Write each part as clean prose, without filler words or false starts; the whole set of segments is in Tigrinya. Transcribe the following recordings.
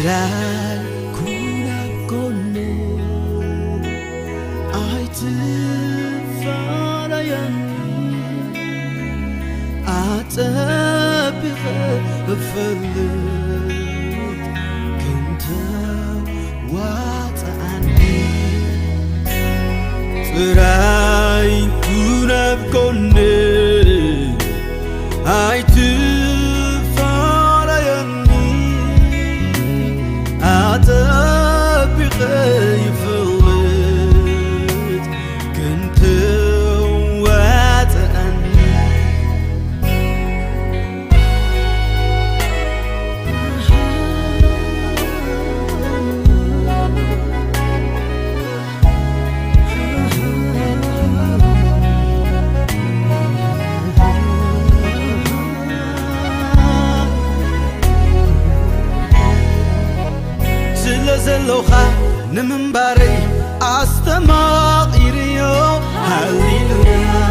تراي كنا كوني أيتفاريني أتبخ بفلت كنت واتعني تراي كنا كوني أيتفاريني أتبخ يفلت كنت واتعني زلوخا نمنباري أستماقيريو هاليلويا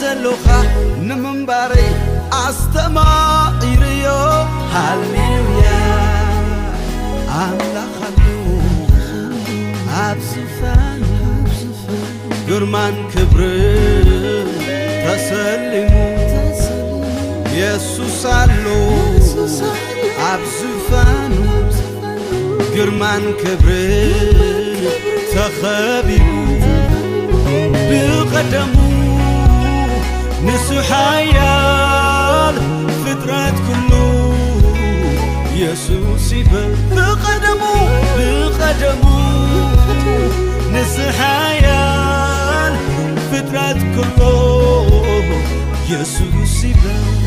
زلوخا نمنباري أستماقيريو هاليلويا أملا خلو أبزفان قرمان كبر تسلمو يسوس علو أبزفانو قرمان كبر تخبيبو بقدمو نسو حيال فطرات كله يسوس يبل بقدمو نسو حيال فطرات كله يسوس يبل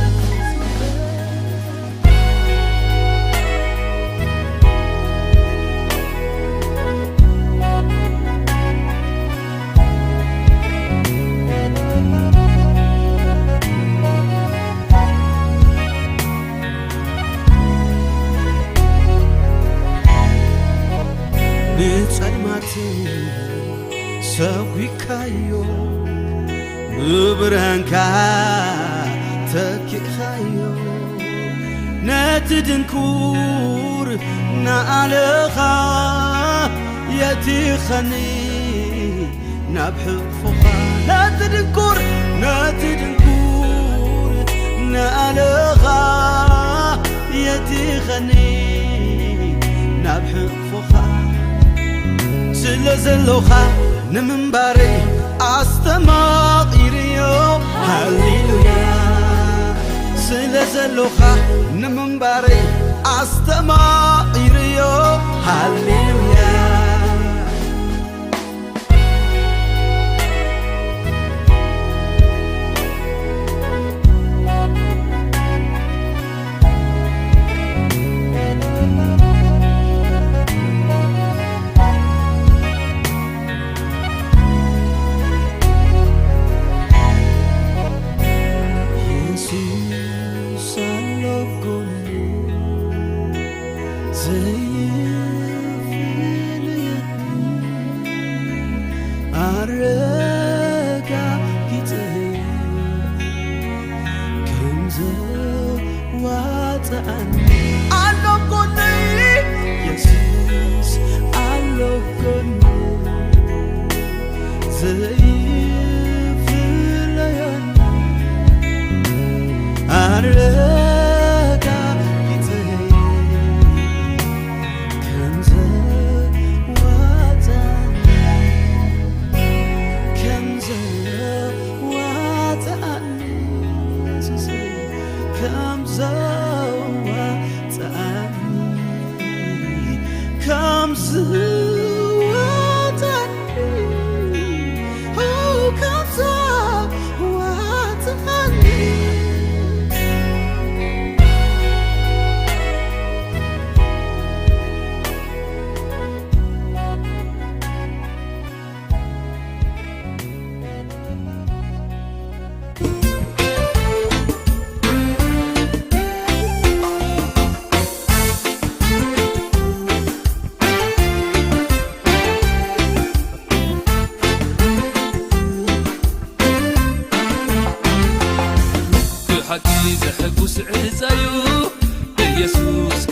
سويكايو مبرهنكا تكيخايو ناتدنكور نالخا يتيخني نبحفوخا ناتدنكور نالخا يتيخني نبحفوخا زلوخا نمنباري أستماقيريو هاليلويا زلوخا نمنباري أستماقيريو هاليلويا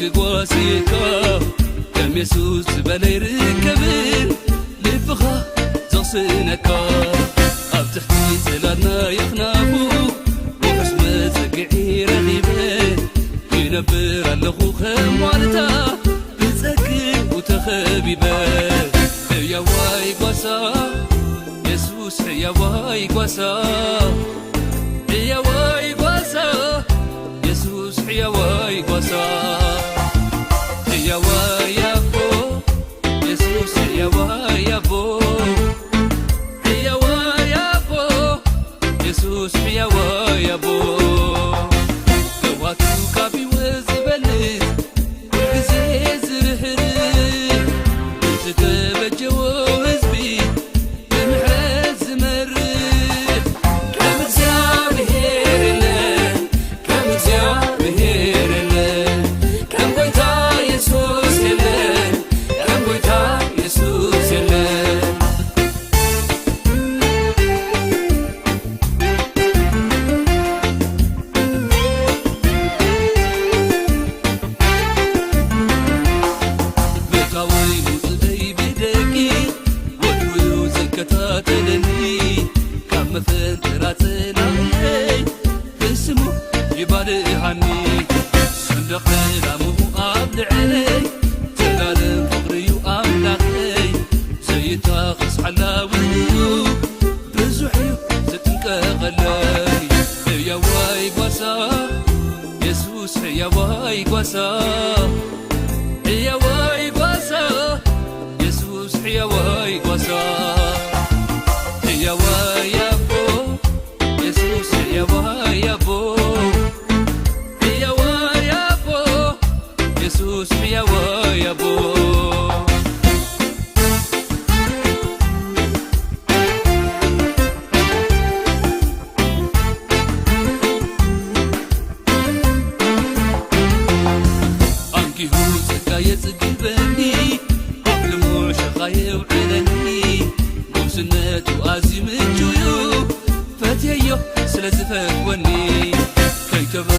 كقواسيكا كم يسوس بلي ركبين لبخا زغسنكا أب تحتي زلالنا يخنافو وحشمة زقعي رغيبين ينبر اللخو خموالتا بتسكن وتخبيبين يا واي قواسا يسوس يا واي قواسا يا واي قواسا يسوس يا واي قواسا يا واي يا بو يسوس يا واي يا بو يا واي يا بو يسوس يا واي يا بو قواتو كابي وزبلت وزي زرحري تتبجو هزبي بمحز مرت كم زابهير لن كم زابهير لن كم قويتا يسوس لن كم قويتا يسوس لن بتاوي مطلعي بدقي ودوي زكتاتلني كم فنتراتنا اسمو يبالي عني صندق لامو قبل علي تلالم فقري وأملاقي زي تاخص حلاوي بزحي ستنكغلي يا واي قواسا يسوس يا واي قواسا يا واي قواسا يسوس يا واي قواسا يا واي يا بو يسوس يا واي يا بو يا واي يا بو يسوس يا واي يا بو أنكي هو زكاية زقبني قبل مو شقاية وعلني قوسنة وآزم الجيوب فتيو سلزفت وني كي تبقى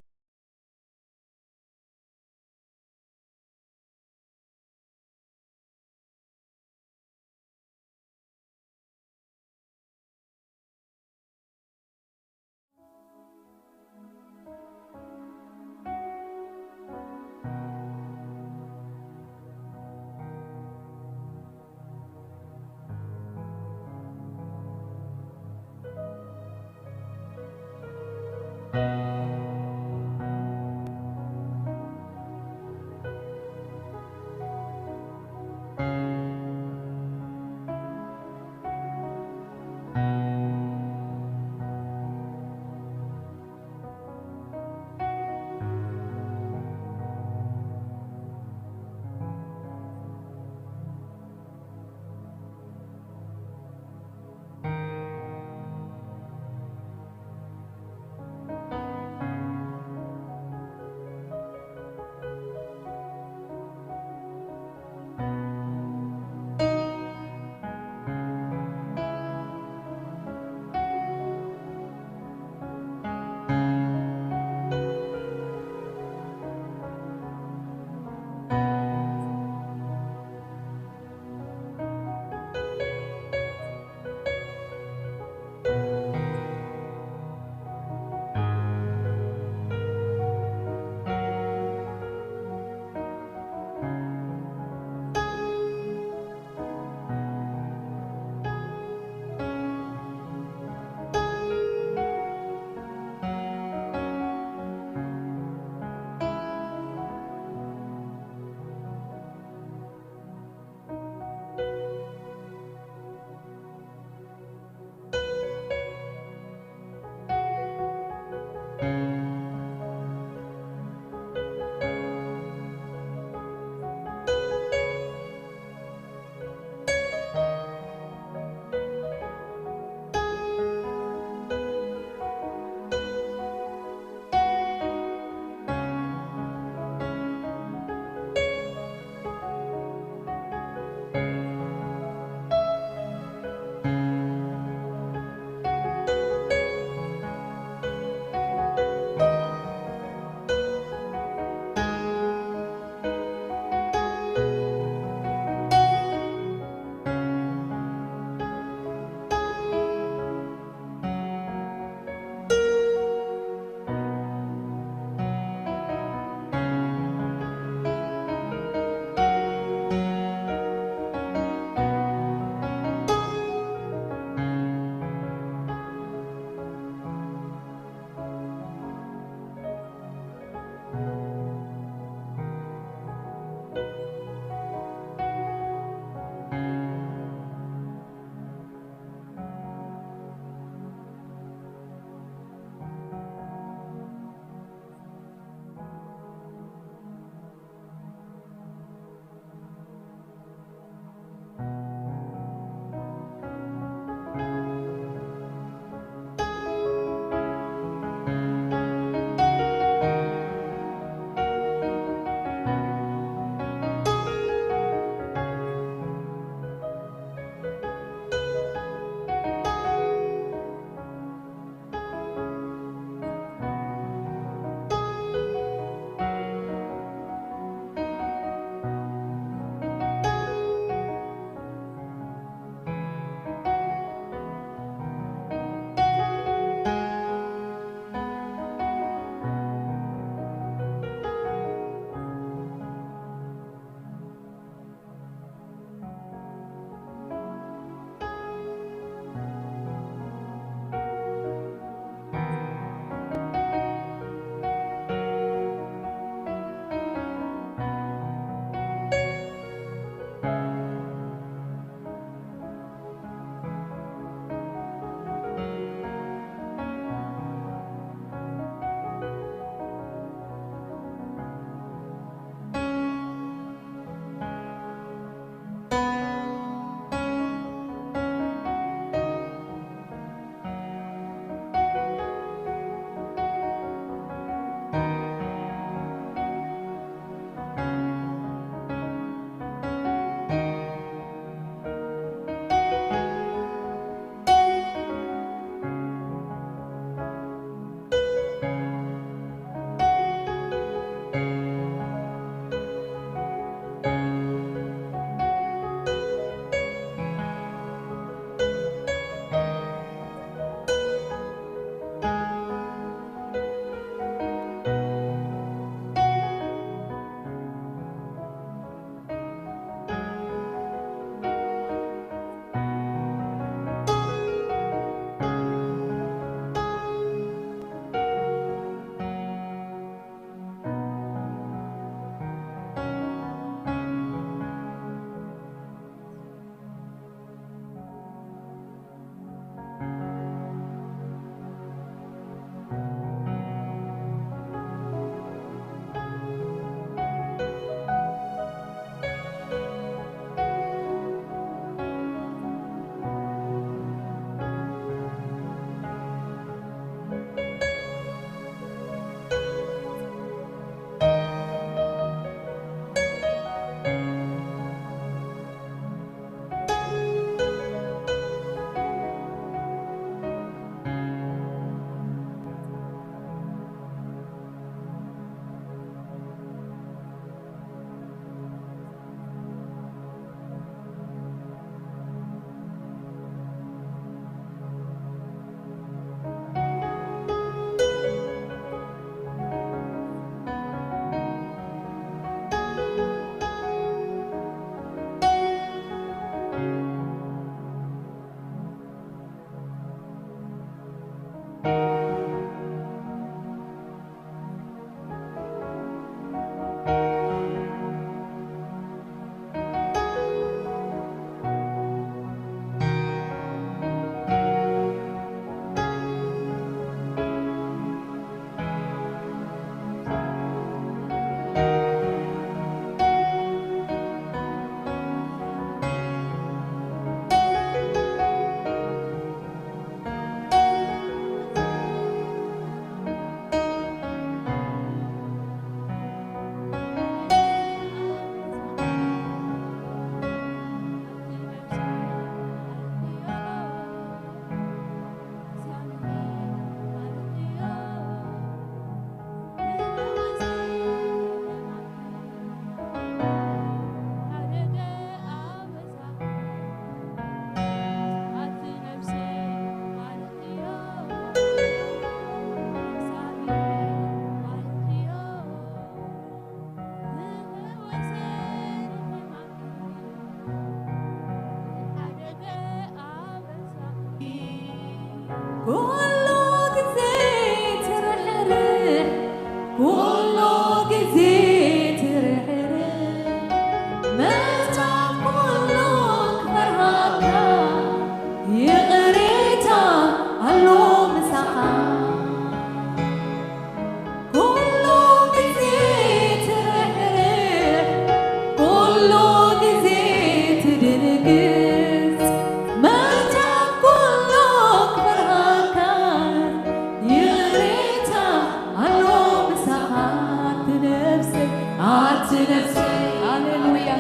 نفسي هاليلويا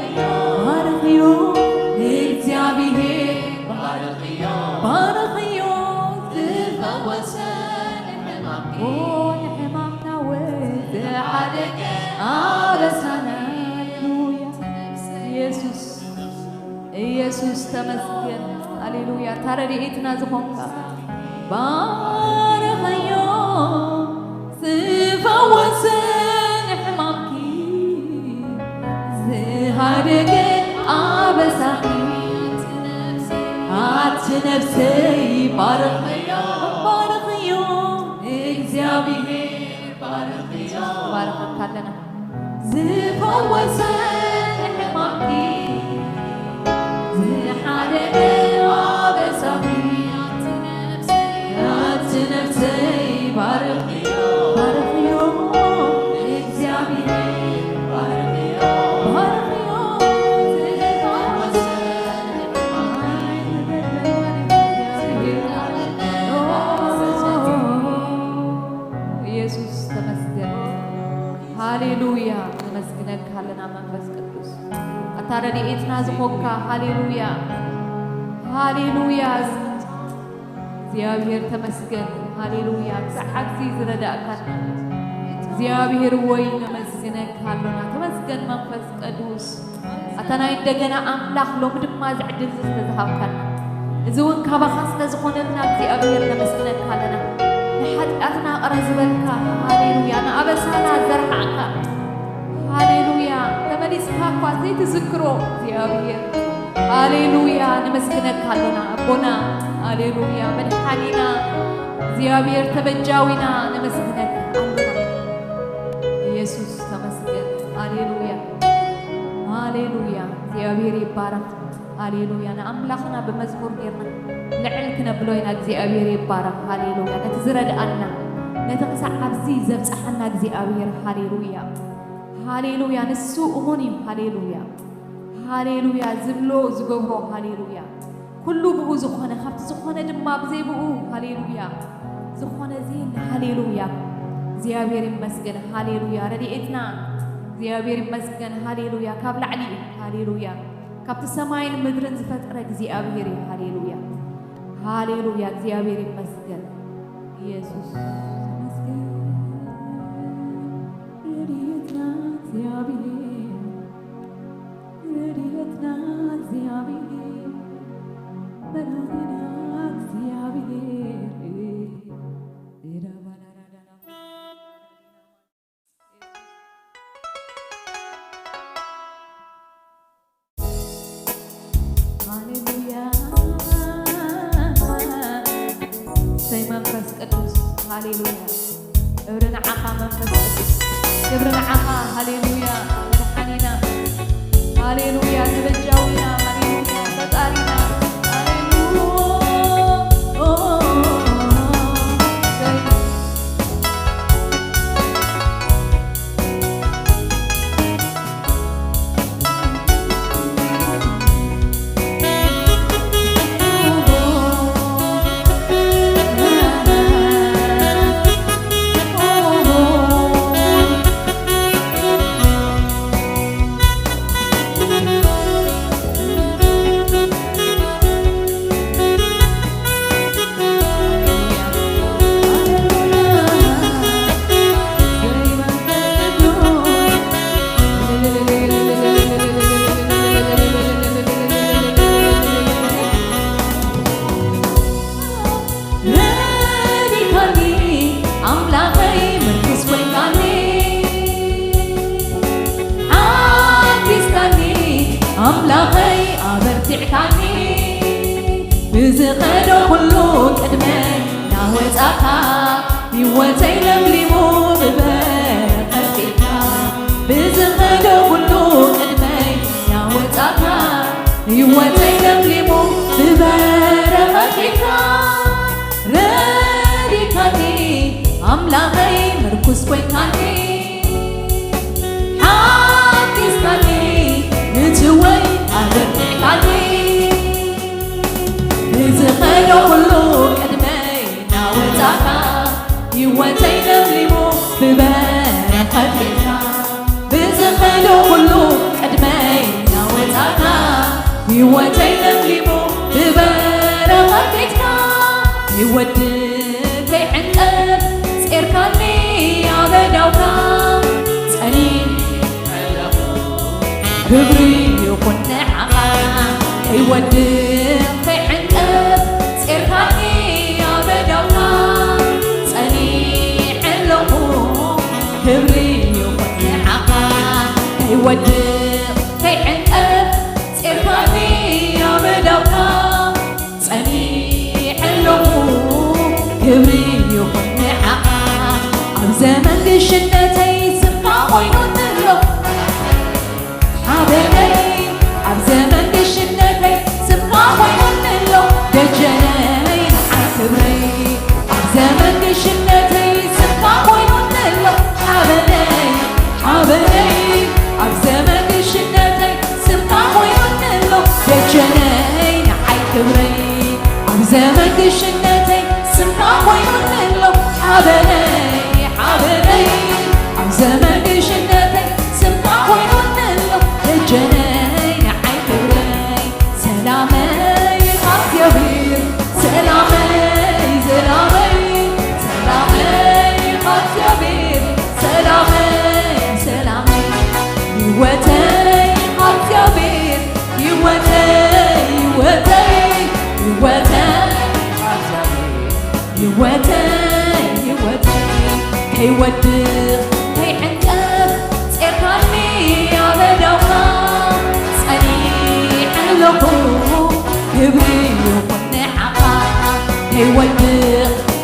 بارخيو እግዚአብሔር بارخيو تفوسن حمامنا وتحدك አበሳና هاليلويا ኢየሱስ ኢየሱስ ተመስገን ሃሌሉያ ታረዲኤትና ዝኾንካ ባረኸዮ ዝፈወሰን ሕማምኪ ዝሃደገ ኣበሳኺ ኣቲ ነፍሰይ ባረኸዮ እግዚኣብሔር ባረኸካ ኣለና ዝፈወሰን ሕማምኪ ዝሓደገ ኣበሳኺ ኣቲ ነፍሰይ ባረኸዮ እግዚኣብሔር ባረኸዮ ኢየሱስ ተመስገን ሃሌሉያ ተመስግነካ ኣለና መንፈስ ቅዱስ ኣታረዲኤትና ዝኾንካ ሃሌሉያ ሃሌሉያ እግዚአብሔር ተመስገን ሃሌሉያ ክሳዕ ጊዜ ዝረዳእካና እግዚአብሔር ወይ ነመስግነካ ኣለና ተመስገን መንፈስ ቅዱስ ኣታናይ እንደገና ኣምላኽ ሎም ድማ ዝዕድል ዝተዝሃብካና እዚ እውን ካባኻ ስለዝኾነልና እግዚአብሔር ነመስግነካ ኣለና ንሓጢኣትና ቐረ ዝበልካ ሃሌሉያ ንኣበሳና ዘርሓዕካ ሃሌሉያ ተመሊስካ እኳ ዘይትዝክሮ እግዚአብሔር ሃሌሉያ ነመስግነካ ኣለና ኣቦና ሃሌሉያ መድሓኒና እግዚአብሔር ተበጃዊና ነመስግነካ ኣለና ኢየሱስ ተመስገን ሃሌሉያ ሃሌሉያ እግዚአብሔር ይባረክ ሃሌሉያ ንኣምላኽና ብመዝሙር ጌርና ልዕል ክነብሎ ኢና እግዚአብሔር ይባረክ ሃሌሉያ ነቲ ዝረድኣና ነቲ ክሳዕ ኣብዚ ዘብፅሓና እግዚአብሔር ሃሌሉያ ሃሌሉያ ንሱ እሙን እዩ ሃሌሉያ ሃሌሉያ ዝብሎ ዝገብሮ ሃሌሉያ ኩሉ ብኡ ዝኾነ ካብቲ ዝኾነ ድማ ብዘይብኡ ሃሌሉያ ዝኾነ ዘየለ ሃሌሉያ እግዚአብሔር ይመስገን ሃሌሉያ ረድኤትና እግዚአብሔር ይመስገን ሃሌሉያ ካብ ላዕሊ ሃሌሉያ ካብቲ ሰማይን ምድርን ዝፈጠረ እግዚአብሔር ሃሌሉያ ሃሌሉያ እግዚአብሔር ይመስገን ኢየሱስ ይመስገን ረድኤትና እግዚአብሔር ረድኤትና እግዚአብሔር መድኃኒና እግዚአብሔር ሃሌሉያ ሰይ መንፈስ ቅዱስ ሃሌሉያ ክብሪ ንዓኻ መንፈስ ቅዱስ ክብሪ ንዓኻ ሃሌሉያ መድሓኒና ሃሌሉያ ተበጃዊና ሃሌሉያ ፈጣሪና ኣምላኸይ ኣበርቲዕካኒ ብዝኸዶ ኩሉ ቅድመይ ናወፃእካ ህይወተይ ለምሊሙ ብበረኸትካ ብዝኸዶ ኩሉ ቅድመይ ናወፃእካ ህይወተይ ለምሊሙ ብበረኸትካ ረዲካኒ ኣምላኸይ ምርኩስ ኮይንካኒ ሓቲስካኒ ንትወይ ኣበርቲዕካኒ ብዝኸዶ ኩሉ ቅድመይ ናወፃእካ ህይወተይ ለምሊሙ ብበረኸትካ ብዝኸ ዝኽእሎ ኩሉ ቅድመይ ናወፃእካ ህይወተይ ለምሊሙ ብበረኸት ቤትካ ይወድ ከይዕንቀፍ ጼርካኒ ኣበዳውካ ጸኒሐለኹ ክብሪ ይኹን ንዓኻ ከይወድቕ ከይዕንቀፍ ጼርካኒ ኣበዳውካ ጸኒሐለኹ ክብሪ ይኹን ንዓኻ ከይወድቕ ከይዕንቀፍ ጼርካኒ ኣበዳውካ ጸኒሐለኹ ክብሪ ይኹን ንዓኻ ኣብ ዘመን ግሽነተይ ስምካ ኮይኑ ንሎ ሓበነይ ኣብ ዘመን ግሽነተይ ስምካ ኮይኑ ንሎ ደጀነይ ንዓይ ክብረይ ኣብ ዘመን ግሽነተይ ስምካ ኮይኑ ንሎ ሓበነይ ኣብ ዘመን ግሽነተይ ስምካ ኮይኑ ንሎ ደጀነይ ንዓይ ክብረይ ኣብ ዘመን ግሽነተይ ስምካ ኮይኑ ንሎ ሓበነይ ኣብ ዘመን ግሽነተይ ስምካ ኮይኑ ንሎ ደጀነይ ንዓይ ክብረይ ሰላመይ ኣትየቢር ሰላመይ ኣትየቢር ሰላመይ ህይወተይ ኣትየቢር ህይወተይ ከይወድቕ ከይዕንቀፍ ጼርካኒ ኣበዳውካ ጸኒሐለኹ ክብሪ ይኹን ንዓኻ ከይወድቕ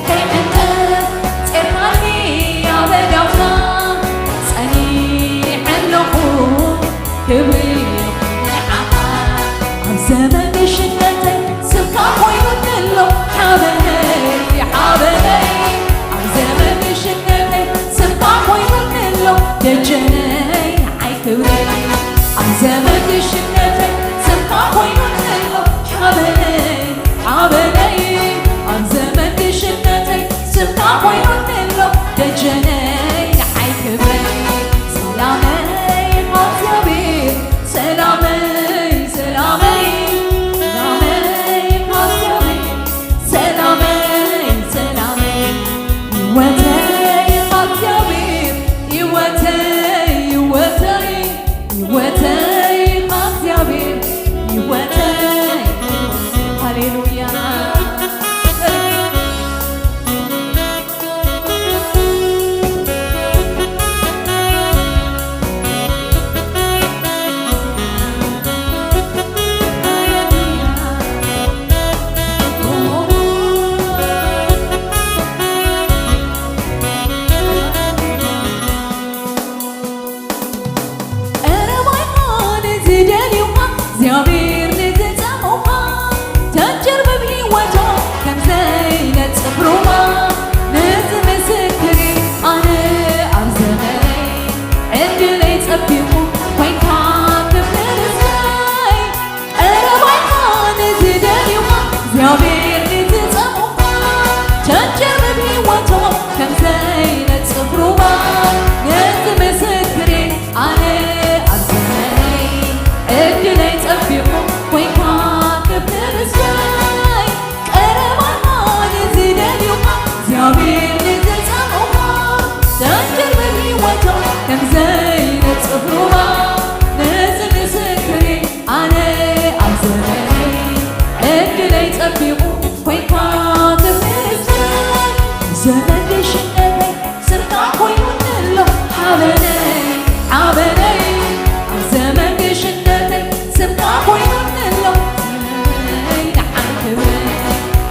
ከይዕንቀፍ ጼርካኒ ኣበዳውካ ጸኒሐለኹ ክብሪ ይኹን ንዓኻ ኣብ ዘመን ግሽነተይ ስምካ ኮይኑ ንሎ ሓበነይ ኣብ ዘመን ግሽነተይ ስምካ ኮይኑ ንሎ ደጀነይ ንዓይ ክብረይ ኣብ ዘመን ግሽነተይ ስምካ ኮይኑ ንሎ ሓበነይ ኣብ ዘመን ግሽነተይ ስምካ ኮይኑ ንሎ ደጀነይ ንዓይ ክብረይ ሰላመይ ኣትየቢር ሰላመይ እግዚአብሔር ንዝፀሙኻ ተንጀር በብሂወቶም ከምዘይነጽፍ ሩማ ነዚ ምስክሪ ኣነ ኣብ ዘመነይ ዕድለይ ጸቢቑ ኮይንካ ክፍልስይ ቀረባይካ ንዝደልዩኻ እግዚአብሔር ንዝፀሙኻ ተንጀር በብሂወቶም ከምዘይነጽፍ ሩማ ነዚ ምስክሪ ኣነ ኣብ ዘመነይ ዕድለይ ጸቢቑ ኮይንካ ክፍልስይ ቀረባይካ ንዝደልዩኻ እግዚአብሔር ንዝፀሙኻ ተንጀር በብሂወቶም ከምዘይነጽፍ ሩማ ነዚ ምስክሪ ኣነ ኣብ ዘመነይ ዕድለይ ጸቢቑ ኮይንካ ክፍልስይ ዘመን ግሽነተይ ስምካ ኮይኑ ንሎ ሓበነይ ኣብ ዘመን ግሽነተይ ስምካ ኮይኑ ንሎ ንዓይ ክብረይ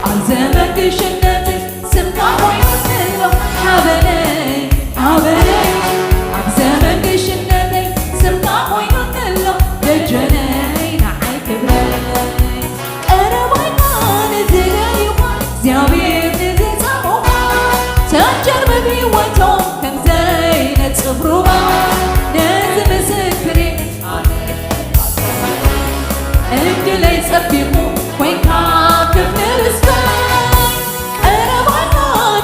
ኣብ ዘመን ግሽነተይ ስምካ ኮይኑ ንሎ ሓበነይ ኣብ ዘመን ግሽነተይ ስምካ ኮይኑ ንሎ ደጀነይ ንዓይ ክብረይ ቀረባይካ ንዝደልዩኻ እግዚአብሔር ንዝፀሙኻ ተንጀር በብሂወቶም ከምዘይነጽፍ ሩማ ነዚ ምስክሪ ዕድለይ ጸቢቑ ኮይንካ ክፍልስይ ቀረባይካ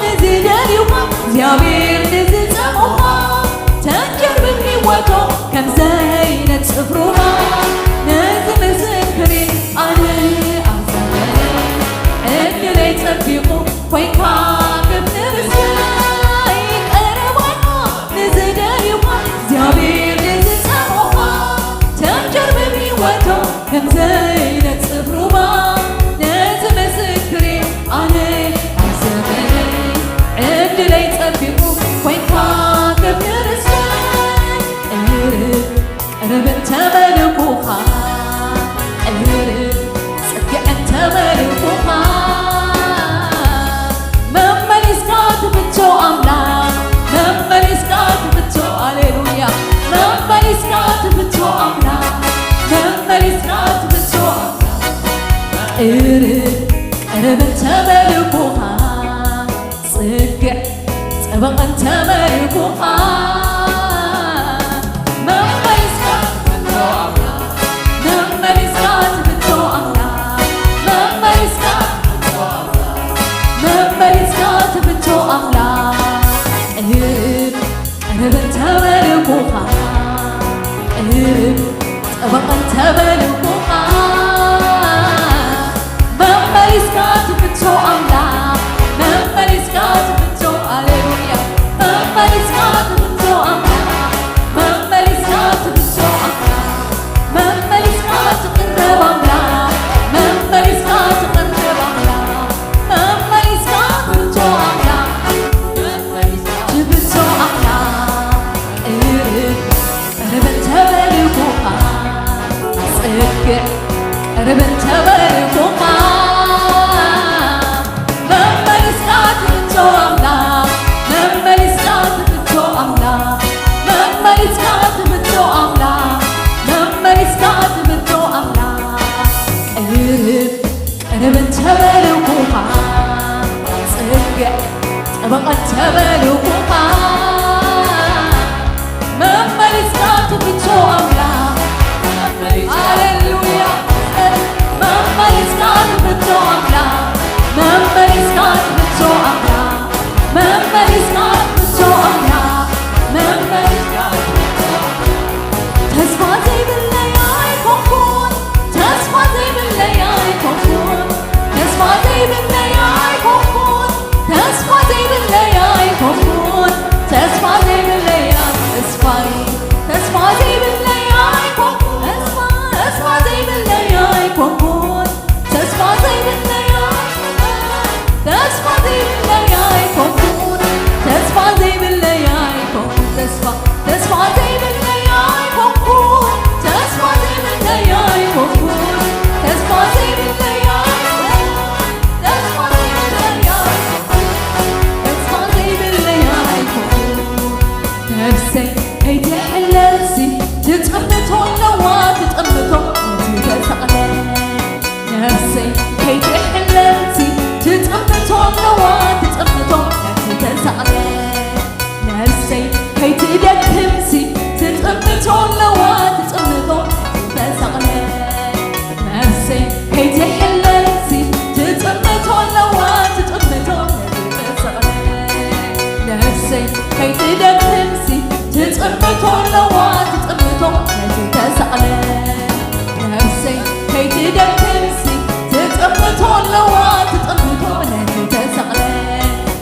ንዝደልዩኻ እግዚአብሔር ንዝፀሙኻ طبقا تملكها طبقا تملكها مهما يسكت بنتو أملاك مهما يسكت بنتو هاليلويا مهما يسكت بنتو أملاك مهما يسكت بنتو أملاك مهما يسكت قرب أملاك مهما يسكت قرب أملاك مهما يسكت بنتو أملاك مهما يسكت بنتو أملاك ربن تملكها ربن تملكها مهما يسكت بنتو أملاك مهما يسكت بنتو أملاك مهما يسكت بنتو أملاك مهما يسكت بنتو أملاك ربن تملكها طبقا تملكها مهما يسكت بنتو أملاك هاليلويا مهما يسكت بنتو أملاك مهما يسكت بنتو أملاك مهما يسكت بنتو أملاك مهما يسكت تسمع زي بالليالي كون تسمع زي بالليالي كون تسمع زي بالليالي كون تسمع زي بالليالي كون تسمع زي بالليالي تسمع زي بالليالي كون تسمع زي بالليالي كون تسمع زي بالليالي تسمع زي بالليالي كون تسمع زي بالليالي كون تسمع زي بالليالي كون تسمع زي بالليالي كون تسمع زي بالليالي تسمع زي بالليالي تسمع زي بالليالي كون نفسي هي تحلسي تتقمتهم لوات تتقمتهم نفسي هي تحلسي تتقمتهم لوات تتقمتهم نفسي هي تدكمسي تتقمتهم لوات تتقمتهم نفسي هي تحلسي تتقمتهم لوات تتقمتهم نفسي هي تدكمسي تتقمتهم لوات تتقمتهم نفسي هي تدكمسي تتقمتهم لوات تتقمتهم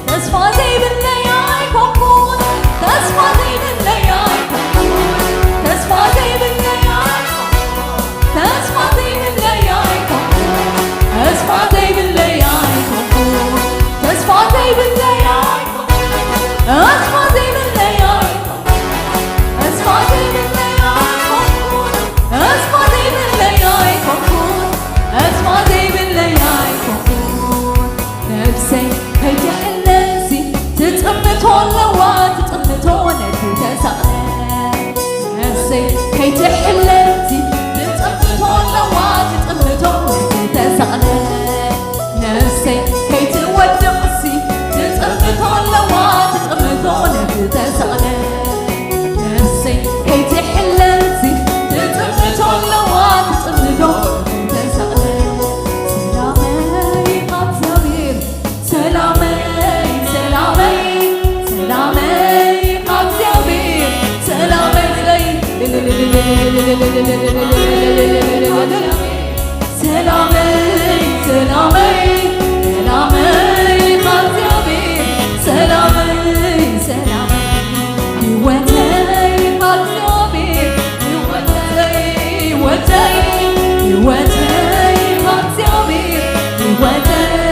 تسمع زي بالليالي كون تسمع زي بالليالي كون تسمع زي بالليالي تسمع زي بالليالي كون تسمع زي بالليالي كون تسمع زي بالليالي تسمع زي بالليالي تسمع زي بالليالي تسمع زي بالليالي تسمع زي بالليالي نفسي هي تحلسي تتقمتون لوات تتقمتون نفسي هي تحلسي تتقمتون لوات تتقمتون نفسي هي تودقسي تتقمتون لوات تتقمتون نفسي هي تحلسي تتقمتون لوات تتقمتون سلامي سلامي سلامي قاصيابير سلامي سلامي سلامي سلامي قاصيابير سلامي سلامي يوتي قاصيابير يوتي يوتي يوتي قاصيابير يوتي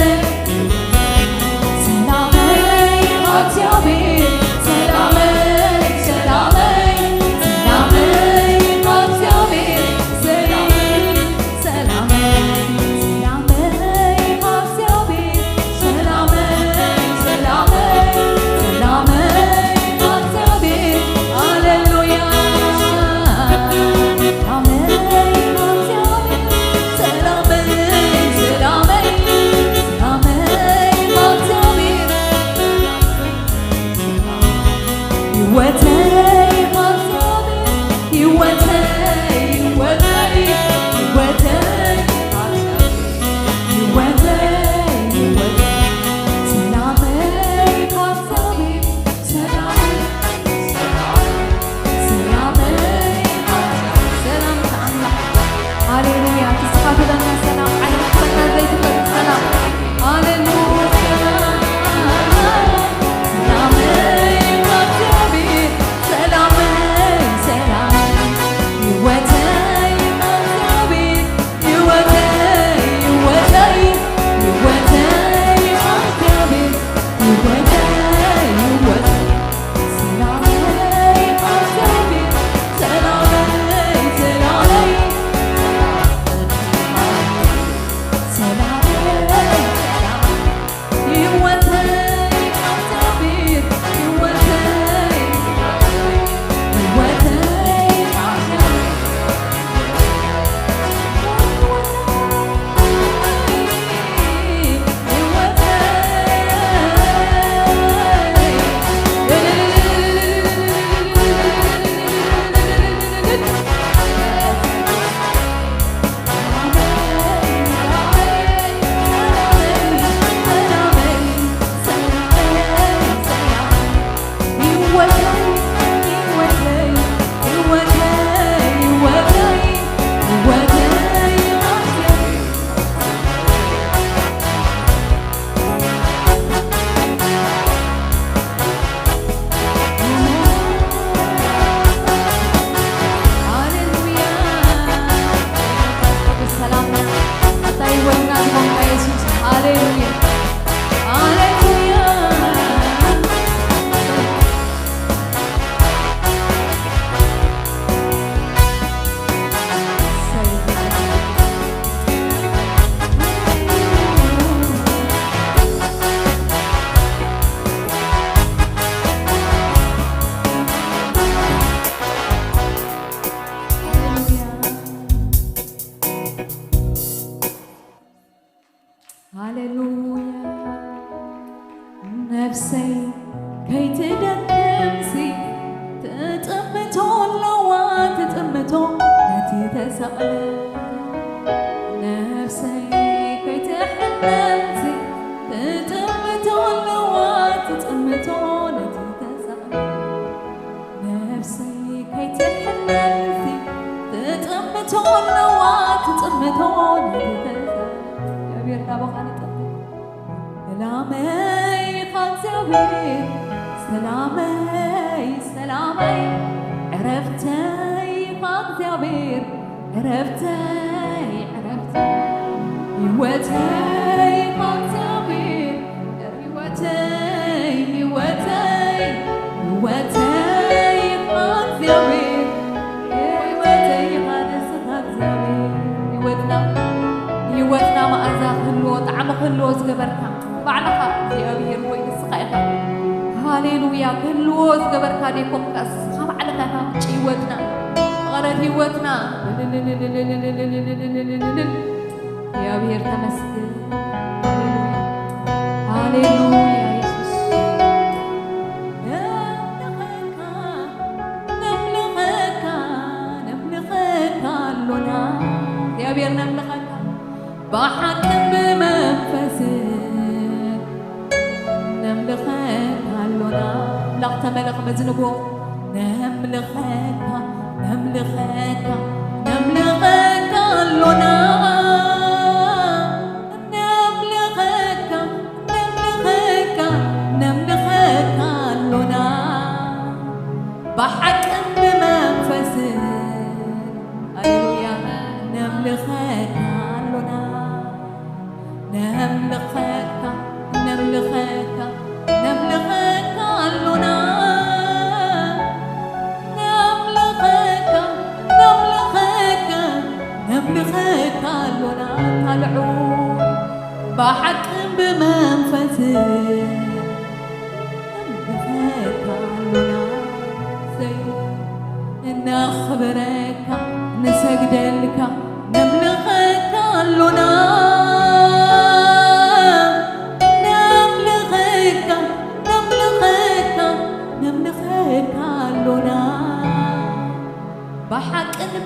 نملخك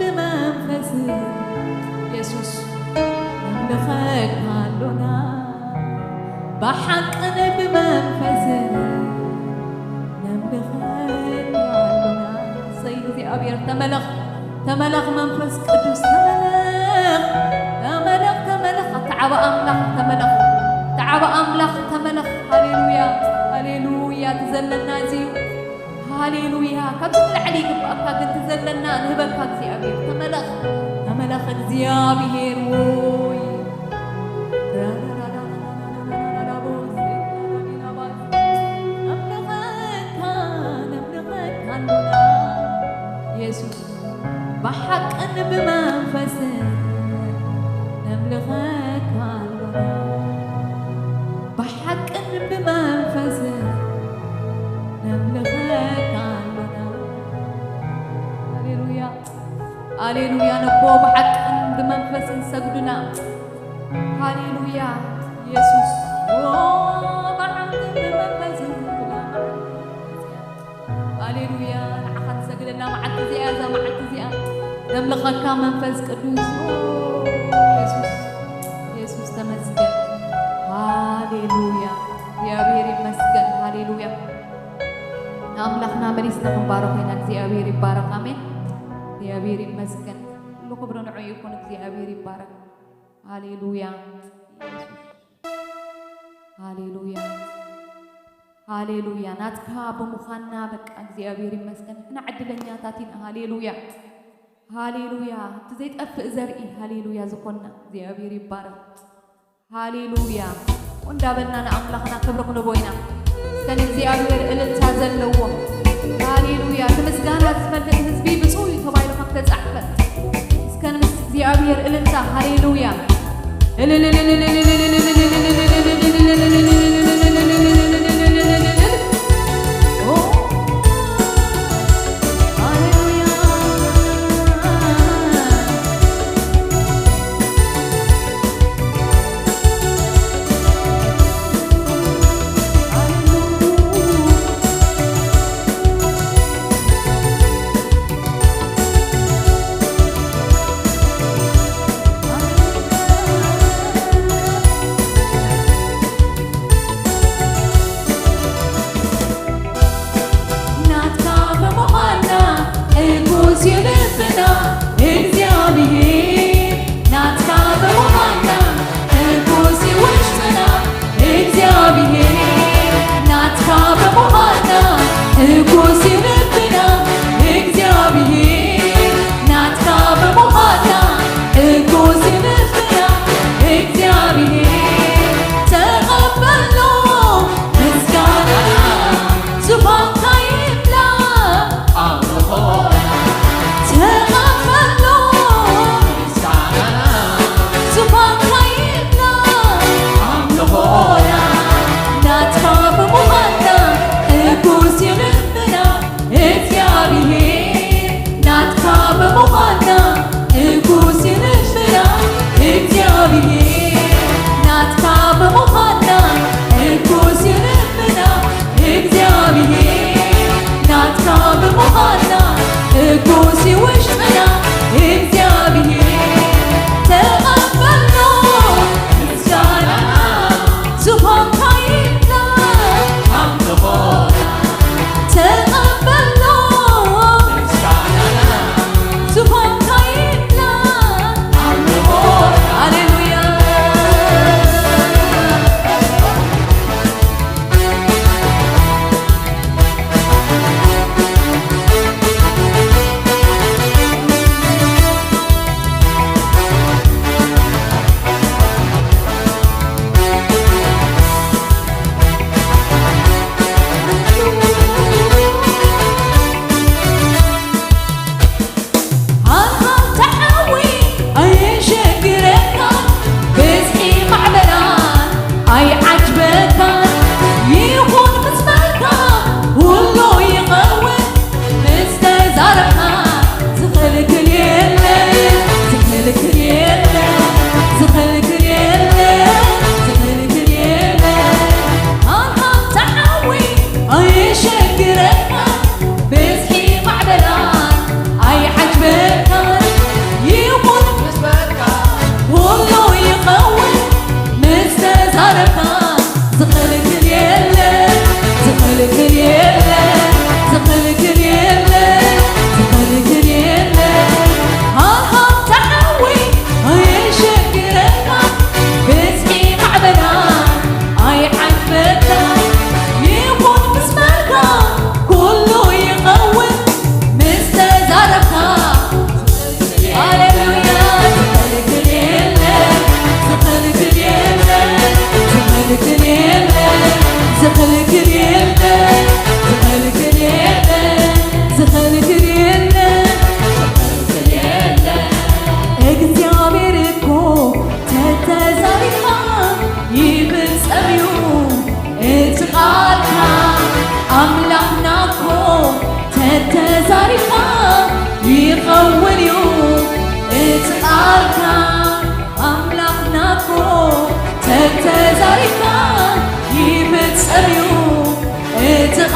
بمنفس يسوس نملخك هالونا بحقنا بمنفس نملخك هالونا سيدي أبير تملخ منفس قدوس تملخ تعب أملخ تملخ هاليلويا تزلنا زيو هاليلويا كبت العليك بأكاد تزلنا نهبك هكذي أبير تملخ እግዚአብሔር ሆይ ኢየሱስ በሐቅን በመንፈስ ነምልኸክ አለና በሐቅን በመንፈስ ነምልኸክ አለና ሃሌሉያ ሃሌሉያ ነቦ በሐቅን በመንፈስ እንሰግድና ሃሌሉያ ኢየሱስ በሐቅን በመንፈስ ሃሌሉያ ንዓኻ ትሰግደና መዓልቲ እዚኣ እዛ መዓልቲ እዚኣ ነምልኸካ መንፈስ ቅዱስ ኢየሱስ ተመስገን ሃሌሉያ እግዚአብሔር ይመስገን ሃሌሉያ አምላክና መሪስና ክንባረክ ኢና እግዚአብሔር ይባረክ አሜን እግዚአብሔር ይመስገን ሁሉ ክብር ንዑ ይኩን እግዚአብሔር ይባረክ ሃሌሉያ ሃሌሉያ ሃሌሉያ ናትካ በሙኻና በቃ እግዚአብሔር ይመስገን እና ዕድለኛታት ኢና ሃሌሉያ ሃሌሉያ ዘይጠፍእ ዘርኢ ሃሌሉያ ዝኾና እግዚአብሔር ይባረክ ሃሌሉያ እንዳበልና ንኣምላኽና ክብሪ ክንቦ ኢና እስከን እግዚአብሔር እልልታ ዘለዎ ሃሌሉያ ከምስጋና ዝፈልጥ ህዝቢ ብፁዕ ተባሂሉ ከም ተጻሕፈ እስከን ምስ እግዚአብሔር እልልታ ሃሌሉያ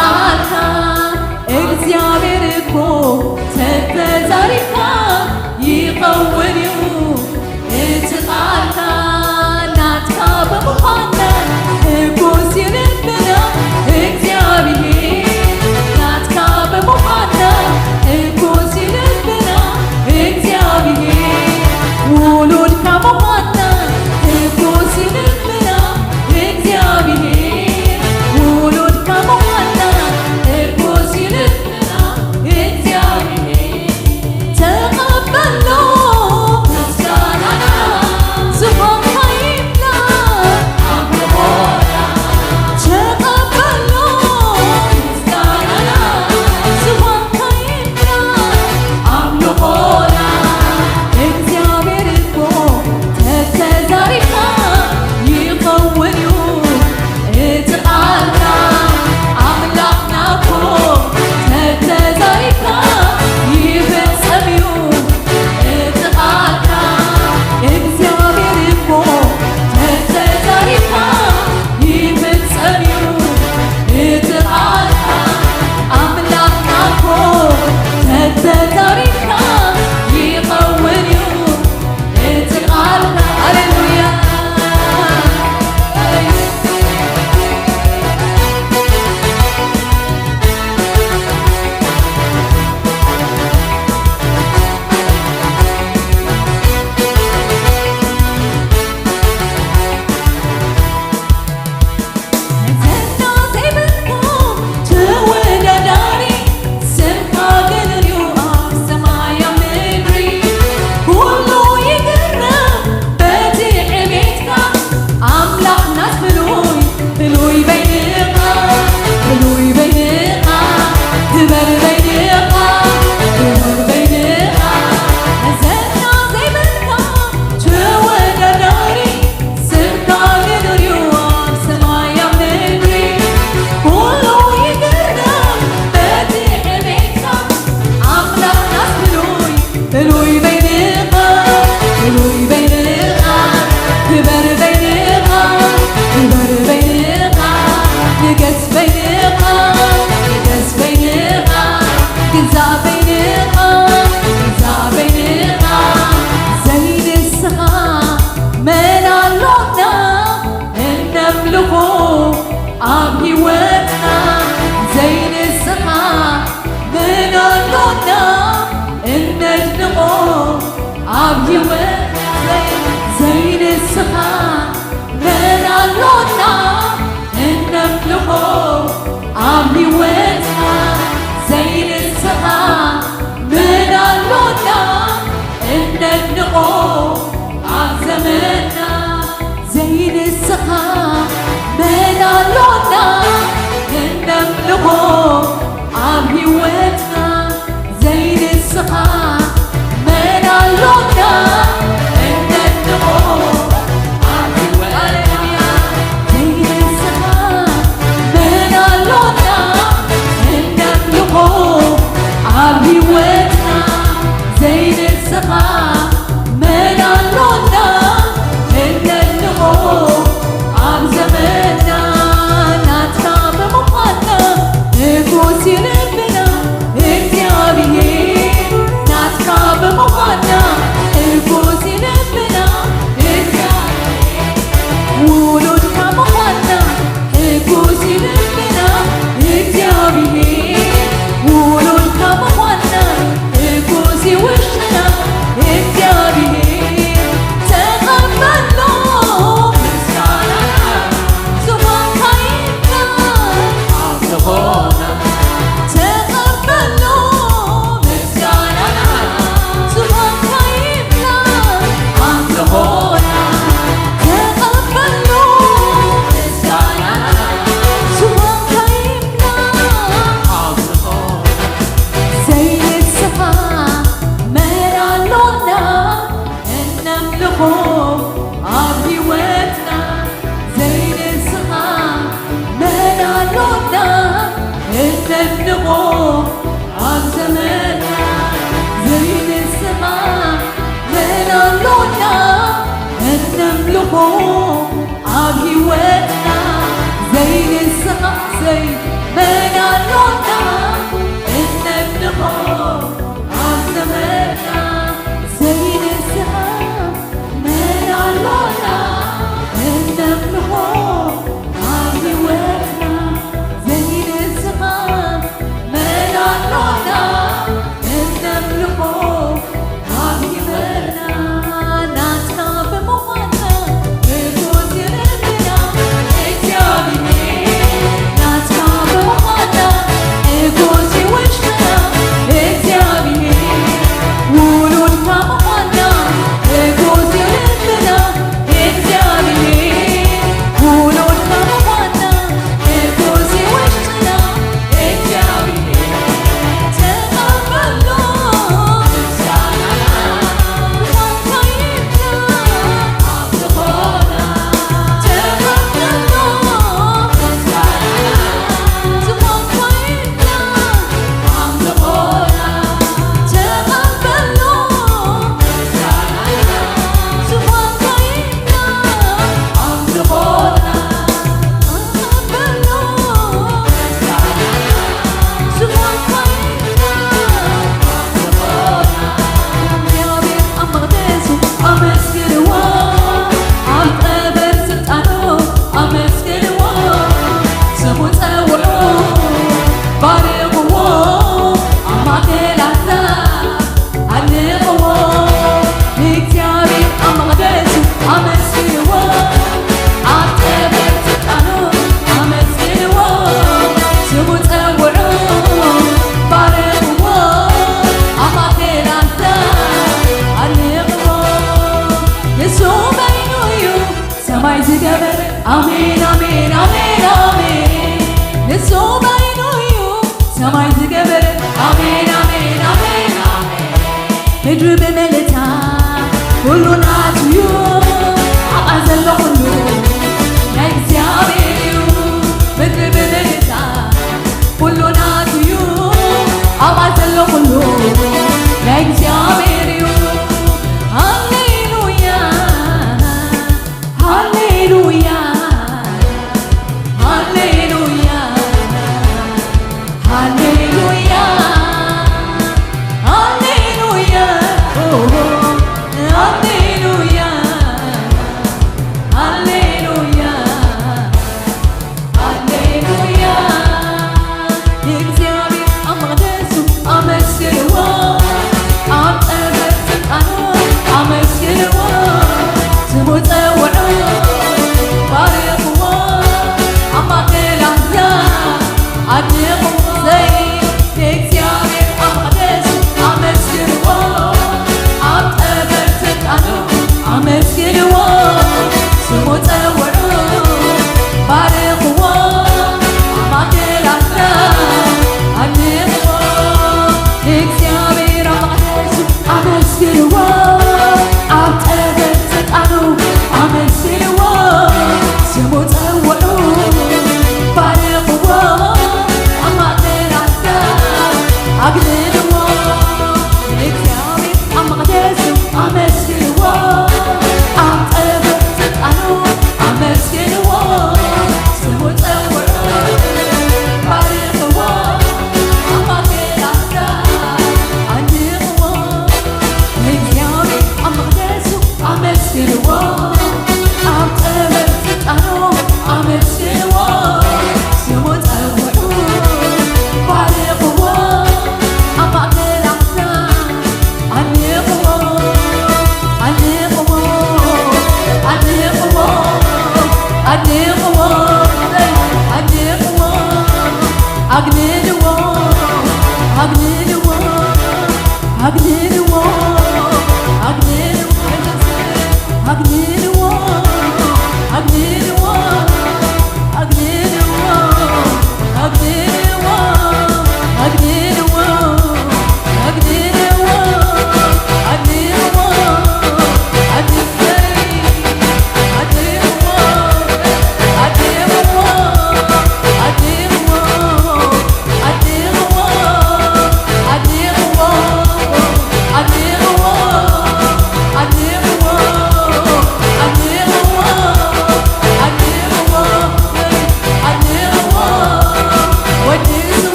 እትቃልካ እግዚአብሔር እኮ ተተዛሪካ ይኸውን እዩ እትቃልካ ናትካ በምዃንና እኩስ ይልብና እግዚአብሔር ናትካ በምዃንና እኩስ ይልብና እግዚአብሔር ውሉድካ በምዃንና እኩስ ይልብና እግዚአብሔር ውሉድካ በምዃንና እኩስ ይልብና እግዚአብሔር ተቀበሎ ምስጋናና ዝሆንካ ይብላ አምልኾና ተቀበሎ ምስጋናና ዝሆንካ ይብላ አምልኾና እግዚአብሔር እኮ ተተዛሪካ ይኸውን እዩ እትቃልካ አምላክና እኮ ተተዛሪካ ይፈጸም እዩ እትቃልካ እግዚአብሔር እኮ ተተዛሪካ ይፈጸም እዩ እትቃልካ አምላክና እኮ ተተዛሪካ ይኸውን እዩ እትቃልካ ሃሌሉያ ነዘና ዘይብልካ ተወዳዳሪ ስምካ ግን እዩ ኣብ ሰማይ ኣብ ምድሪ ኩሉ ይግረም በቲ ዕቤትካ ኣምላኽናስ ብሉይ በይንኻ ብሉይ በይንኻ ክበር በይንኻ ክበር በይንኻ ነዘና ዘይብልካ ተወዳዳሪ ስምካ ግን እዩ ኣብ ሰማይ ኣብ ምድሪ ኩሉ ይግረም በቲ ዕቤትካ ኣምላኽናስ ብሉይ በይንኻ ብሉይ በይንኻ ክበር በይንኻ ክበር በይንኻ ንገስ በይንኻ ንገስ በይንኻ ግዛእ በይንኻ ግዛእ በይንኻ ዘይንስኻ መን ኣሎና እነምልኾ ኣብ ሂወትና ዘይንስኻ መን ኣሎና እነድንቆ ኣብ ሂወትና ዘይንስኻ መን ኣሎና እነምልኾ ኣብ ሂወትና ዘይንስኻ መን ኣሎና እነድንቆ ኣብ ዘመንና ዘይንስኻ መን ኣሎና እነምልኾ ኣብ ሂወትና ዘይንስኻ መን ኣሎና እነድንቆ ኣብ ሂወትና ዘይንስኻ መን ኣሎና እነምልኾ ኣብ ሂወትና ዘይንስኻ መን ኣሎና እነድንቆ ኣብ ዘመንና ናትካ በምዃንና እኩስ ይልብና እግዚአብሔር ናትካ በምዃንና እኩስ ይልብና እግዚአብሔር ውሉድካ በምዃንና እኩስ ይልብና እግዚአብሔር ውሉድካ በምዃንና እኩስ ይውሽና እግዚአብሔር ተቀበሎ ምስጋናና ዝሆንካ ይብላ አምልኾና ተቀበሎ ምስጋናና ዝሆንካ ይብላ አምልኾና ተቀበሎ ምስጋናና ዝሆንካ ይብላ አምልኾና ዘይንስኻ መን ኣሎና እነምልኾ ኣብ ሂወትና ዘይንስኻ መን ኣሎና እነድንቆ ኣብ ዘመንና ዘይንስኻ መን ኣሎና እነምልኾ ኣብ ሂወትና ዘይንስኻ አሜን አሜን አሜን አሜን ንሱ ባይኖዩ ሰማይ ዝገበረ አሜን አሜን አሜን አሜን ምድር በመለታ ሁሉ ናትዩ አዘለ ሁሉ ናይ እግዚአብሔር እዩ ምድር በመለታ ሁሉ ናትዩ አዘለ ሁሉ ናይ እግዚአብሔር እዩ ሃሌሉያ ሃሌሉያ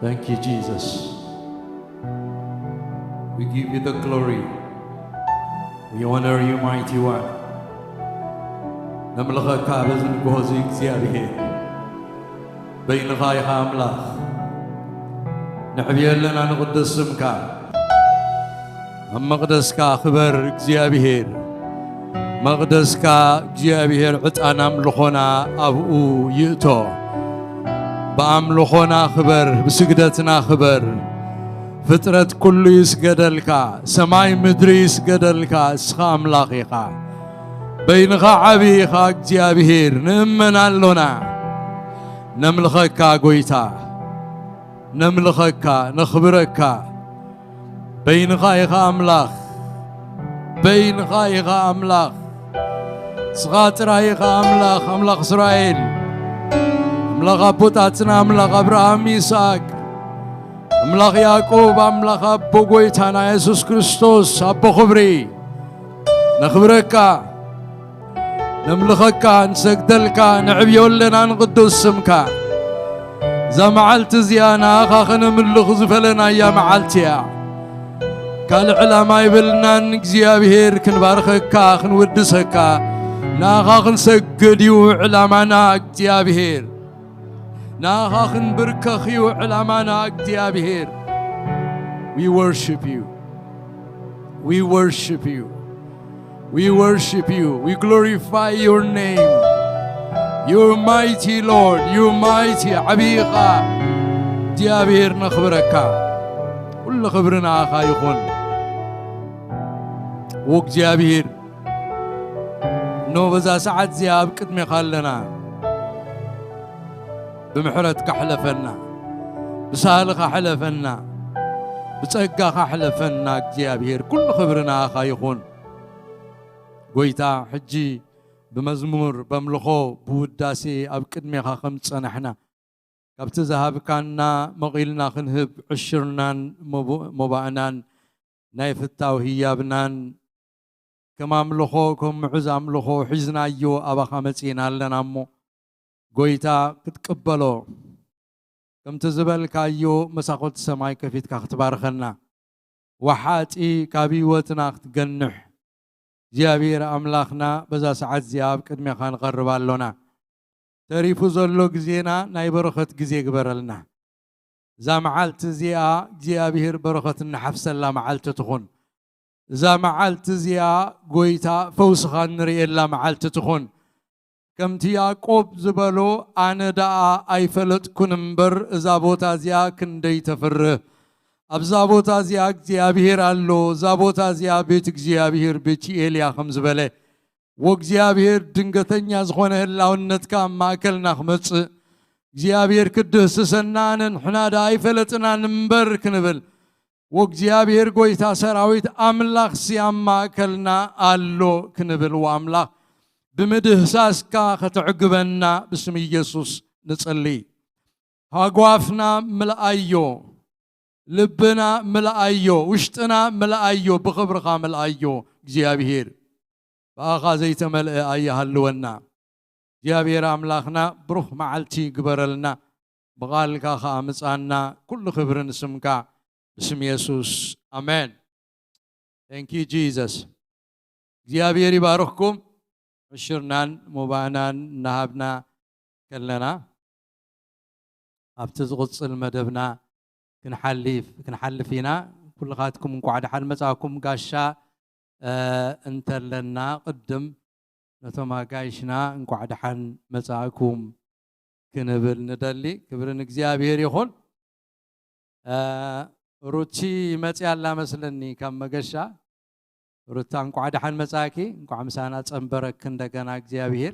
Thank you, Jesus. We give you the glory. We honor you, mighty one. نملخك بزن جوزي እግዚአብሔር بين غايها أملاخ نحبي لنا نقدس سمك مقدسك خبر እግዚአብሔር مقدسك እግዚአብሔር عطانا ملخونا أبو يئتو بأملخونا خبر بسجدتنا خبر فطرة كل يسجدلك سماي مدري يسجدلك اسخا أملاخيك بينغا عبيخا እግዚአብሔር نمنالونا نملخك قويتا نملخك نخبرك بينغا يغا أملاخ بينغا يغا أملاخ صغاترا يغا أملاخ أملاخ إسرائيل أملاخ أبوتاتنا أملاخ أبراهام إسحاق أملاخ يعقوب أملاخ أبو قويتانا يسوس كريستوس أبو خبري نخبرك نملخك نسجدلك نعبيو لنا نقدس سمك زمعلت زيانا خاخنا ملخ زفلنا يا معلتيا قال علماء يبلنا እግዚአብሔር كنبارخك كنودسك ناخا نسجد يو علمانا እግዚአብሔር ناخا نبركخ يو علمانا እግዚአብሔር. We worship you. We worship you. We worship you. We glorify your name. You're mighty, Lord. You're mighty. عبيقا እግዚአብሔር نخبرك. كل خبرنا آخا يخون. وእግዚአብሔር نو بزا ساعات زياب قدمي خلنا. بمحرتك حلفنا. بسالك حلفنا. بتصقاك حلفنا እግዚአብሔር. كل خبرنا آخا يخون. قويتا حجي بمزمور بملخو بوداسي أبكد ميخا خمسانحنا كابت ذهب كاننا مغيلنا خنهب عشرنان مبعنان نايف التوهيابنان كما ملخو كم عزا ملخو حزنا يو أبا خمسينا لنا مو قويتا كتقبلو كم تزبل كايو مساقوت السماي كفيت كاختبارخنا وحاتي كابيوتنا اختقنح እግዚአብሔር أملاخنا بزا ساعات زياب قدمي خان قربالونا تريفو زلو غزينا ناي برخت غزي غبرلنا زا معالت زيا እግዚአብሔር برخت نحفس الله معالت تخون زا معالت زيا غويتا فوس خان نري الله معالت تخون كمتي يعقوب زبلو انا دا ايفلت كنمبر زا بوتا زيا كندي تفره أبزابوتا زيا እግዚአብሔር አሎ ዛቦታ زيا ቤት እግዚአብሔር ቤት ኤልያ خمس በለ ወእግዚአብሔር ድንገተኛ ዝሆነ ህላውነትካ ማከልና خمጽ እግዚአብሔር ክድህስሰናንን حناዳ አይፈለጥና ንበር ክንብል ወእግዚአብሔር ጎይታ ሰራዊት አምላክ ሲያማከልና አሎ ክንብል ወአምላክ ብምድህሳስካ ከተዕግበና باسم ኢየሱስ ንጸልይ ሃጓፍና መልአዮ لبنا ملأيو وشتنا ملأيو بخبرخا ملأيو እግዚአብሔር بآخا زيت ملأ أيها اللونا እግዚአብሔር أملاخنا بروح معلتي قبرلنا بغالكا خامسانا كل خبر نسمكا باسم يسوس أمين. Thank you Jesus. እግዚአብሔር يبارككم عشرنان مبانان نهابنا كلنا أبتزغص المدبنا كنحلفينا كل خاتكم نقعد حال مساكم قاشا انت لنا قدم نتما قايشنا نقعد حال مساكم كنبل ندلي كبرن እግዚአብሔር يخون روتي متي الله مسلني كم مقشا روتا نقعد حال مساكي نقعد مسانا تصنبرك እንደገና እግዚአብሔር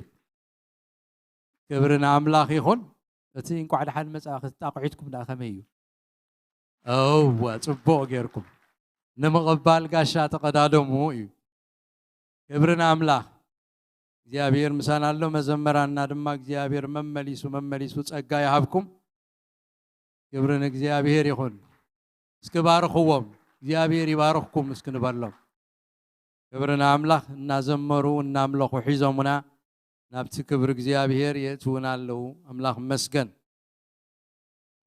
كبرنا أملاخ يخون اتي نقعد حال مساكي تاقعيتكم دا خميو ጽቡቅ ጌርኩም ንመቐባል ጋሻ ተቀዳደሙ እዩ ክብርና አምላክ እግዚአብሔር ምሳና አሎ መዘመራና ድማ እግዚአብሔር መመሊሱ ጸጋ ይሃብኩም ክብርን እግዚአብሔር ይሁን እስከ ባርኹዎም እግዚአብሔር ይባርኽኩም እስክንበሎም ክብርና አምላክ እናዘመሩ እናምለኹ ሒዞሙና ናብቲ ክብር እግዚአብሔር የትውናለው አምላክ መስገን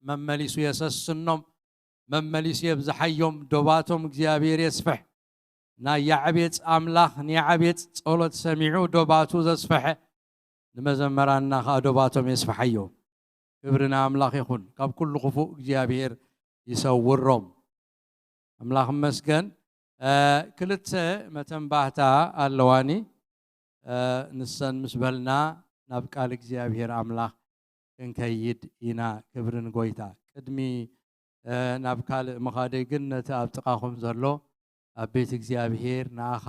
መመሊሱ የሰስኖም መመሊሱ የብዝሐዮም ዶባቶም እግዚአብሔር የስፈሕ ናይ ያዕቤት አምላኽ ንያዕቤት ጸሎት ሰሚዑ ዶባቱ ዘስፈሐ ንመዘመራና ኸ ዶባቶም የስፈሐዮ ክብርና አምላኽ ይኹን ካብ ኩሉ ክፉእ እግዚአብሔር ይሰውሮም አምላኽ መስገን ክልተ መተንባህታ ኣለዋኒ ንሰን ምስ በልና ናብ ቃል እግዚአብሔር አምላኽ ክንከይድ ኢና ክብርን ጎይታ ቅድሚ ናብ ካልእ መኻደይ ግን ነቲ ኣብ ጥቓኹም ዘሎ ኣብ ቤት እግዚአብሔር ንኣኻ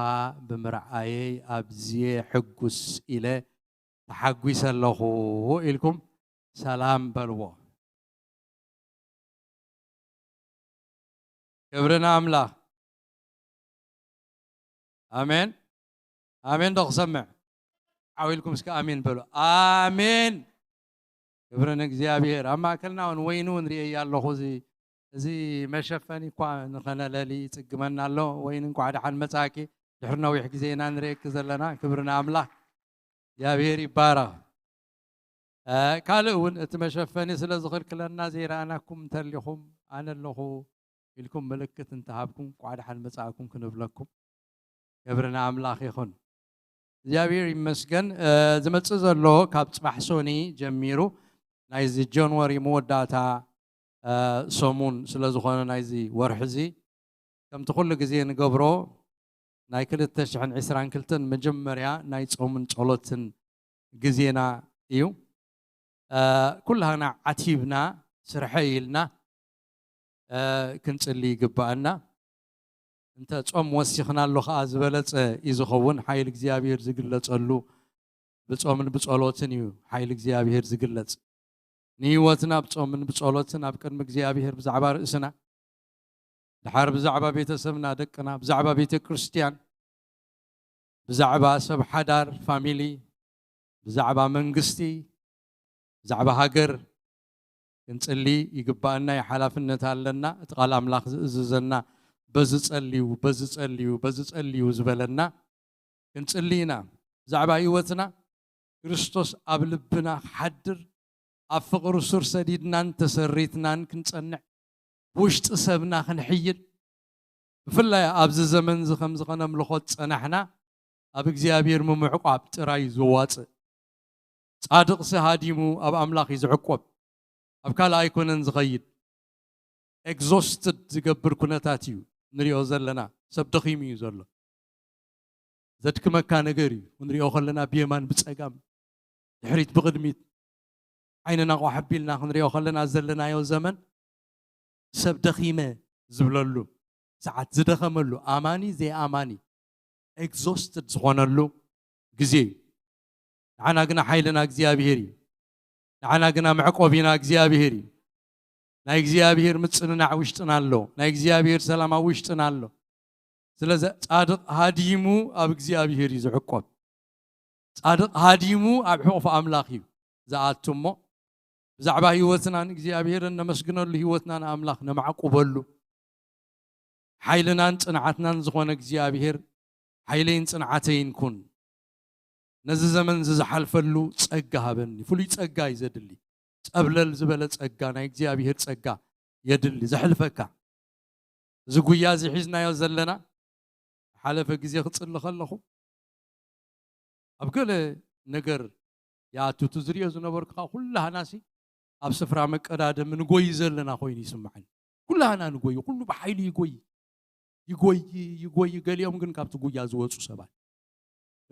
ብምርኣየይ ኣብዝየ ሕጉስ ኢለ ተሓጒሰ ኣለኹ ኢልኩም ሰላም በልዎ ክብርና አምላኽ አሜን አሜን ዶ ክሰምዕ ዓዊልኩም እስከ አሜን በሉ አሜን ክብርን እግዚአብሔር ኣብ ማእከልና እውን ወይኑ ንሪአ ኣለኹ እዚ መሸፈኒ እኳ ንኸነለሊ ይፅግመና ኣሎ ወይን እንኳ ድሓን መጻኪ ድሕሪ ነዊሕ ግዜ ኢና ንሪአኪ ዘለና ክብርና አምላኽ እግዚአብሔር ይባረኽ ካልእ እውን እቲ መሸፈኒ ስለ ዝኽልክለና ዘይረኣናኩም እንተሊኹም ኣነ ኣለኹ ኢልኩም ምልክት እንተሃብኩም እንኳ ድሓን መጻእኩም ክንብለኩም ክብርና አምላኽ ይኹን እግዚአብሔር ይመስገን ዝመጽእ ዘሎ ካብ ጽባሕ ሶኒ ጀሚሩ ናይዚ ጃንዋሪ መወዳእታ ሰሙን ስለ ዝኾነ ናይዚ ወርሒ እዚ ከምቲ ኩሉ ግዜ ንገብሮ ናይ 2022 መጀመርያ ናይ ጾምን ጸሎትን ግዜና እዩ ኩላና ዓቲብና ስርሐ ኢልና ክንጽሊ ይግባአና እንተ ጾም ወሲኽና ኣሎ ኸዓ ዝበለጸ እዩ ዝኸውን ሓይል እግዚአብሔር ዝግለጸሉ ብጾምን ብጸሎትን እዩ ሓይል እግዚአብሔር ዝግለጽ ንህይወትና ብጾምን ብጸሎትን ኣብ ቅድሚ እግዚአብሔር ብዛዕባ ርእስና ድሓር ብዛዕባ ቤተሰብና ደቅና ብዛዕባ ቤተ ክርስቲያን ብዛዕባ ሰብ ሓዳር ፋሚሊ ብዛዕባ መንግስቲ ብዛዕባ ሃገር ክንጽሊ ይግባአና የሓላፍነት ኣለና እቲ ቃል ኣምላኽ ዝእዝዘና በዝጸልዩ ዝበለና ክንጽሊና ብዛዕባ ህይወትና ክርስቶስ ኣብ ልብና ክሓድር ኣብ ፍቕሩ ሱር ሰዲድናን ተሰሪትናን ክንጸንዕ ውሽጢ ሰብና ክንሕይል ብፍላይ ኣብዚ ዘመን ዚ ከም ዝኸነምልኾ ጸናሕና ኣብ እግዚአብሔር ምምዕቋብ ጥራይ ዝዋፅእ ጻድቕ ሃዲሙ ኣብ ኣምላኽ ዝዕቆብ ኣብ ካልእ ኣይኮነን ዝኸይድ ኤግዞስትድ ዝገብር ኩነታት እዩ ንሪኦ ዘለና ሰብ ደኺሙ እዩ ዘሎ ዘድክመካ ነገር እዩ ንሪኦ ከለና ብየማን ብጸጋም ድሕሪት ብቕድሚት ዓይንና ቋ ሓቢልና ክንሪኦ ከለና ዘለናዮ ዘመን ሰብ ደኺመ ዝብለሉ ሰዓት ዝደኸመሉ ኣማኒ ዘይኣማኒ ኤግዞስትድ ዝኾነሉ ግዜ እዩ ንዓና ግና ሓይልና እግዚአብሔር እዩ ንዓና ግና መዕቆቢና እግዚአብሔር እዩ ናይ እግዚአብሔር ምጽንናዕ ውሽጥና ኣሎ ናይ እግዚአብሔር ሰላም ኣብ ውሽጥና ኣሎ ስለዚ ጻድቕ ሃዲሙ ኣብ እግዚአብሔር እዩ ዝዕቆብ ጻድቕ ሃዲሙ ኣብ ሕቑፍ ኣምላኽ እዩ ዝኣቱ እሞ ብዛዕባ ህይወትና ንእግዚአብሔር ነመስግነሉ ህይወትና ንኣምላኽ ነማዕቁበሉ ሓይልናን ጽንዓትናን ዝኾነ እግዚአብሔር ሓይለይን ጽንዓተይን ኩን ነዚ ዘመን ዝሓልፈሉ ጸጋ ሃበኒ ፍሉይ ጸጋ እዩ ዘድሊ ጸብለል ዝበለ ጸጋ ናይ እግዚአብሔር ጸጋ የድሊ ዘሕልፈካ እዚ ጉያ እዚ ሒዝናዮ ዘለና ሓለፈ ግዜ ክጽሊ ከለኹ ኣብ ገለ ነገር ያቱቱ ዝርዮ ዝነበርካ ኩላህናሲ ኣብ ስፍራ መቀዳደም ንጎይ ዘለና ኮይኑ ይስምዓኒ ኩላህና ንጎይ ኩሉ ብሓይሊ ይጎይ ገሊኦም ግን ካብቲ ጉያ ዝወፁ ሰባት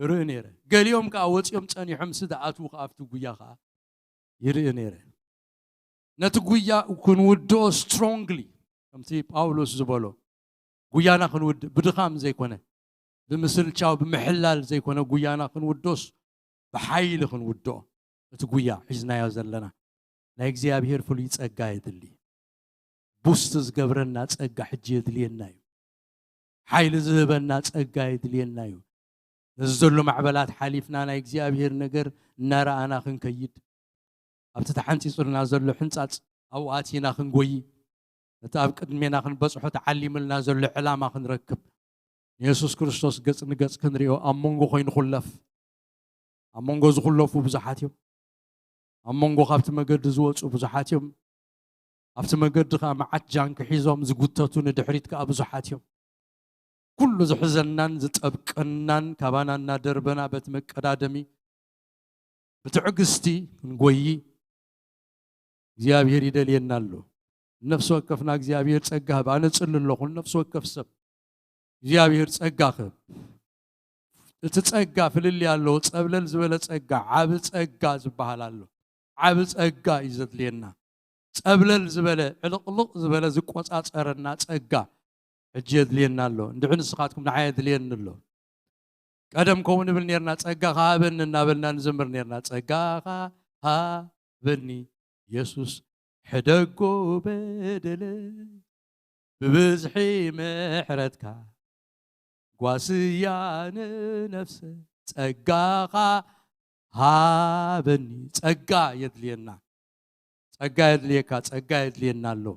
ርኢ ነይረ ገሊኦም ከዓ ወፂኦም ጸኒሖም ስድኣቱ ካብቲ ጉያ ከዓ ይርኢ ነይረ ነቲ ጉያ ክንውድኦ ስትሮንግሊ ከምቲ ጳውሎስ ዝበሎ ጉያና ክንውድእ ብድኻም ዘይኮነ ብምስልቻው ብምሕላል ዘይኮነ ጉያና ክንውድኦስ ብሓይሊ ክንውድኦ እቲ ጉያ ሒዝናዮ ዘለና ናይ እግዚአብሔር ፍሉይ ጸጋ የድሊ ቡስት ዝገብረና ጸጋ ሕጂ የድልየና እዩ ሓይሊ ዝህበና ጸጋ የድልየና እዩ ነዚ ዘሎ ማዕበላት ሓሊፍና ናይ እግዚአብሔር ነገር እናረኣና ክንከይድ ኣብቲ ተሓንፂፁልና ዘሎ ሕንፃፅ ኣብኡ ኣቲና ክንጎይ ነቲ ኣብ ቅድሜና ክንበፅሖ ተዓሊምልና ዘሎ ዕላማ ክንረክብ ንየሱስ ክርስቶስ ገጽ ንገጽ ክንሪኦ ኣብ መንጎ ኮይኑ ኩለፍ ኣብ መንጎ ዝኩለፉ ብዙሓት እዮም ኣብ መንጎ ካብቲ መገዲ ዝወፁ ብዙሓት እዮም ኣብቲ መንገዲ ከዓ መዓት ጃንክ ሒዞም ዝጉተቱ ንድሕሪት ከዓ ብዙሓት እዮም ኩሉ ዝሕዘናን ዝጠብቀናን ካባና እናደርበና በቲ መቀዳደሚ ብትዕግስቲ ክንጎይ እግዚአብሔር ይደልየና ኣሎ ነፍስ ወከፍና እግዚአብሔር ጸጋ ባነ ጽልለኹ ነፍስ ወከፍ ሰብ እግዚአብሔር ጸጋኸ እቲ ጸጋ ፍልል ያለው ጸብለል ዝበለ ጸጋ ዓብ ጸጋ ዝበሃል ኣሎ ዓብ ጸጋ ይዘድልየና ጸብለል ዝበለ ዕልቅልቅ ዝበለ ዝቆጻጸረና ጸጋ ሕጂ የድልየና ኣሎ እንድሕን ንስኻትኩም ንዓይ የድልየኒ ኣሎ ቀደም ከምኡ ንብል ነርና ጸጋኻ ሃበኒ እናበልና ንዝምር ነርና ጸጋኻ ሃበኒ ኢየሱስ ሕደጎ በደለ ብብዝሒ ምሕረትካ ጓስያነ ነፍሰ ጸጋኻ ሃበኒ ጸጋ የድልየና ጸጋ የድልየካ ጸጋ የድልየና ኣሎ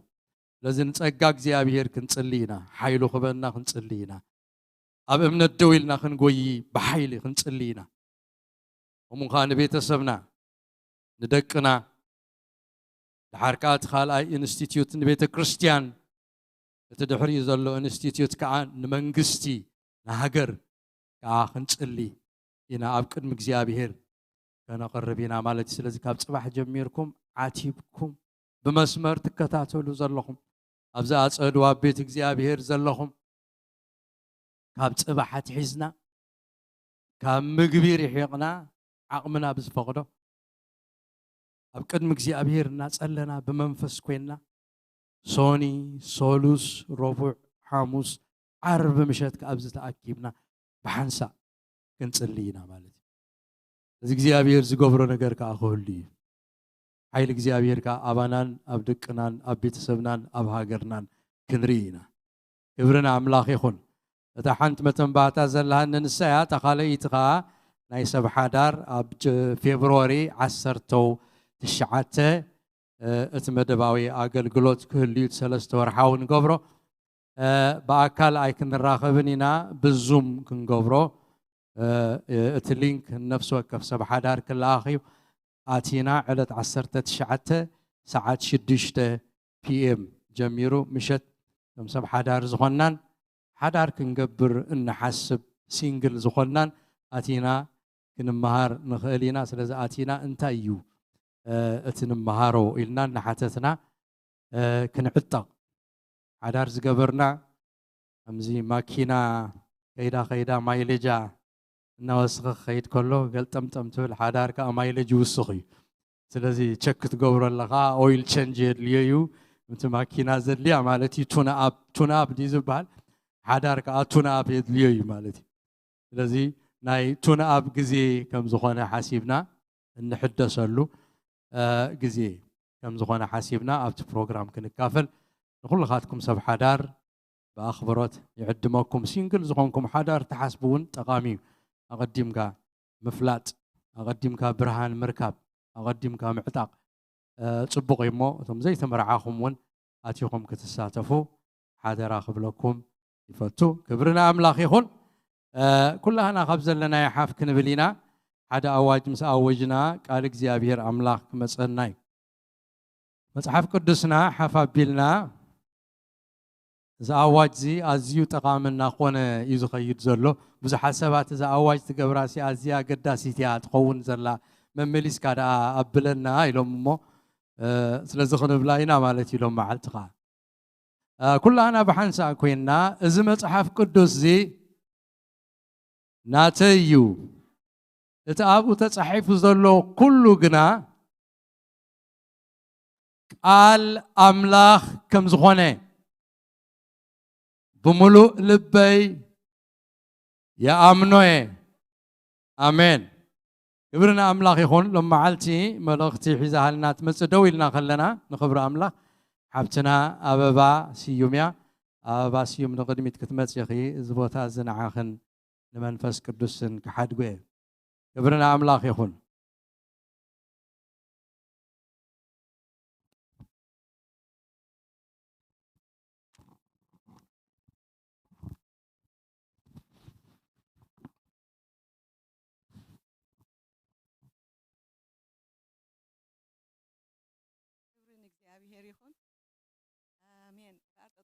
ለዝን ጸጋ እግዚአብሔር ክንጽልይና ሓይሉ ኽበና ክንጽልይና ኣብ እምነት ደው ኢልና ክንጎይ ብሓይሊ ክንጽልይና እሙኻ ንቤተሰብና ንደቅና ድሓርካ እቲ ካልኣይ ኢንስቲትዩት ንቤተ ክርስቲያን እቲ ድሕሪ ዘሎ ኢንስቲትዩት ከዓ ንመንግስቲ ንሃገር ከዓ ክንጽልይ ኢና ኣብ ቅድሚ እግዚአብሔር ከነቕርብ ኢና ማለት እዩ ስለዚ ካብ ጽባሕ ጀሚርኩም ዓቲብኩም ብመስመር ትከታተሉ ዘለኹም ኣብዛ ኣጸድዋ ቤት እግዚአብሔር ዘለኹም ካብ ጽባሕ ትሒዝና ካብ ምግቢ ርሒቕና ዓቕምና ብዝፈቕዶ ኣብ ቅድሚ እግዚአብሔር እናጸለና ብመንፈስ ኮይና ሶኒ ሶሉስ ረቡዕ ሐሙስ ዓርብ ምሸት ኣብዚ ተኣኪብና ብሓንሳ ክንጽልይና ማለት እዩ እዚ እግዚአብሔር ዝገብሮ ነገር ከዓ ክህሉ እዩ ሓይሊ እግዚአብሔር ከዓ ኣባናን ኣብ ደቅናን ኣብ ቤተሰብናን ኣብ ሃገርናን ክንርኢና ክብርና ኣምላኽ ይኹን እታ ሓንቲ መተንባእታ ዘለሃን ንሳያ ተኻለይቲ ከዓ ናይ ሰብ ሓዳር ኣብ ፌብሩዋሪ 19 እቲ መደባዊ ኣገልግሎት ክህሉ እዩ ሰለስተ ወርሓዊ ንገብሮ በኣካል ኣይ ክንራኸብን ኢና ብዙም ክንገብሮ እቲ ሊንክ ነፍሲ ወከፍ ሰብ ሓዳር ክለኣኺዩ ኣቲና ዕለት 19 ሰዓት 6 PM ጀሚሩ ምሸት ከም ሰብ ሓዳር ዝኾናን ሓዳር ክንገብር እንሓስብ ሲንግል ዝኾናን ኣቲና ክንመሃር ንኽእል ኢና ስለዚ ኣቲና እንታይ እዩ እቲ ንመሃሮ ኢልና ንሓተትና ክንዕጠቕ ሓዳር ዝገበርና ከምዚ ማኪና ከይዳ ማይሌጃ እናወስኸ ኸይድ ከሎ ገልጠምጠም ትብል ሓዳር ከዓ ማይሌጅ ይውስኽ እዩ ስለዚ ቸክ ትገብሮ ኣለኻ ኦይል ቼንጅ የድልዮ እዩ እቲ ማኪና ዘድልያ ማለት እዩ ቱና ኣፕ ዲ ዝበሃል ሓዳር ከዓ ቱና ኣፕ የድልዮ እዩ ማለት እዩ ስለዚ ናይ ቱና ኣፕ ግዜ ከም ዝኾነ ሓሲብና እንሕደሰሉ ግዜ ከም ዝኾነ ሓሲብና ኣብቲ ፕሮግራም ክንካፈል ንኹልኻትኩም ሰብ ሓዳር ብኣኽብሮት ይዕድመኩም ሲንግል ዝኾንኩም ሓዳር ተሓስቡውን ጠቓሚ እዩ ኣቐዲምካ ምፍላጥ ኣቐዲምካ ብርሃን ምርካብ ኣቐዲምካ ምዕጣቕ ጽቡቕ እሞ እቶም ዘይተመርዓኹም እውን ኣትይኹም ክትሳተፉ ሓደራ ክብለኩም ይፈቱ ክብርና ኣምላኽ ይኹን ኩላህና ካብ ዘለና ሓፍ ክንብል ኢና ሓደ ኣዋጅ ምስ ኣወጅና ቃል እግዚአብሔር ኣምላኽ ክመፀና እዩ መጽሓፍ ቅዱስና ሓፍ ኣቢልና እዚ ኣዋጅ እዚ ኣዝዩ ጠቓምና ኮነ እዩ ዝኸይድ ዘሎ ብዙሓት ሰባት እዚ ኣዋጅ ትገብራሲ ኣዝያ ኣገዳሲት እያ ትኸውን ዘላ መመሊስካ ደኣ ኣብለና ኢሎም እሞ ስለዚ ክንብላ ኢና ማለት ኢሎም መዓልቲ ከዓ ኩላህና ብሓንሳእ ኮይንና እዚ መጽሓፍ ቅዱስ እዚ ናተይ እዩ እቲ ኣብኡ ተጻሒፉ ዘሎ ኩሉ ግና ቃል ኣምላኽ ከም ዝኾነ بملوء لبي يا أمنوي آمين كبرنا أملاك يخون لما عالتي ملغتي حيزة هالنا تمسدوي لنا خلنا نخبر أملاك حبتنا أبابا سيوميا أبابا سيوم نقدمي تكتمت يا أخي زبوتها زنا عاخن لمنفس قدسن كحد قوي كبرنا أملاك يخون آمين.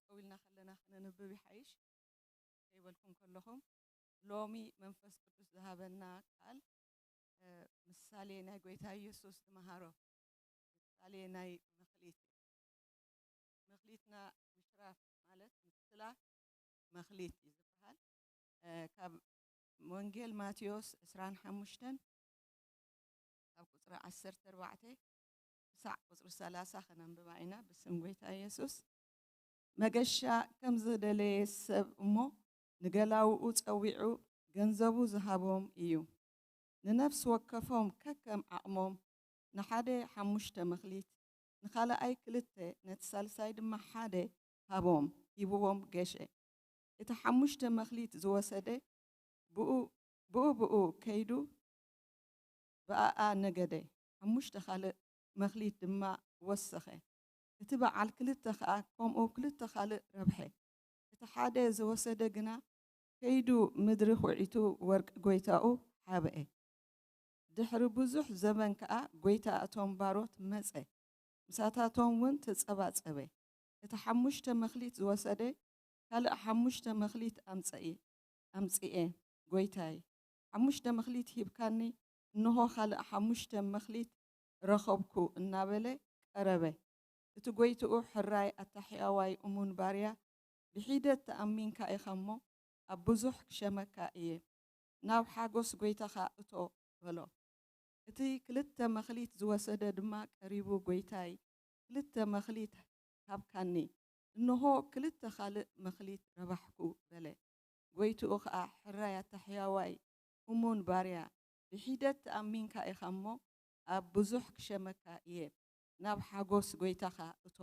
طويلنا خلنا ننبب يحيش كيبلكم كلهم لومي منفس قدس ذهبنا قال ምሳሌ ናይ ጎይታ ኢየሱስ ተማሃሮ ምሳሌ ናይ መኽሊትና ምሽራፍ ማለት ምስላ መኽሊት ይዝብሃል ካብ ወንጌል ማቴዎስ 25 ካብ ቁጥሪ 14 ክሳዕ ቁጥሪ 30 ከነንብባ ኢና ብስም ጎይታ ኢየሱስ መገሻ ከም ዝደለየ ሰብ እሞ ንገላውኡ ፀዊዑ ገንዘቡ ዝሃቦም እዩ ንነፍስ ወከፎም ከከም ዓቕሞም ንሓደ 5 መኽሊት ንኻልኣይ 2 ነቲ ሳልሳይ ድማ 1 ሃቦም ሂብዎም ገሸ እቲ 5 መኽሊት ዝወሰደ ብኡ ከይዱ በኣኣ ነገደ 5 ካልእ መኽሊት ድማ ወሰኸ እቲ በዓል 2 ከዓ ከምኡ 2 ካልእ ረብሐ እቲ ሓደ ዝወሰደ ግና ከይዱ ምድሪ ኩዒቱ ወርቂ ጎይታኡ ሓበአ ድሕሪ ብዙሕ ዘመን ከዓ ጎይታ እቶም ባሮት መፀ ምሳታቶም እውን ተፀባፀበ እቲ 5 መኽሊት ዝወሰደ ካልእ 5 መኽሊት ኣምፅኤ ጎይታይ 5 መኽሊት ሂብካኒ እንሆ ካልእ 5 መኽሊት ረኸብኩ እናበለ ቀረበ እቲ ጎይትኡ ሕራይ ኣታሕያዋይ እሙን ባርያ ብሒደት ተኣሚንካ ኢኻ እሞ ኣብ ብዙሕ ክሸመካ እየ ናብ ሓጎስ ጎይታኻ እቶ በሎ እቲ 2 መኽሊት ዝወሰደ ድማ ቀሪቡ ጎይታይ 2 መኽሊት ሃብካኒ እንሆ 2 ካልእ መኽሊት ረባሕኩ በለ ጎይትኡ ከዓ ሕራይ ኣታሕያዋይ እሙን ባርያ ብሒደት ተኣሚንካ ኢኻ እሞ ኣብ ብዙሕ ክሸመካ እየ ናብ ሓጎስ ጎይታኻ እቶ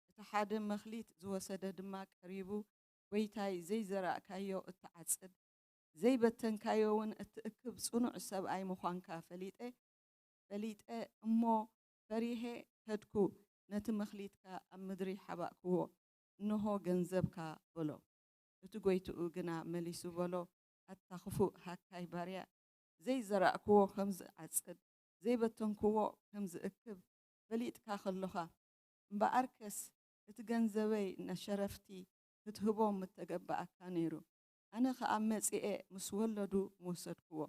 እቲ ሓደ መኽሊት ዝወሰደ ድማ ቀሪቡ ጎይታይ ዘይዘራእካዮ እትዓጽድ ዘይበተንካዮ እውን እትእክብ ጽኑዕ ሰብኣይ ምዃንካ ፈሊጠ እሞ ፈሪሄ ከድኩ ነቲ መኽሊትካ ኣብ ምድሪ ሓባእክዎ እንሆ ገንዘብካ በሎ እቲ ጎይትኡ ግና መሊሱ በሎ ኣታኽፉእ ሃካይ ባርያ ዘይዘራእክዎ ከም ዝዓጽድ ዘይበተንክዎ ከም ዝእክብ ፈሊጥካ ከለኻ እምበኣርከስ እቲ ገንዘበይ ነሸረፍቲ ክትህቦም ምተገባእካ ነይሩ ኣነ ከዓ መፂኤ ምስ ወለዱ ምወሰድክዎ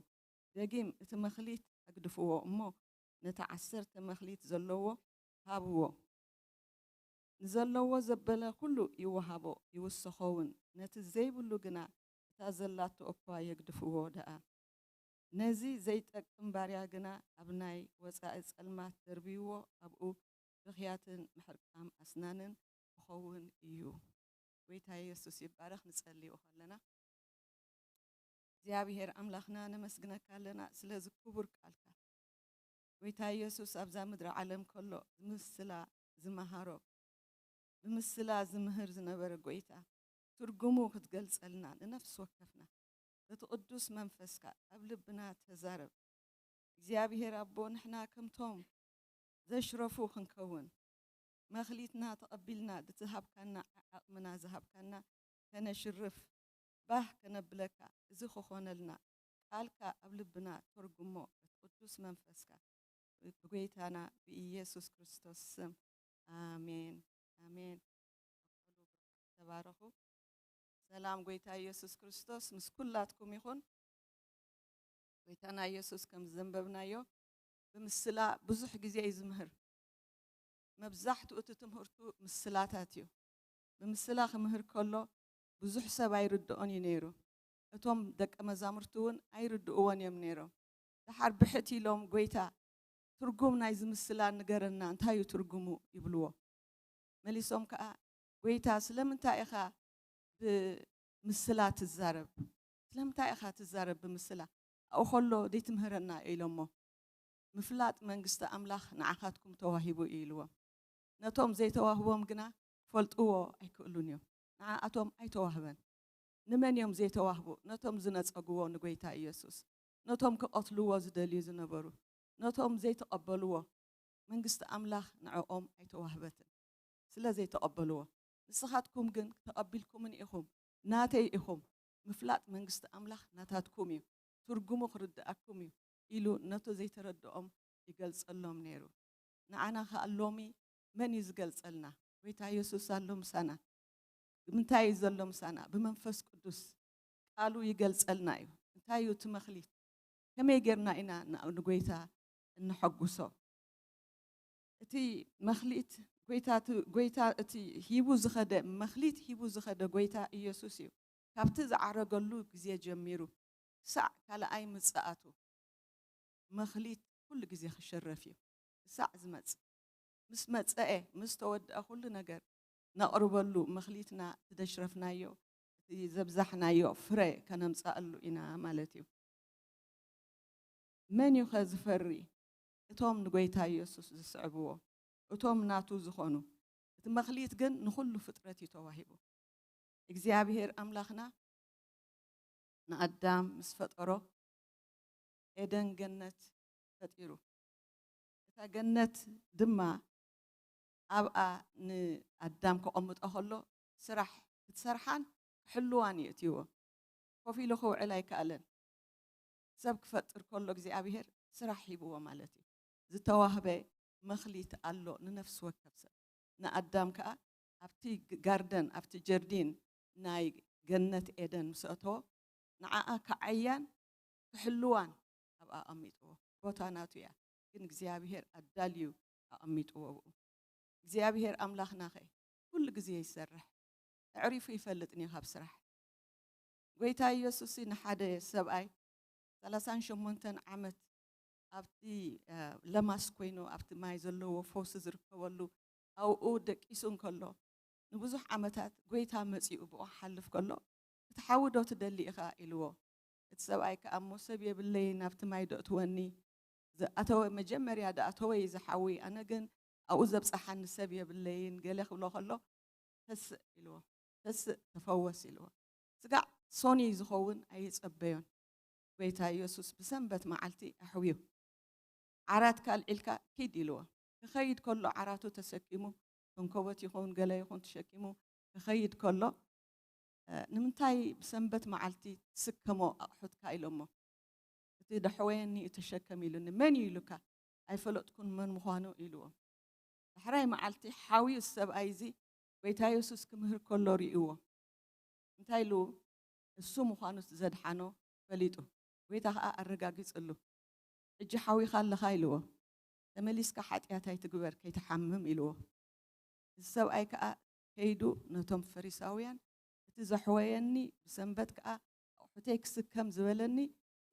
ደጊም እቲ መኽሊት ኣግድፍዎ እሞ ነቲ 10 መኽሊት ዘለዎ ሃብዎ ንዘለዎ ዘበለ ኩሉ ይወሃቦ ይውስኸውን ነቲ ዘይብሉ ግና እታ ዘላቶ እኳ የግድፍዎ ደኣ ነዚ ዘይጠቅም ባርያ ግና ኣብ ናይ ወፃኢ ጸልማት ደርቢዎ ኣብኡ ብኽያትን ምሕርቃም ኣስናንን ክኸውን እዩ ጎይታ ኢየሱስ ይባረኽ ንጸልዮ ከለና እግዚአብሔር አምላክና ነመስግነካ ኣለና ስለዚ ክቡር ቃልካ ጎይታ ኢየሱስ ኣብዛ ምድሪ ዓለም ከሎ ዝምስላ ዝመሃሮ ብምስላ ዝምህር ዝነበረ ጎይታ ትርጉሙ ክትገልጸልና ንነፍስ ወከፍና በትቅዱስ መንፈስካ ኣብ ልብና ተዛረብ እግዚአብሔር አቦ ንሕና ከምቶም ዘሽረፉ ክንከውን መኽሊትና ተቐቢልና ድትሃብካና ዓቕምና ዝሃብካና ከነሽርፍ ባህ ከነብለካ እዚ ክኾነልና ቃልካ ኣብ ልብና ተርጉሞ በትቅዱስ መንፈስካ ብጎይታና ብኢየሱስ ክርስቶስ ስም አሜን አሜን ተባረኹ ሰላም ጎይታ ኢየሱስ ክርስቶስ ምስ ኩላትኩም ይኹን ጎይታና ኢየሱስ ከም ዘንበብናዮ ብምስላ ብዙሕ ግዜ ይዝምህር መብዛሕትኡ እቲ ትምህርቱ ምስላታት እዩ ብምስላ ክምህር ከሎ ብዙሕ ሰብ ኣይርድኦን እዩ ነይሩ እቶም ደቀ መዛሙርቱ እውን ኣይርድእዎን እዮም ነይሮም ድሓር ብሕት ኢሎም ጎይታ ትርጉም ናይ ዝምስላ ንገረና እንታይ እዩ ትርጉሙ ይብልዎ መሊሶም ከዓ ጎይታ ስለምንታይ ኢኻ ብምስላ ትዛረብ ስለምንታይ ኢኻ ትዛረብ ብምስላ ኣብኡ ከሎ ደይትምህረና ኢሎሞ ምፍላጥ መንግስቲ ኣምላኽ ንዓኻትኩም ተዋሂቡ ኢልዎም ነቶም ዘይተዋህቦም ግና ፈልጥዎ ኣይክእሉን እዮም ንዓኣቶም ኣይተዋህበን ንመን እዮም ዘይተዋህቡ ነቶም ዝነፀግዎ ንጎይታ ኢየሱስ ነቶም ክቐትልዎ ዝደልዩ ዝነበሩ ነቶም ዘይተቐበልዎ መንግስቲ ኣምላኽ ንዕኦም ኣይተዋህበትን ስለ ዘይተቐበልዎ ንስኻትኩም ግን ተቐቢልኩምን ኢኹም ናተይ ኢኹም ምፍላጥ መንግስቲ ኣምላኽ ናታትኩም እዩ ትርጉሙ ክርድኣኩም እዩ ኢሉ ነቶ ዘይተረድኦም ይገልጸሎም ነይሩ ንዓና ከዓ ሎሚ መን እዩ ዝገልጸልና ጎይታ ኢየሱስ ኣሎ ምሳና ምንታይ ዘሎ ምሳና ብመንፈስ ቅዱስ ቃሉ ይገልጸልና እዩ እንታይ እዩ ትመኽሊት ከመይ ጌርና ኢና ንጎይታ እንሐጉሶ እቲ መኽሊት ጎይታ እቲ ሂቡ ዝኸደ መኽሊት ሂቡ ዝኸደ ጎይታ ኢየሱስ እዩ ካብቲ ዝዓረገሉ ግዜ ጀሚሩ ሳዕ ካልኣይ ምጽኣቱ መኽሊት ኩሉ ግዜ ክሽረፍ እዩ ሳዕ ዝመጽ ምስ መጽአ ምስ ተወድአ ኩሉ ነገር ነቕርበሉ መኽሊትና ትደሽረፍናዮ እቲ ዘብዛሕናዮ ፍረ ከነምጻእሉ ኢና ማለት እዩ መን እዩ ዝፈሪ እቶም ንጎይታ ኢየሱስ ዝስዕብዎ እቶም ናቱ ዝኾኑ እቲ መኽሊት ግን ንኹሉ ፍጥረት እዩ ተዋሂቡ እግዚአብሔር አምላኽና ንአዳም ምስ ፈጠሮ ኤደን ገነት ፈጢሩ እታ ገነት ድማ ኣብኣ ንአዳም ከቐምጦ ከሎ ስራሕ ክትሰርሓን ሕልዋን የእትይዎ ኮፍ ኢሉ ክውዕል ኣይከኣለን ሰብ ክፈጥር ከሎ እግዚአብሔር ስራሕ ሂብዎ ማለት እዩ ዝተዋህበ መኽሊት ኣሎ ንነፍስ ወከፍ ሰብ ንአዳም ከዓ ኣብቲ ጋርደን ኣብቲ ጀርዲን ናይ ገነት ኤደን ምስ ኣተወ ንዓኣ ከዓያን ክሕልዋን ኣብኣ ኣቐሚጥዎ ቦታ ናቱ እያ ግን እግዚአብሔር ኣዳልዩ ኣቐሚጥዎ እግዚአብሔር ኣምላኽና ኸ ኩሉ ግዜ ይሰርሕ ኣዕሪፉ ይፈልጥኒ ካብ ስራሕ ጎይታ ኢየሱስ ንሓደ ሰብኣይ 38 ዓመት ኣብቲ ለማስ ኮይኑ ኣብቲ ማይ ዘለዎ ፈውሲ ዝርከበሉ ኣብኡ ደቂሱ እንከሎ ንብዙሕ ዓመታት ጎይታ መጺኡ ብኡ ሓልፍ ከሎ ክትሓውዶ ትደሊ ኢኻ ኢልዎ እቲ ሰብኣይ ከዓ እሞ ሰብ የብለይ ናብቲ ማይ ደእትወኒ ዝኣተወ መጀመርያ ደኣተወይ ዝሓዊ ኣነ ግን ኣብኡ ዘብፅሓኒ ሰብ የብለይን ገለ ክብሎ ከሎ ተስእ ኢልዎ ተስእ ተፈወስ ኢልዎ ስጋዕ ሶኒ ዝኸውን ኣይጸበዮን ጎይታ ኢየሱስ ብሰንበት መዓልቲ ኣሕውዩ ዓራት ካልዒልካ ኪድ ኢልዎ ክኸይድ ከሎ ዓራቱ ተሰኪሙ ከንከቦት ይኹን ገለ ይኹን ተሸኪሙ ክኸይድ ከሎ ንምንታይ ብሰንበት መዓልቲ ትስከሞ ኣቑሑትካ ኢሎሞ እቲ ደሕወየኒ እተሸከም ኢሉኒ መን እዩ ኢሉካ ኣይፈለጥኩን መን ምዃኑ ኢልዎ ድሕራይ መዓልቲ ሓዊኡ ሰብኣይ እዚ ጎይታ ኢየሱስ ክምህር ከሎ ርእይዎ እንታይ ኢሉ እሱ ምዃኑ ዘድሓኖ ፈሊጡ ጎይታ ከዓ ኣረጋጊፅሉ ሕጂ ሓዊኻ ኣለኻ ኢልዎ ተመሊስካ ሓጢኣት ኣይትግበር ከይተሓምም ኢልዎ እዚ ሰብኣይ ከዓ ከይዱ ነቶም ፈሪሳውያን እቲ ዘሕወየኒ ብሰንበት ከዓ ኣቑሑተይ ክስከም ዝበለኒ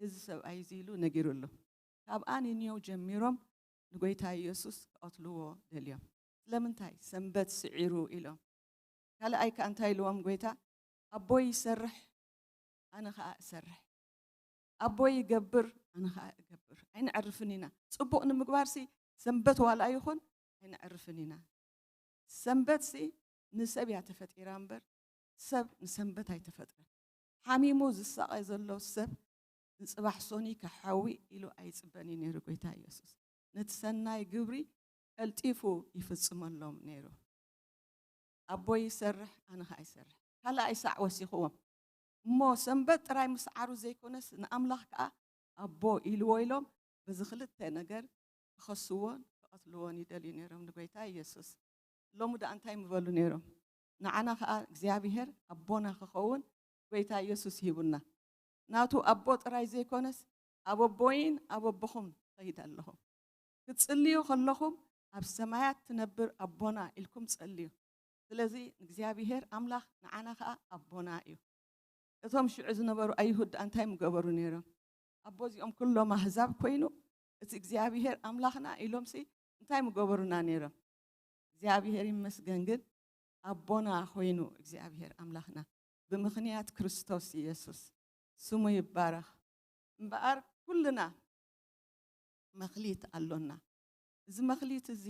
እዚ ሰብኣይ እዚ ኢሉ ነጊሩሉ ካብኣ ንኒው ጀሚሮም ንጎይታ ኢየሱስ ክቐትልዎ ደልዮም ስለምንታይ ሰንበት ስዒሩ ኢሎም ካልኣይ ከዓ እንታይ ኢልዎም ጎይታ ኣቦይ ይሰርሕ ኣነ ከዓ እሰርሕ ኣቦይ ይገብር ኣነ ከዓ እገብር ኣይንዕርፍን ኢና ጽቡቕ ንምግባርሲ ሰንበት ዋላ ይኹን ኣይንዕርፍን ኢና ሰንበት ንሰብ እያ ተፈጢራ እምበር ሰብ ንሰንበት ኣይተፈጥረን ሓሚሙ ዝሳቐ ዘሎ ሰብ ንፅባሕ ሶኒ ክሓዊ ኢሉ ኣይፅበን እዩ ነይሩ ጎይታ ኢየሱስ ነቲ ሰናይ ግብሪ ቀልጢፉ ይፍጽመሎም ነይሩ ኣቦይ ይሰርሕ ኣነ ከዓ ይሰርሕ ካልኣይ ሳዕ ወሲኽዎም እሞ ሰንበት ጥራይ ምስዓሩ ዘይኮነስ ንኣምላኽ ከዓ ኣቦ ኢልዎ ኢሎም በዚ ክልተ ነገር ክኸስዎን ክቐትልዎን ይደልዩ ነይሮም ንጎይታ ኢየሱስ ሎሙ ዳ እንታይ ምበሉ ነይሮም ንዓና ከዓ እግዚኣብሔር ኣቦና ክኸውን ጎይታ ኢየሱስ ሂቡና ናቱ ኣቦ ጥራይ ዘይኮነስ ኣብ ኣቦይን ኣብ ኣቦኹም ከይድ ኣለኹም ክትጽልዩ ከለኹም ኣብ ሰማያት ትነብር ኣቦና ኢልኩም ጸልዩ ስለዚ እግዚአብሔር ኣምላኽ ንዓና ከዓ ኣቦና እዩ እቶም ሽዑ ዝነበሩ ኣይሁድ እንታይ ምገበሩ ነይሮም ኣቦ እዚኦም ኩሎም ኣሕዛብ ኮይኑ እቲ እግዚአብሔር ኣምላኽና ኢሎምሲ እንታይ ምገበሩና ነይሮም እግዚአብሔር ይመስገን ግን ኣቦና ኮይኑ እግዚአብሔር ኣምላኽና ብምኽንያት ክርስቶስ ኢየሱስ ስሙ ይባረኽ እምበኣር ኩልና መኽሊት ኣሎና እዚ መኽሊት እዚ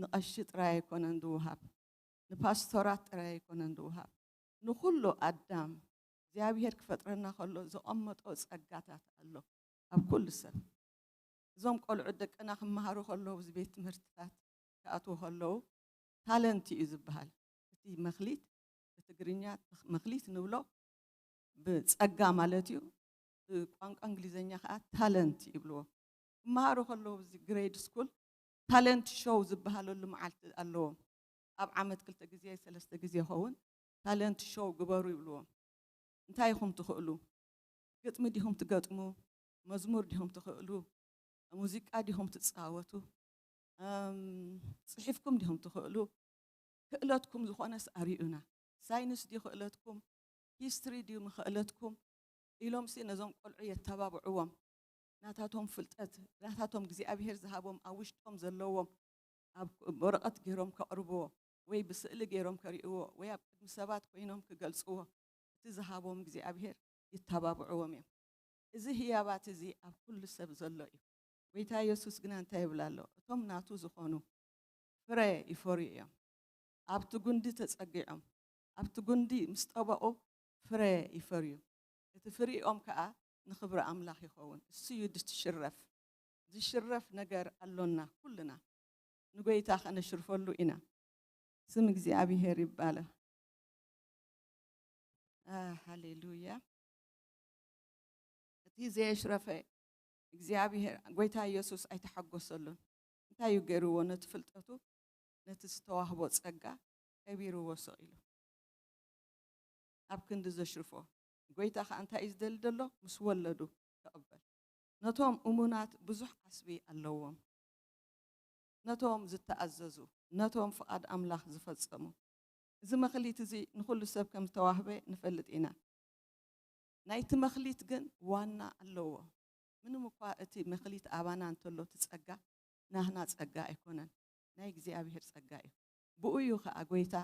ንቐሺ ጥራይ ኣይኮነን ዝውሃብ ንፓስቶራት ጥራይ ኣይኮነን ዝውሃብ ንኩሉ ኣዳም እግዚአብሔር ክፈጥረና ከሎ ዝቐመጦ ጸጋታት ኣሎ ኣብ ኩሉ ሰብ እዞም ቆልዑ ደቅና ክመሃሩ ከለዉ እዚ ቤት ትምህርትታት ክኣትዉ ከለዉ ታለንት እዩ ዝበሃል እቲ መኽሊት ብትግርኛ መኽሊት ንብሎ ብጸጋ ማለት እዩ ብቋንቋ እንግሊዘኛ ከዓ ታለንት ይብልዎ ክመሃሩ ከለዉ እዚ ግሬድ ስኩል ታለንት ሾው ዝበሃለሉ መዓልቲ ኣለዎም ኣብ ዓመት 2 ግዜ 3 ግዜ ይኸውን ታለንት ሾው ግበሩ ይብልዎም እንታይ ኢኹም ትኽእሉ ግጥሚ ዲኹም ትገጥሙ መዝሙር ዲኹም ትኽእሉ ሙዚቃ ዲኹም ትጻወቱ ጽሒፍኩም ዲኹም ትኽእሉ ክእለትኩም ዝኾነስ ኣሪኡና ሳይንስ ዲ ክእለትኩም ሂስትሪ ዲ ክእለትኩም ኢሎም ሲ ነዞም ቆልዑ የተባብዕዎም ናታቶም ፍልጠት ናታቶም እግዚኣብሔር ዝሃቦም ኣብ ውሽጦም ዘለዎም ኣብ ወረቐት ገይሮም ከቕርብዎ ወይ ብስእሊ ገይሮም ከሪእዎ ወይ ኣብ ቅድሚ ሰባት ኮይኖም ክገልጽዎ እቲ ዝሃቦም እግዚኣብሔር ይተባብዕዎም እዮም እዚ ህያባት እዚ ኣብ ኩሉ ሰብ ዘሎ እዩ ጎይታ ኢየሱስ ግና እንታይ ይብላ ኣሎ እቶም ናቱ ዝኾኑ ፍረ ይፈርዩ እዮም ኣብቲ ጉንዲ ተጸጊዖም ኣብቲ ጉንዲ ምስ ጠበቑ ፍረ ይፈርዩ እቲ ፍሪኦም ከዓ ንኽብሪ ኣምላኽ ይኸውን እሱ እዩ ድትሽረፍ ዝሽረፍ ነገር ኣሎና ኩልና ንጎይታ ኸነሽርፈሉ ኢና ስም እግዚኣብሔር ይባላል ሃሌሉያ እቲ ዘየሽረፈ እግዚኣብሔር ጎይታ ኢየሱስ ኣይተሓጎሰሉን እንታይ እዩ ገይርዎ ነቲ ፍልጠቱ ነቲ ዝተዋህቦ ጸጋ ከቢርዎ ሰቂሉ ኣብ ክንዲ ዘሽርፎ ጎይታ ከዓ እንታይ እዩ ዝደሊ ዘሎ ምስ ወለዱ ተቐበል ነቶም እሙናት ብዙሕ ዓስቢ ኣለዎም ነቶም ዝተኣዘዙ ነቶም ፍቓድ ኣምላኽ ዝፈጸሙ እዚ መኽሊት እዚ ንኹሉ ሰብ ከም ዝተዋህበ ንፈልጥ ኢና ናይቲ መኽሊት ግን ዋና ኣለዎ ምንም እኳ እቲ መኽሊት ኣባና እንተሎ ትጸጋ ናህና ጸጋ ኣይኮነን ናይ እግዚኣብሔር ጸጋ እዩ ብኡ እዩ ከዓ ጎይታ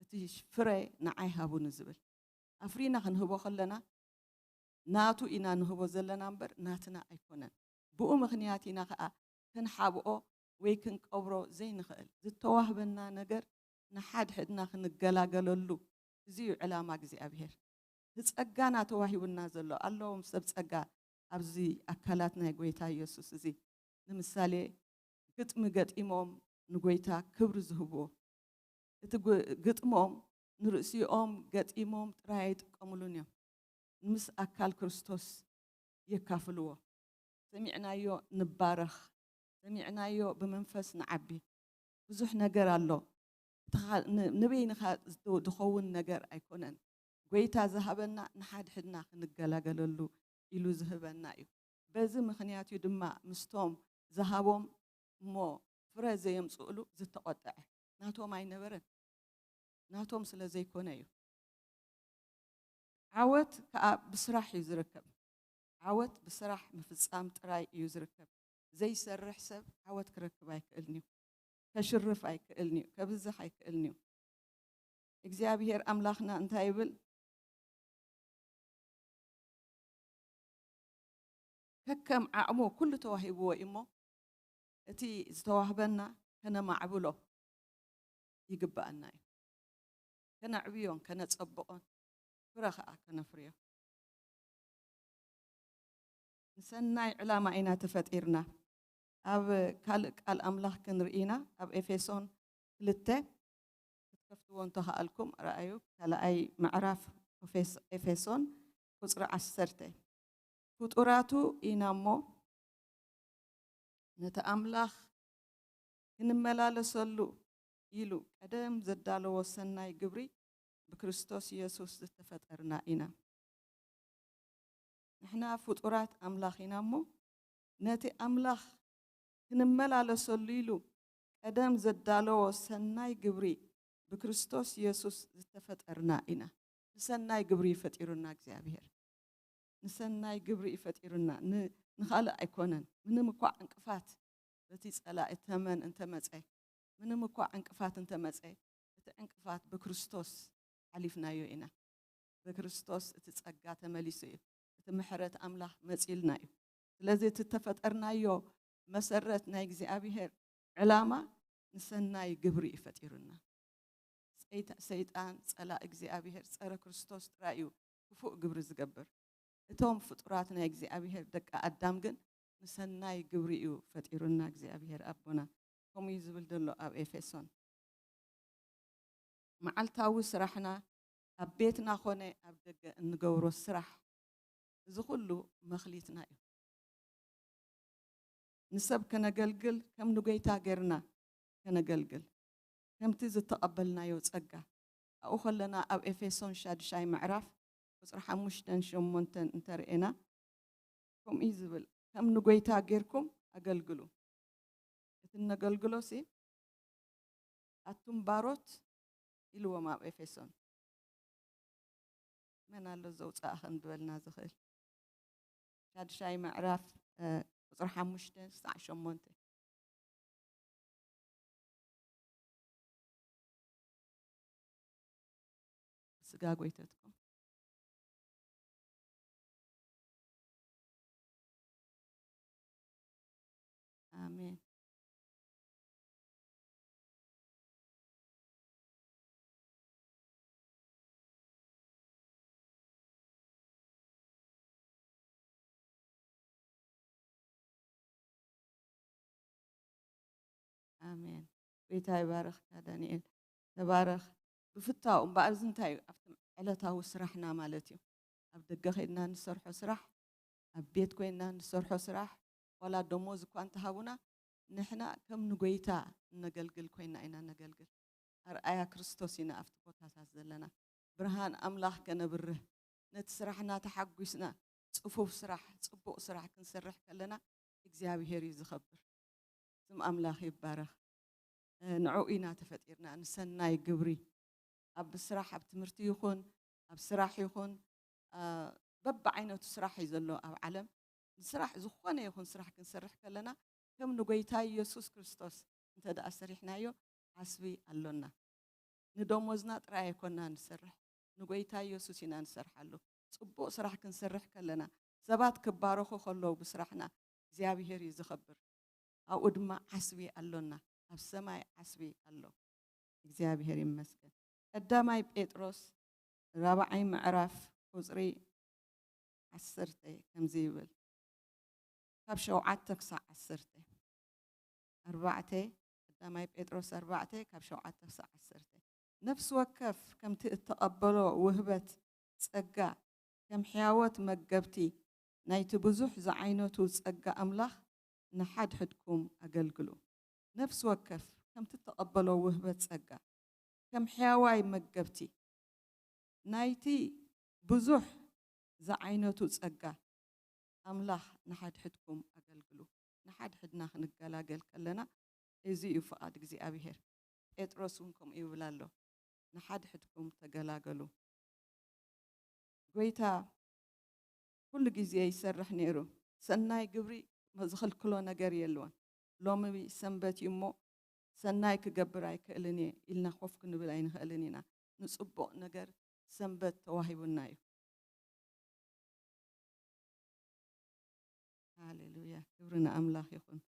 እቲ ፍረ ንዓይ ሃቡን ዝብል ኣፍሪና ክንህቦ ከለና ናቱ ኢና ንህቦ ዘለና እምበር ናትና ኣይኮነን ብኡ ምኽንያት ኢና ከዓ ክንሓብኦ ወይ ክንቀብሮ ዘይንኽእል ዝተዋህበና ነገር ንሓድሕድና ክንገላገለሉ እዚ እዩ ዕላማ እግዚኣብሔር ዝጸጋና ተዋሂቡና ዘሎ ኣለዎም ሰብ ጸጋ ኣብዚ ኣካላት ናይ ጎይታ ኢየሱስ እዚ ንምሳሌ ግጥሚ ገጢሞም ንጎይታ ክብሪ ዝህብዎ እቲ ግጥሞም ንርእሲኦም ገጢሞም ጥራይ ኣይጥቀሙሉን እዮም ምስ ኣካል ክርስቶስ የካፍልዎ ሰሚዕናዮ ንባረኽ ሰሚዕናዮ ብመንፈስ ንዓቢ ብዙሕ ነገር ኣሎ ንበይንኻ ዝኸውን ነገር ኣይኮነን ጎይታ ዝሃበና ንሓድሕድና ክንገላገለሉ ኢሉ ዝህበና እዩ በዚ ምኽንያት እዩ ድማ ምስቶም ዝሃቦም እሞ ፍረ ዘየምጽእሉ ዝተቆጠዐ ናቶም ኣይነበረን ናቶም ስለ ዘይኮነ እዩ ዓወት ከዓ ብስራሕ እዩ ዝርከብ ዓወት ብስራሕ ምፍጻም ጥራይ እዩ ዝርከብ ዘይሰርሕ ሰብ ዓወት ክረክብ ኣይክእልን እዩ ከሽርፍ ኣይክእልን እዩ ከብዝሕ ኣይክእልን እዩ እግዚአብሔር ኣምላኽና እንታይ ይብል ከከም ዓቕሙ ኩሉ ተዋሂብዎ እሞ እቲ ዝተዋህበና ከነማዕብሎ ይግባአና እዩ ከነዕብዮን ከነጸብቆን ፍረ ከዓ ከነፍርዮ ንሰናይ ዕላማ ኢና ተፈጢርና ኣብ ካልእ ቃል ኣምላኽ ክንርኢና ኣብ ኤፌሶን 2 ክትከፍትዎ እንተኽኣልኩም ረኣዩ ካልኣይ ምዕራፍ ኤፌሶን ቁፅሪ 10 ፍጡራቱ ኢና እሞ ነቲ ኣምላኽ ክንመላለሰሉ ኢሉ ቀደም ዘዳለዎ ሰናይ ግብሪ ብክርስቶስ ኢየሱስ ዝተፈጠርና ኢና ንሕና ፍጡራት ኣምላኽ ኢና እሞ ነቲ ኣምላኽ ክንመላለሰሉ ኢሉ ቀደም ዘዳለዎ ሰናይ ግብሪ ብክርስቶስ ኢየሱስ ዝተፈጠርና ኢና ንሰናይ ግብሪ ይፈጢሩና እግዚአብሔር ንሰናይ ግብሪ ይፈጢሩና ንኻልእ ኣይኮነን ምንም እኳ ዕንቅፋት በቲ ጸላኢ ተመን እንተመፀ ምንም እኳ ዕንቅፋት እንተመፀ እቲ ዕንቅፋት ብክርስቶስ ሓሊፍናዮ ኢና ብክርስቶስ እቲ ጸጋ ተመሊሱ እዩ እቲ ምሕረት ኣምላኽ መጺልና እዩ ስለዚ እቲ ተፈጠርናዮ መሰረት ናይ እግዚኣብሔር ዕላማ ንሰናይ ግብሪ ይፈጢሩና ሰይጣን ጸላኢ እግዚአብሔር ጸረ ክርስቶስ ጥራይ እዩ ክፉእ ግብሪ ዝገብር እቶም ፍጡራት ናይ እግዚአብሔር ደቂ ኣዳም ግን ንሰናይ ግብሪ እዩ ፈጢሩና እግዚአብሔር ኣቦና ከምኡ ዝብል ዘሎ ኣብ ኤፌሶን መዓልታዊ ስራሕና ኣብ ቤትና ኮነ ኣብ ደገ እንገብሮ ስራሕ እዚ ኩሉ መኽሊትና እዩ ንሰብ ከነገልግል ከም ንጎይታ ጌርና ከነገልግል ከምቲ ዝተቐበልናዮ ጸጋ ኣብኡ ከለና ኣብ ኤፌሶን 6 ምዕራፍ ቁጽሪ 5-8 እንተርእና ከምኡ ዝብል ከም ንጎይታ ጌርኩም ኣገልግሉ እቲ ነገልግሎሲ ኣቱም ባሮት ኢልዎም ኣብ ኤፌሶን መን ኣሎ ዘውፃእ ክንበልና ዝኽእል 6 ምዕራፍ ቁጽሪ 5-8 ስጋ ጎይተትኩም አሜን አሜን ጌታ ይባርክካ ዳንኤል ተባረኽ ብፍታው እምበኣር እንታይ ኣብቲ ዕለታዊ ስራሕና ማለት እዩ ኣብ ደገ ኸይድና ንሰርሖ ስራሕ ኣብ ቤት ኮይንና ንሰርሖ ስራሕ ወላ ደሞዝ እኳ እንተሃቡና ንሕና ከም ንጎይታ ነገልግል ኮይንና ኢና ነገልግል ኣርኣያ ክርስቶስ ኢና ኣብቲ ቦታታት ዘለና ብርሃን ኣምላኽ ከነብርህ ነቲ ስራሕና ተሓጒስና ጽፉፍ ስራሕ ጽቡቕ ስራሕ ክንሰርሕ ከለና እግዚአብሔር እዩ ዝኸብር ስም ኣምላኽ ይባረኽ ንዕኡ ኢና ተፈጢርና ንሰናይ ግብሪ ኣብ ስራሕ ኣብ ትምህርቲ ይኹን ኣብ ስራሕ ይኹን በብዓይነቱ ስራሕ እዩ ዘሎ ኣብ ዓለም ንስራሕ ዝኾነ ይኹን ስራሕ ክንሰርሕ ከለና ከም ንጎይታ ኢየሱስ ክርስቶስ እንተደኣ ሰሪሕናዮ ዓስቢ ኣሎና ንደሞዝና ጥራይ ኣይኮንና ንሰርሕ ንጎይታ ኢየሱስ ኢና ንሰርሓሉ ጽቡቕ ስራሕ ክንሰርሕ ከለና ሰባት ክባረኹ ከለዉ ብስራሕና እግዚአብሔር እዩ ዝኸብር ኣብኡ ድማ ዓስቢ ኣሎና ኣብ ሰማይ ዓስቢ ኣሎ እግዚአብሔር ይመስገን ቀዳማይ ጴጥሮስ 4 ምዕራፍ ቁጽሪ 10 ከምዚ ይብል ካብ 7 ክሳብ 10 ቀዳማይ ጴጥሮስ 4 ካብ 7 ክሳብ 10 ነፍስ ወከፍ ከምቲ እተቐበሎ ውህበት ጸጋ ከም ሕያወት መገብቲ ናይቲ ብዙሕ ዝዓይነቱ ጸጋ ኣምላኽ ንሓድሕድኩም ኣገልግሉ ነፍስ ወከፍ ከምቲ እተቐበሎ ውህበት ጸጋ ከም ሕያዋይ መገብቲ ናይቲ ብዙሕ ዝዓይነቱ ጸጋ ኣምላኽ ንሓድሕድኩም ኣገልግሉ ንሓድሕድና ክንገላገል ከለና እዚ እዩ ፍቓድ እግዚኣብሔር ጴጥሮስ እውን ከምኡ ይብል ኣሎ ንሓድሕድኩም ተገላገሉ ጎይታ ኩሉ ግዜ ይሰርሕ ነይሩ ሰናይ ግብሪ ዝኽልክሎ ነገር የለዎን ሎሚ ሰንበት እዩ እሞ ሰናይ ክገብር ኣይክእልን እየ ኢልና ኮፍ ክንብል ኣይንኽእልን ኢና ንጽቡቕ ነገር ሰንበት ተዋሂቡና እዩ ሃሌሉያ ክብሪ ንኣምላኽ ይኹን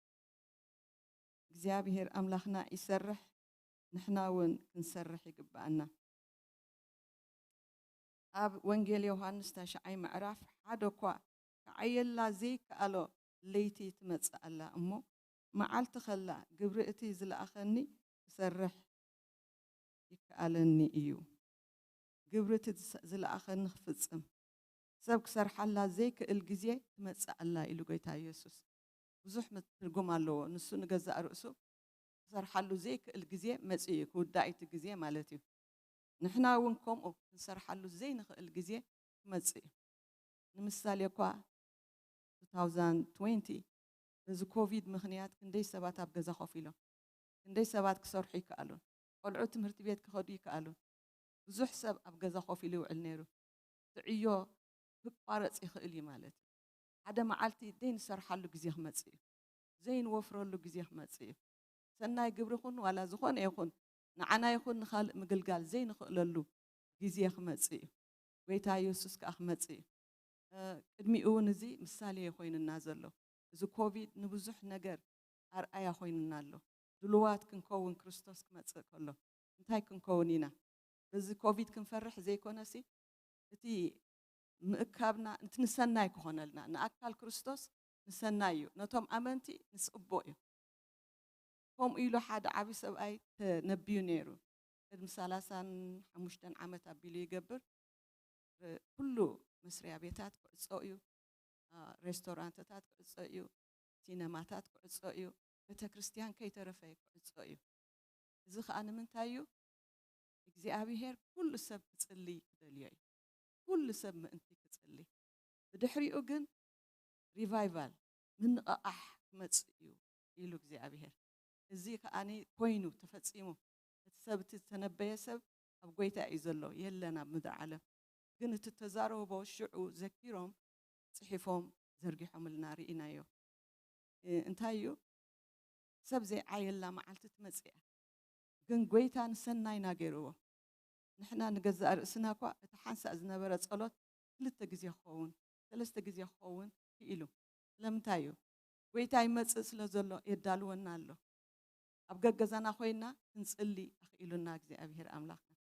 እግዚአብሔር ኣምላኽና ይሰርሕ ንሕና እውን ክንሰርሕ ይግባአና ኣብ ወንጌል ዮሐንስ 9 ምዕራፍ ሓደ እኳ ክዓየላ ዘይከኣሎ ለይቲ ትመጽእ ኣላ እሞ መዓልቲ ኸላ ግብሪ እቲ ዝለኣኸኒ ክሰርሕ ይከኣለኒ እዩ ግብሪ እቲ ዝለኣኸኒ ክፍጽም ሰብ ክሰርሓላ ዘይክእል ግዜ ትመጽእ ኣላ ኢሉ ጎይታ ኢየሱስ ብዙሕ ትርጉም ኣለዎ ንሱ ንገዛእ ርእሱ ክሰርሓሉ ዘይክእል ግዜ መጽኡ እዩ ክውዳእ እቲ ግዜ ማለት እዩ ንሕና እውን ከምኡ ክንሰርሓሉ ዘይንኽእል ግዜ ክመጽእ እዩ ንምሳሌ እኳ 2020 በዚ ኮቪድ ምኽንያት ክንደይ ሰባት ኣብ ገዛ ኮፍ ኢሎም ክንደይ ሰባት ክሰርሑ ይከኣሉን ቆልዑ ትምህርቲ ቤት ክኸዱ ይከኣሉን ብዙሕ ሰብ ኣብ ገዛ ኮፍ ኢሉ ይውዕል ነይሩ ጥዕዮ ክቋረጽ ይኽእል እዩ ማለት እዩ ሓደ መዓልቲ ዘይንሰርሓሉ ግዜ ክመጽእ እዩ ዘይንወፍረሉ ግዜ ክመጽእ እዩ ሰናይ ግብሪ ይኹን ዋላ ዝኾነ ይኹን ንዓና ይኹን ንኻልእ ምግልጋል ዘይንኽእለሉ ግዜ ክመጽእ እዩ ጎይታ ኢየሱስ ከዓ ክመጽእ እዩ ቅድሚኡ እውን እዚ ምሳሌ ኮይኑና ዘሎ እዚ ኮቪድ ንብዙሕ ነገር ኣርኣያ ኮይኑና ኣሎ ድልዋት ክንከውን ክርስቶስ ክመጽእ ከሎ እንታይ ክንከውን ኢና በዚ ኮቪድ ክንፈርሕ ዘይኮነሲ እቲ ምእካብና እቲ ንሰናይ ክኾነልና ንኣካል ክርስቶስ ንሰናይ እዩ ነቶም ኣመንቲ ንጽቡቕ እዩ ከምኡ ኢሉ ሓደ ዓቢ ሰብኣይ ተነቢዩ ነይሩ ቅድሚ 35 ዓመት ኣቢሉ ይገብር ኩሉ መስርያ ቤታት ክዕጾ እዩ ሬስቶራንትታት ክዕጾ እዩ ሲነማታት ክዕጾ እዩ ቤተ ክርስቲያን ከይተረፈ ክዕጾ እዩ እዚ ከዓ ንምንታይ እዩ እግዚኣብሔር ኩሉ ሰብ ክጽልይ ክደልዮ እዩ ኩሉ ሰብ ምእንቲ ክጽልይ ብድሕሪኡ ግን ሪቫይቫል ምንቕቓሕ ክመጽእ እዩ ኢሉ እግዚኣብሔር እዚ ከዓኒ ኮይኑ ተፈጺሙ እቲ ሰብ እቲ ዝተነበየ ሰብ ኣብ ጎይታ እዩ ዘሎ የለን ኣብ ምድሪ ዓለም ግን እቲ ተዛረቦ ሽዑ ዘኪሮም ጽሒፎም ዘርጊሖምልና ርኢናዮ እንታይ እዩ ሰብ ዘይዓየላ መዓልቲ ትመጽእ እያ ግን ጎይታ ንሰናይና ገይርዎ ንሕና ንገዛእ ርእስና እኳ እቲ ሓንሳእ ዝነበረ ጸሎት 2 ግዜ ክኸውን 3 ግዜ ክኸውን ክኢሉ ስለምንታይ እዩ ጎይታ ይመጽእ ስለ ዘሎ የዳልወና ኣሎ ኣብ ገገዛና ኮይና ክንጽሊ ኣኽኢሉና እግዚኣብሔር ኣምላኽና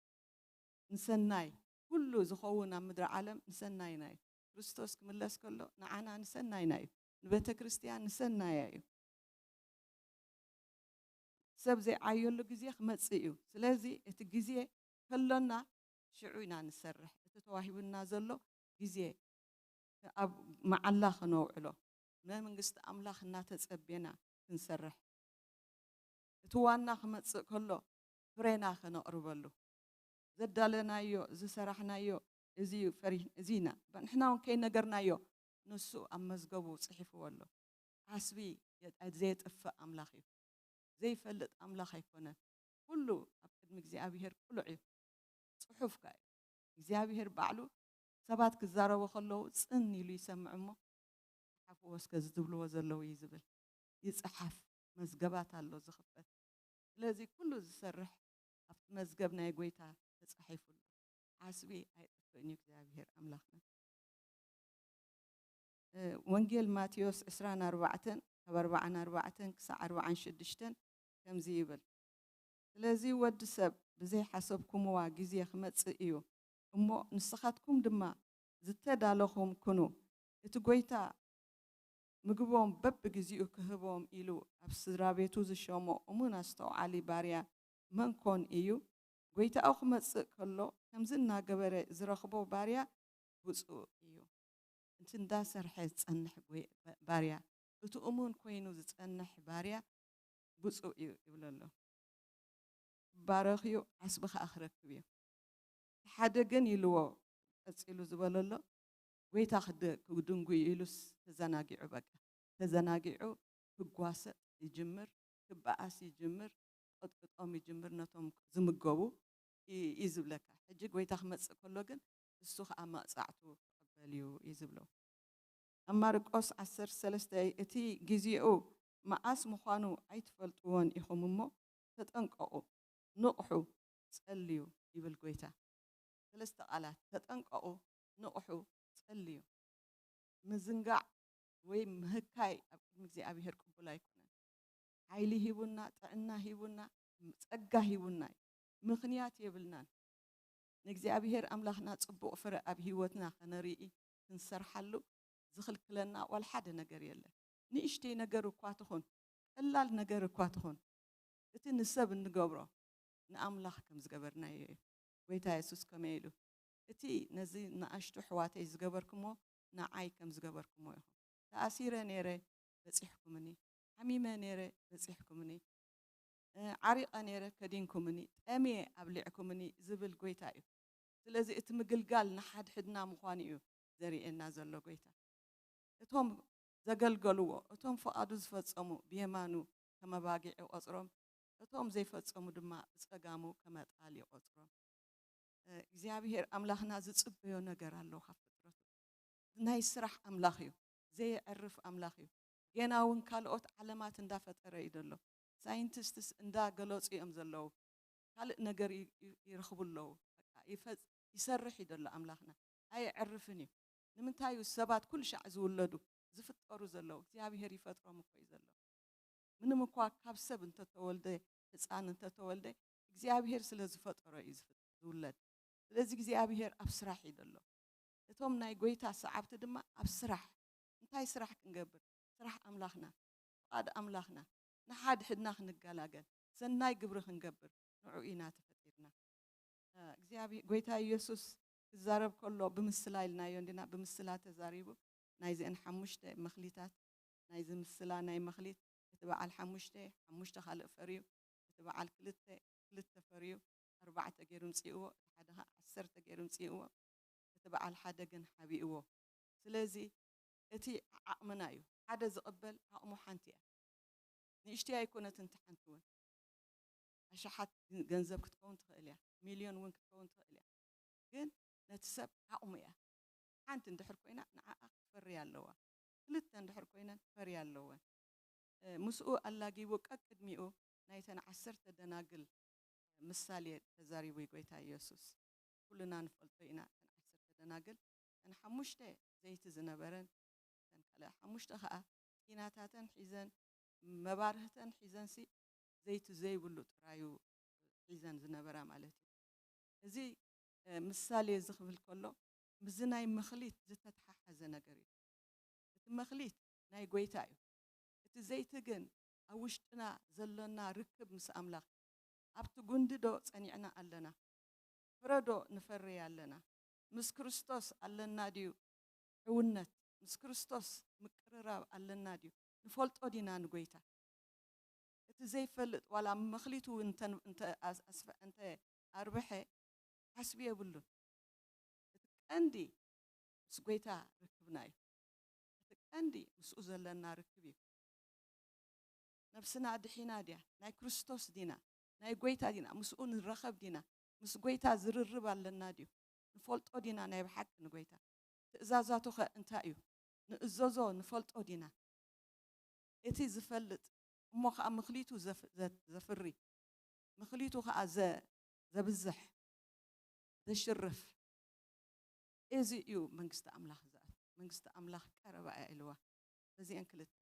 ንሰናይ ኩሉ ዝኸውን ኣብ ምድሪ ዓለም ንሰናይና እዩ ክርስቶስ ክምለስ ከሎ ንዓና ንሰናይና እዩ ንቤተ ክርስቲያን ንሰናያ እዩ ሰብ ዘይዓየሉ ግዜ ክመጽእ እዩ ስለዚ እቲ ግዜ ከሎና ሽዑ ኢና ንሰርሕ እቲ ተዋሂብና ዘሎ ግዜ ኣብ መዓላ ክነውዕሎ ንመንግስቲ ኣምላኽ እናተጸብየና ክንሰርሕ እቲ ዋና ክመጽእ ከሎ ፍሬና ክነቕርበሉ ዘዳለናዮ ዝሰራሕናዮ እዚና ንሕና እውን ከይነገርናዮ ንሱ ኣብ መዝገቡ ጽሒፍዎ ኣሎ ሓስቢ ዘየጥፍእ ኣምላኽ እዩ ዘይፈልጥ ኣምላኽ ኣይኮነን ኩሉ ኣብ ቅድሚ እግዚኣብሔር ቁሉዕ እዩ ጽሑፍ ከ እግዚኣብሔር ባዕሉ ሰባት ክዛረቡ ከለዉ ጽን ኢሉ ይሰምዕ እሞ ሓፍዎ እስከ ዝብልዎ ዘለዉ እዩ ዝብል ይጽሓፍ መዝገባት ኣሎ ዝኽፈት ስለዚ ኩሉ ዝሰርሕ ኣብቲ መዝገብ ናይ ጎይታ ተጻሒፉሉ ሓስቢ ኣይጥፍእን እዩ እግዚኣብሔር ኣምላኽና ወንጌል ማቴዎስ 24 ካብ 44 ክሳብ 46 ከምዚ ይብል ስለዚ ወዲ ሰብ ብዘይሓሰብኩምዋ ግዜ ክመጽእ እዩ እሞ ንስኻትኩም ድማ ዝተዳለኹም ኩኑ እቲ ጎይታ ምግቦም በብግዚኡ ክህቦም ኢሉ ኣብ ስድራ ቤቱ ዝሾሞ እሙን ኣስተውዓሊ ባርያ መንኮን እዩ ጎይታኡ ክመጽእ ከሎ ከምዚ እናገበረ ዝረኽቦ ባርያ ብፁዕ እዩ እቲ እንዳሰርሐ ዝጸንሕ ባርያ እቲ እሙን ኮይኑ ዝጸንሕ ባርያ ብፁዕ እዩ ይብሎ ኣሎ ባረኽዩ ዓስቢ ከዓ ክረክብ እዩ ሓደ ግን ኢልዎ ቀፂሉ ዝበሎ ኣሎ ጎይታ ክድንጉ ኢሉስ ተዘናጊዑ በቃ ተዘናጊዑ ክጓሰጥ ይጅምር ክበኣስ ይጅምር ቅጥቅጦም ይጅምር ነቶም ዝምገቡ እዩ ዝብለካ ሕጂ ጎይታ ክመጽእ ከሎ ግን እሱ ከዓ መቕጻዕቱ ክቕበል እዩ ዝብሎ ኣብ ማርቆስ 13 እቲ ጊዜኡ መዓስ ምዃኑ ኣይትፈልጥዎን ኢኹም እሞ ተጠንቀቑ ንቑሑ ጸልዩ ይብል ጎይታ ሰለስተ ቃላት ተጠንቀቑ ንቑሑ ጸልዩ ምዝንጋዕ ወይ ምህካይ ኣብ ቅድሚ እግዚኣብሔር ቅቡል ኣይኮነን ሓይሊ ሂቡና ጥዕና ሂቡና ጸጋ ሂቡና ምኽንያት የብልናን ንእግዚኣብሔር ኣምላኽና ጽቡቕ ፍረ ኣብ ሂወትና ክነርኢ ክንሰርሓሉ ዝኽልክለና ዋላ ሓደ ነገር የለን ንእሽተይ ነገር እኳ ትኹን ቀላል ነገር እኳ ትኹን እቲ ንሰብ እንገብሮ ንኣምላኽ ከም ዝገበርናዮ እዩ ጎይታ የሱስ ከመይ ኢሉ እቲ ነዚ ንኣሽቱ ሕዋተይ ዝገበርክሞ ንዓይ ከም ዝገበርክሞ ኢኹም ተኣሲረ ነይረ በፂሕኩምኒ ሓሚመ ነይረ በፂሕኩምኒ ዓሪቐ ነይረ ከዲንኩምኒ ጠምየ ኣብሊዕኩምኒ ዝብል ጎይታ እዩ ስለዚ እቲ ምግልጋል ንሓድሕድና ምዃኑ እዩ ዘርእየና ዘሎ ጎይታ እቶም ዘገልገልዎ እቶም ፈቓዱ ዝፈጸሙ ብየማኑ ከመባጊዕ ይቆጽሮም እቶም ዘይፈጸሙ ድማ ብጸጋሙ ከመጣል ይቆጽሮም እግዚአብሔር ኣምላኽና ዝጽበዮ ነገር ኣለዎ ካብ ፍጥረቱ ናይ ስራሕ ኣምላኽ እዩ ዘየዕርፍ ኣምላኽ እዩ ገና እውን ካልኦት ዓለማት እንዳፈጠረ እዩ ዘሎ ሳይንቲስትስ እንዳገለጹ እዮም ዘለዉ ካልእ ነገር ይረኽቡ ኣለዉ ይሰርሕ እዩ ዘሎ ኣምላኽና ኣይዕርፍን እዩ ንምንታይ እዩ ሰባት ኩሉ ሻዕ ዝውለዱ ዝፍጠሩ ዘለዉ እግዚአብሔር ይፈጥሮም እኮ እዩ ዘሎ ምንም እኳ ካብ ሰብ እንተተወልደ ህፃን እንተተወልደ እግዚአብሔር ስለ ዝፈጠሮ እዩ ዝውለድ ስለዚ እግዚአብሔር ኣብ ስራሕ እዩ ዘሎ እቶም ናይ ጎይታ ሰዓብቲ ድማ ኣብ ስራሕ እንታይ ስራሕ ክንገብር ስራሕ ኣምላኽና ፍቃድ ኣምላኽና ንሓድ ሕድና ክንገላገል ሰናይ ግብሪ ክንገብር ንዑ ኢና ተፈጢርና እግዚአብሔር ጎይታ ኢየሱስ ክዛረብ ከሎ ብምስላ ኢልናዮ እንዲና ብምስላ ተዛሪቡ ናይዘን 5 መኽሊታት ናይዚ ምስላ ናይ መኽሊት እቲ በዓል 5 ካልእ ፈርዩ እቲ በዓል 2 ክልተ ፈርዩ 4 ገይሩ ምጽእዎ ሓደ ኸ 10 ገይሩ ምጽእዎ እቲ በዓል ሓደ ግን ሓቢእዎ ስለዚ እቲ ዓቕምና እዩ ሓደ ዝቕበል ዓቕሙ ሓንቲ እያ ንእሽተይ ኣይኮነትን ሓንቲ እውን ኣሽሓት ገንዘብ ክትከውን ትኽእል እያ ሚልዮን እውን ክትከውን ትኽእል እያ ግን ነቲ ሰብ ዓቕሙ እያ ሓንቲ እንድሕር ኮይና ንዓኣ ክፈሪ ኣለዋ ክልተ እንድሕር ኮይነን ፈሪ ኣለወን ምስኡ ኣላጊቡ ቀቅድሚኡ ናይተን 10 ደናግል ምሳሌ ተዛሪቡ ጎይታ ኢየሱስ ኩልና ንፈልጦ ኢና ተን 10 ደናግል ተን 5 ዘይቲ ዝነበረን ተን ካልእ 5 ከዓ ኪናታተን ሒዘን መባርህተን ሒዘንሲ ዘይቲ ዘይብሉ ጥራዩ ሒዘን ዝነበራ ማለት እዩ እዚ ምሳሌ ዝኽብል ከሎ ምዝናይ መኽሊት ዝተተሓሓዘ ነገር እዩ እቲ መኽሊት ናይ ጎይታ እዩ እቲ ዘይቲ ግን ኣብ ውሽጥና ዘሎና ርክብ ምስ ኣምላኽ ኣብቲ ጉንድዶ ጸኒዕና ኣለና ፍረዶ ንፈሪ ኣለና ምስ ክርስቶስ ኣለና ድዩ ዕውነት ምስ ክርስቶስ ምቅርራብ ኣለና ድዩ ንፈልጦ ዲና ንጎይታ እቲ ዘይፈልጥ ዋላ መኽሊቱ እንተ ኣርብሐ ሓስቢ የብሉን እቲ ቀንዲ ምስ ጎይታ ርክብና እዩ እቲ ቀንዲ ምስኡ ዘለና ርክብ እዩ ነፍስና ድሒና ድያ ናይ ክርስቶስ ዲና ናይ ጎይታ ዲና ምስኡ ንረኸብ ዲና ምስ ጎይታ ዝርርብ ኣለና ድዩ ንፈልጦ ዲና ናይ ብሓቂ ንጎይታ ትእዛዛቱ ኸ እንታይ እዩ ንእዘዞ ንፈልጦ ዲና እቲ ዝፈልጥ እሞ ከዓ መኽሊቱ ዘፍሪ መኽሊቱ ከዓ ዘብዝሕ ዘሽርፍ እዚ እዩ መንግስቲ ኣምላኽ ዝኣቱ መንግስቲ ኣምላኽ ቀረባ እያ ኢልዋ በዚአን ክልተ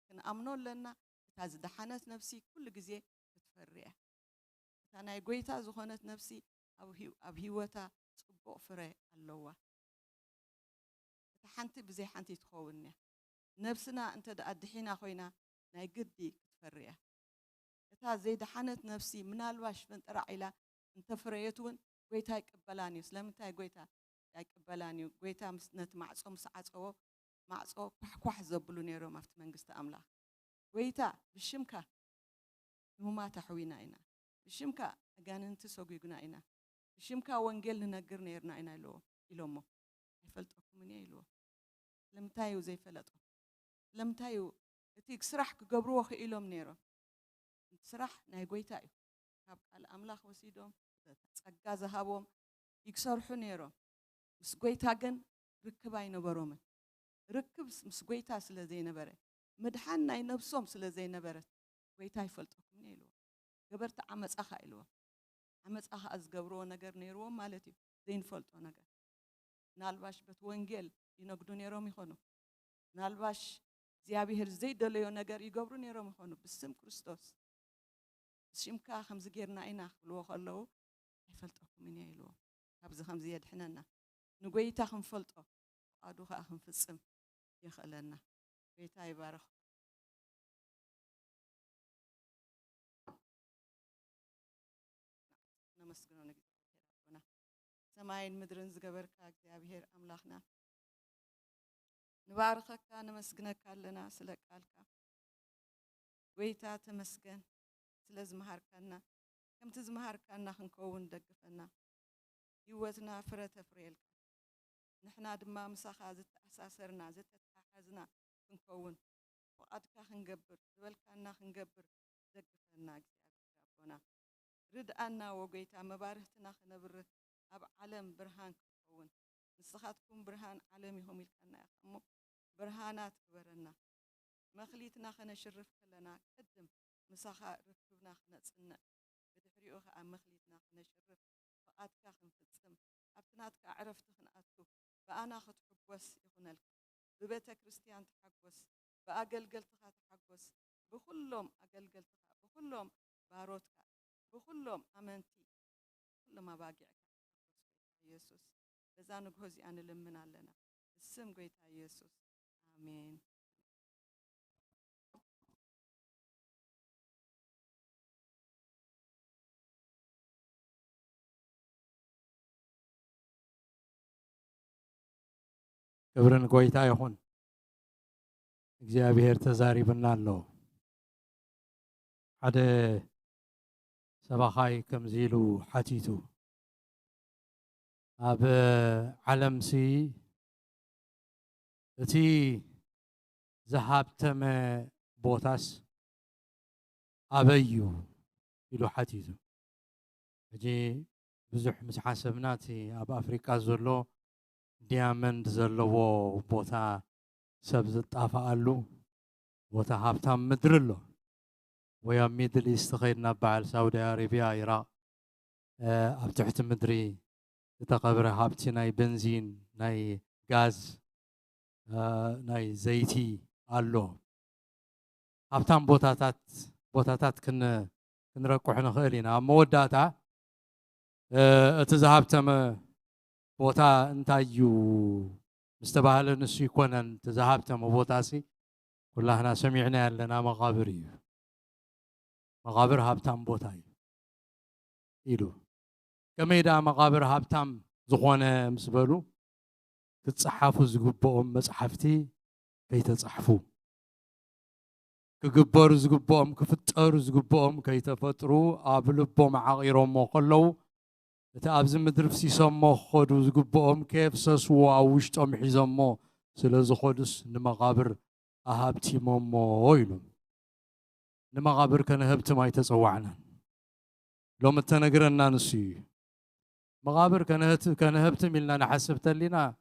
ክንኣምኖ ኣለና እታ ዝደሓነት ነፍሲ ኩሉ ግዜ ክትፈሪ እያ እታ ናይ ጎይታ ዝኾነት ነፍሲ ኣብ ሂወታ ጽቡቕ ፍረ ኣለዋ እታ ሓንቲ ብዘይ ሓንቲ ትኸውን እያ ነፍስና እንተ ደኣ ድሒና ኮይና ናይ ግዲ ክትፈሪ እያ እታ ዘይደሓነት ነፍሲ ምናልባሽ ፈንጠራ ዒላ እንተፍረየት እውን ጎይታ ይቅበላን እዩ ስለምንታይ ጎይታ ኣይቅበላን እዩ ጎይታ ምስ ነቲ ማዕጾ ምስ ዓፀዎ ማዕጾ ኳሕኳሕ ዘብሉ ነይሮም ኣብቲ መንግስቲ ኣምላኽ ጎይታ ብሽምካ ህሙማት ኣሕዊና ኢና ብሽምካ ኣጋንንቲ ሰጉጉና ኢና ብሽምካ ወንጌል ንነግር ነርና ኢና ኢሎሞ ኣይፈልጠኩምን እየ ኢልዎ ስለምንታይ እዩ ዘይፈለጦ ስለምንታይ እዩ እቲ ስራሕ ክገብርዎ ክኢሎም ነይሮም ስራሕ ናይ ጎይታ እዩ ካብ ቃል ኣምላኽ ወሲዶም ጸጋ ዝሃቦም ይክሰርሑ ነይሮም ምስ ጎይታ ግን ርክብ ኣይነበሮምን ርክብ ምስ ጎይታ ስለ ዘይነበረ ምድሓን ናይ ነብሶም ስለ ዘይነበረት ጎይታ ይፈልጠኩም ኢልዎ ገበርቲ ዓመፃኻ ኢልዎ ዓመፃኻ ዝገብርዎ ነገር ነይርዎም ማለት እዩ ዘይንፈልጦ ነገር ናልባሽ በት ወንጌል ይነግዱ ነይሮም ይኾኑ ናልባሽ እግዚአብሔር ዘይደለዮ ነገር ይገብሩ ነይሮም ይኾኑ ብስም ክርስቶስ ሽምካ ከምዚ ጌርና ኢና ክብልዎ ከለዉ ኣይፈልጠኩምን እየ ኢልዎ ካብዚ ከምዚ የድሕነና ንጎይታ ክንፈልጦ ፍቃዱ ከዓ ክንፍፅም ይኽእለና ጎይታ ይባርኽ ነመስግኖ ንእግዚአብሔር ኣቦና ሰማይን ምድርን ዝገበርካ እግዚአብሔር ኣምላኽና ንባርኸካ ነመስግነካ ኣለና ስለ ቃልካ ጎይታ ተመስገን ስለ ዝመሃርካና ከምቲ ዝመሃርካና ክንከውን ደግፈና ህይወትና ፍረ ተፍርየልካ ንሕና ድማ ምሳኻ ዝተኣሳሰርና ዝተተሓሓዝና ክንከውን ፍቃድካ ክንገብር ዝበልካና ክንገብር ደግፈና እግዚአብሔር ኣቦና ርድኣና ወጎይታ መባርህትና ክነብርህ ኣብ ዓለም ብርሃን ክንከውን ንስኻትኩም ብርሃን ዓለም ኢኹም ኢልካና ኢኻ እሞ ብርሃናት ግበረና መኽሊትና ክነሽርፍ ከለና ቅድም ምሳኻ ርክብና ክነጽንዕ ብድሕሪኡ ከዓ መኽሊትና ክነሽርፍ ፍቃድካ ክንፍጽም ኣብቲ ናትካ ዕረፍቲ ክንኣቱ ብኣና ክትሕጐስ ይኹነልካ ብቤተ ክርስቲያን ተሓጐስ ብኣገልገልትኻ ተሓጐስ ብኩሎም ኣገልገልትኻ ብኩሎም ባሮትካ ብኩሎም ኣመንቲ ኩሎም ኣባጊዕካ ኢየሱስ በዛ ንግሆ እዚኣ ንልምን ኣለና ብስም ጎይታ ኢየሱስ አሜን ክብርን ጎይታ ይኹን እግዚአብሔር ተዛሪብና ኣሎ ሓደ سبخاي كم زيلو حتيتو أب علم سي تي زهابتم بوتاس أبيو إلو حتيتو أجي بزح مسحاسبناتي أب أفريقيا زلو ديامند زلو بوتا سبز طافالو بوتا هابتام مدرلو ويا ميدل إيست خيرنا بعل سعودي عربية عراق أب تحت مدري تقبر هابتي ناي بنزين ناي غاز ناي زيتي الله هابتام بوتاتات كنرقح نخيلنا موداتا اتزهابتم بوتا انتايو مستباهل نسو يكونن تزهابتم بوتاسي كلنا سمعنا لنا مقابري مقابر هابتام بوتاي إلو كميدا مقابر هابتام زخوانه مسبلو كتصحفوا زقبهم مصحفتي كي تصحفوا كجبر زقبهم كفتر زقبهم كي تفتروا أبلبهم عغيرهم وقلوا تأبز مدرفسي سمو خدو زقبهم كيف سسوا وشتم حزمو سلز خدس نمقابر أهابتي ممو هيلو نمقابر كان هبت ما يتصوعنا لو متنقرنا نسي مقابر كان هبت ملنا نحسبت لنا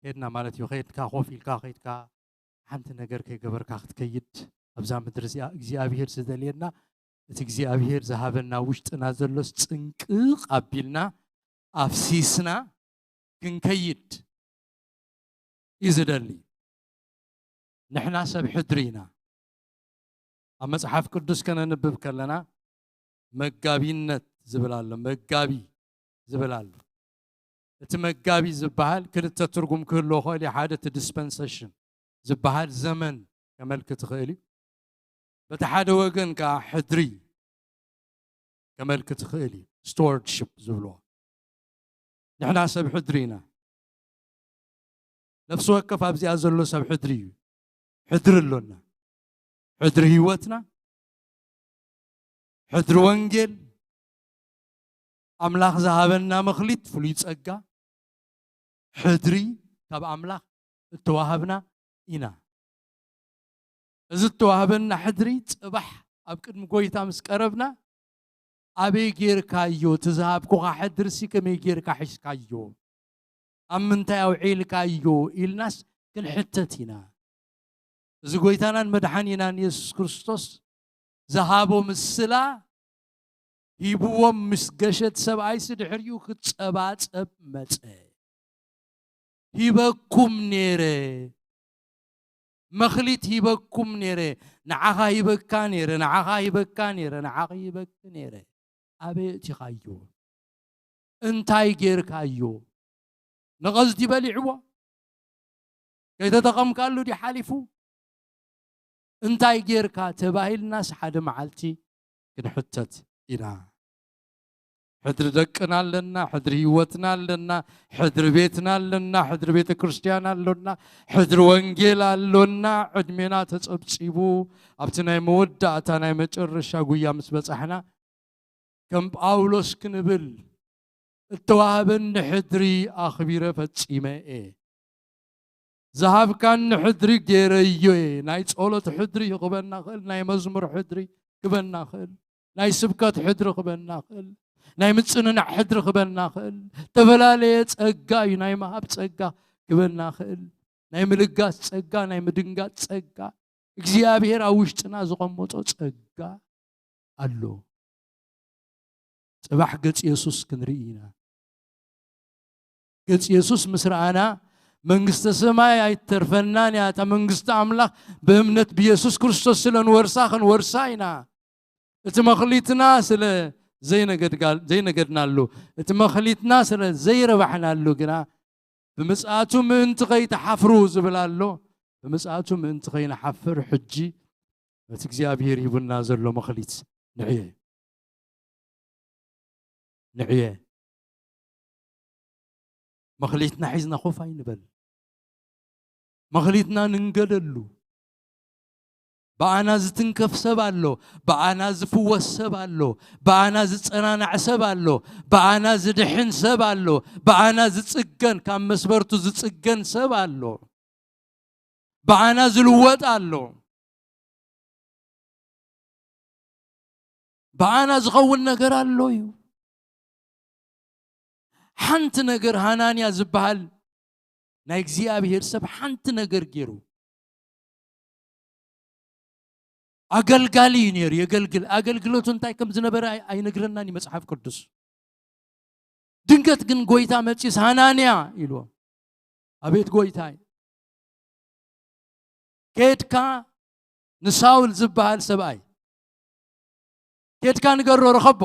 كيدنا مالتي وخيت كا خوفي كا خيت كا حنت نجر كي جبر كا خت كيد أبزام مدرسي أبيهر سدلينا أبيهر ذهبنا وشتنا زلص تنقق قبلنا أفسيسنا كن كيد يزدلي نحنا سب حدرينا أما صحاف قدس كان نبب كلنا مقابينت زبلال مقابي زبلال مقابي زبحال كنت تترجم كله خالي حادة dispensation زبحال زمن كملك تخيلي بتحاد وجن كحدري كملك تخيلي stewardship زبلوا نحن سب حدرينا نفس وقف أبزي أزلو سب حدري حدر لنا حدر هيوتنا حدر وانجل أملاخ ذهبنا مخليت فليت أجا حدري تبع أملاخ توهبنا إنا إذا توهبنا حدري تبح أبكر مقويتا مسكربنا أبي غير كايو تذهب كوها حدر سي كمي غير كحش كايو أمنتا أو عيل كايو الناس كل حتتنا إذا قويتانا مدحانينا يسوع كريستوس ذهبوا مسلا هيبوهم مسجشت سبعي سدحريو كتسبات أب متى هيبكم نيره مخليت هيبكم نيره نعها هيبكانيره نعها هيبكانيره نعها هيبكانيره أبي تخيو انتاي غير كايو نغزدي بلعوا كي تتقم قالوا دي حالفو انتاي غير كاتباهي الناس حد معلتي كنحتت إنا حدر دقنا لنا حدر هيوتنا لنا حدر بيتنا لنا حدر بيت كريستيانا لنا حدر وانجيل لنا عدمنا تصبصيبو ابتنا مودة اتنا مچرشا غويا مسبصحنا كم باولوس كنبل التوابن حدري اخبيره فصيمه ذهب كان حدري غيريو ناي صولت حدري يقبلنا خل ناي مزمور حدري قبلنا خل ناي سبكات حدر خبلنا خل ناي مصننا حدر خبلنا خل تبلالي صقا ناي مهاب صقا قبلنا خل ناي ملغاس صقا ناي مدنغات صقا እግዚአብሔር አውሽጥና ዝቆመጦ صقا አሎ ጽባሕ ገጽ ኢየሱስ ክንሪኢና ገጽ ኢየሱስ ምስራአና መንግስተ ሰማይ አይተርፈናን ያታ መንግስተ አምላክ በእምነት በኢየሱስ ክርስቶስ ስለነ ወርሳኸን ወርሳይና اتمخليتنا سل زي نقدنالو اتمخليتنا سل زي ربحنالو قنا بمسآتو من تغي تحفرو زبلالو بمسآتو من تغي نحفر حجي وتكزي أبير يبون نازل له مخليت نعيه مخليتنا حيزنا خوف عين بل مخليتنا ننقللو በአና ዝትንከፍ ሰብ አሎ በአና ዝፍወስ ሰብ አሎ በአና ዝጸናናዕ ሰብ አሎ በአና ዝድሕን ሰብ አሎ በአና ዝጽገን ካብ መስበርቱ ዝጽገን ሰብ አሎ በአና ዝልወጥ አሎ በአና ዝኸውን ነገር አሎ እዩ ሓንቲ ነገር ሃናንያ ዝበሃል ናይ እግዚአብሔር ሰብ ሓንቲ ነገር ገይሩ አገልጋሊ ነር የገልግል አገልግሎቱ እንታይ ከም ዝነበረ አይነግረናን መጽሐፍ ቅዱስ ድንገት ግን ጎይታ መጽስ ሃናንያ ይሉ አቤት ጎይታ ከድካ ንሳውል ዝበሃል ሰብአይ ከድካ ንገሮ ረኸቦ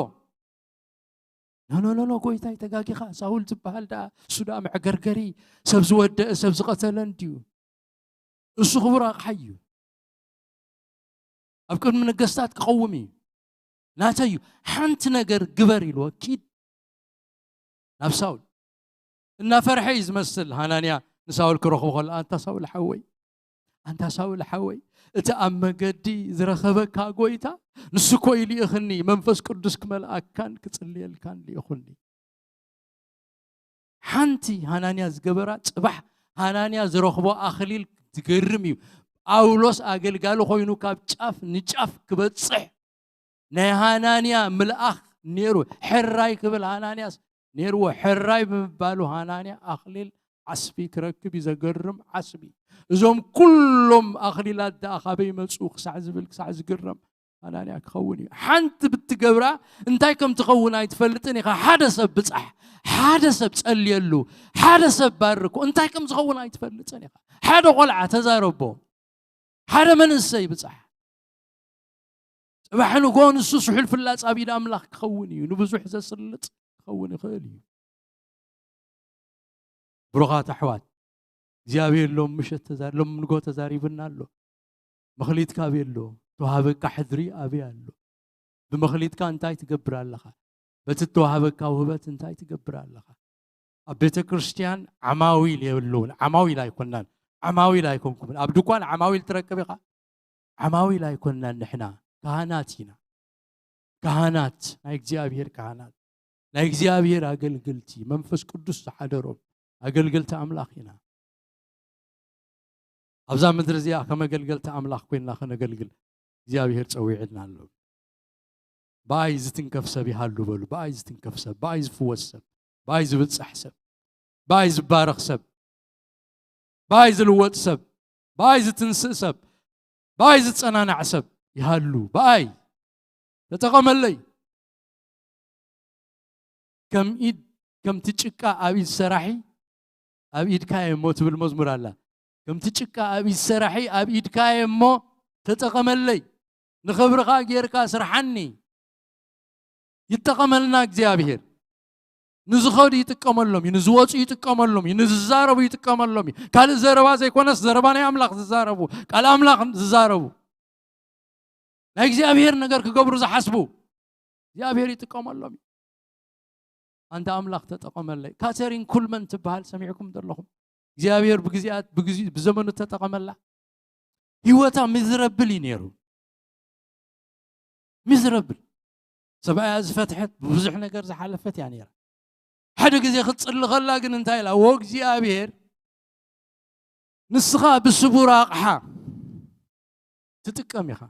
ኖ ጎይታ ተጋጊኻ ሳውል ዝበሃል ዳ ሱዳ መዕገርገሪ ሰብ ዝወደእ ሰብ ዝቀተለን ድዩ እሱ ክቡር አቕሓዩ ኣብ ቅድሚ ነገስታት ክቀውም እዩ ናተዩ ሓንቲ ነገር ግበር ኢሉ ወኪድ ናብ ሳውል እና ፈርሐ ዝመስል ሃናንያ ንሳውል ክረኽቦ ከሎ አንታ ሳውል ሓወይ እቲ ኣብ መገዲ ዝረኸበካ ጎይታ ንሱ ኮይሉ ይኽኒ መንፈስ ቅዱስ ክመልአካን ክጽልየልካን ይኹኒ ሓንቲ ሃናንያ ዝገበራ ጽባሕ ሃናንያ ዝረኽቦ ኣኽሊል ዝገርም እዩ ጳውሎስ አገልጋሉ ኮይኑ ካብ ጫፍ ንጫፍ ክበጽሕ ናይ ሃናንያ መልአኽ ነይሩ ሕራይ ክብል ሃናንያስ ነይርዎ ሕራይ ብምባሉ ሃናንያ ኣኽሊል ዓስቢ ክረክብ ይዘገርም ዓስቢ እዞም ኩሎም ኣኽሊላት ዳኣኻበይ መጹ ክሳዕ ዝብል ክሳዕ ዝግረም ሃናንያ ክኸውን እዩ ሓንቲ ብትገብራ እንታይ ከም ትኸውን ኣይትፈልጥን ኢኻ ሓደ ሰብ ብጻሕ ሓደ ሰብ ጸልየሉ ሓደ ሰብ ባርኩ እንታይ ከም ዝኸውን ኣይትፈልጥን ኢኻ ሓደ ቆልዓ ተዛረቦ ሓደ መንእሰይ ብጻሕ ጽባሕ ንጎን እሱ ስሑል ፍላጽ ኣቢድ ኣምላኽ ክኸውን እዩ ንብዙሕ ዘስልጥ ክኸውን ይኽእል እዩ ብሩኻት ኣሕዋት እግዚአብሔር ሎም ምሸት ተዛሪሎም ንጎ ተዛሪብና ኣሎ መኽሊትካ ቤሎ ተዋሃበካ ሕድሪ ኣበይ ኣሎ ብመኽሊትካ እንታይ ትገብር ኣለኻ በቲ ተዋሃበካ ውህበት እንታይ ትገብር ኣለኻ ኣብ ቤተ ክርስቲያን ዓማዊል የብሉን ዓማዊል ኣይኮናን ዓማዊል ኣይኮንኩም ኣብ ድኳን ዓማዊል ትረክብ ኢኻ ዓማዊል ኣይኮናን ንሕና ካህናት ኢና ካህናት ናይ እግዚአብሔር ካህናት ናይ እግዚአብሔር አገልግልቲ መንፈስ ቅዱስ ዝሓደሮም አገልግልቲ አምላኽ ኢና ኣብዛ ምድሪ እዚኣ ከመገልገልቲ አምላኽ ኮይንና ከነገልግል እግዚአብሔር ፀዊዕልና ኣሎ ባይ ዝትንከፍ ሰብ ይሃሉ በሉ ባይ ዝትንከፍ ሰብ ባይ ዝፍወስ ሰብ ባይ ዝብፅሕ ሰብ ባይ ዝባረኽ ሰብ ባይ ዝልወጥ ሰብ ባይ ዝትንስእ ሰብ ባይ ዝጸናናዕ ሰብ ይሃሉ ባይ ተጠቀመለይ ከም ትጭቃ ኣብ ኢድ ሰራሒ ኣብ ኢድካ እሞ ትብል መዝሙር ኣላ ከም ትጭቃ ኣብ ኢድ ሰራሒ ኣብ ኢድካ እሞ ተጠቀመለይ ንኽብርኻ ጌርካ ስርሐኒ ይጠቀመልና እግዚአብሔር ንዝኸዱ ይጥቀመሎም ንዝወፁ ይጥቀመሎም ንዝዛረቡ ይጥቀመሎም ካልእ ዘረባ ዘይኮነስ ዘረባ ናይ አምላኽ ዝዛረቡ ቃል አምላኽ ዝዛረቡ ናይ እግዚአብሔር ነገር ክገብሩ ዝሓስቡ እግዚአብሔር ይጥቀመሎም አንተ አምላኽ ተጠቀመለይ ካተሪን ኩልመን ትበሃል ሰሚዕኩም ዘለኹም እግዚአብሔር በግዚያት በዘመኑ ተጠቀመላ ህይወታ ሚዝረብል ይነሩ ሚዝረብል ሰብኣያ ዝፈትሐት ብዙሕ ነገር ዝሓለፈት ያ ነራ ሓደ ግዜ ክጽሊ ከላ ግን እንታይ ኢላ ወ እግዚአብሔር ንስኻ ብስቡር ኣቕሓ ትጥቀም ኢኻ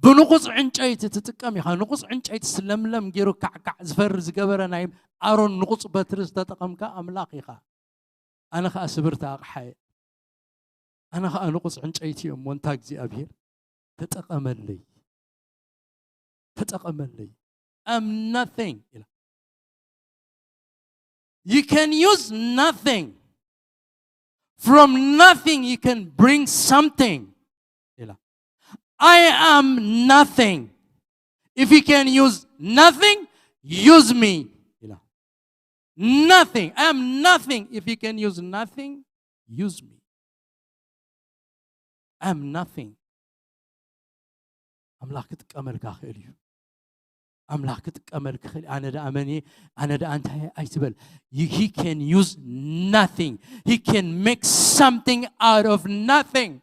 بنقص عنجيت تتقم يخا نقص عنجيت سلملم جيرو كعكع زفر زجبره نايم أرون نقص بترس تتقم كأملاق يخا أنا خا سبرت أقحي أنا خا نقص عنجيت يوم وانتاج زي أبير تتقم لي I'm nothing you can use nothing from nothing you can bring something I am nothing. If you can use nothing, use me. Nothing. I am nothing. If you can use nothing, use me. I am nothing. أملاك تكمل كخيلي. أملاك تكمل كخيلي. أنا دا أمني. أنا دا أنت أيتبل. He can use nothing. He can make something out of nothing.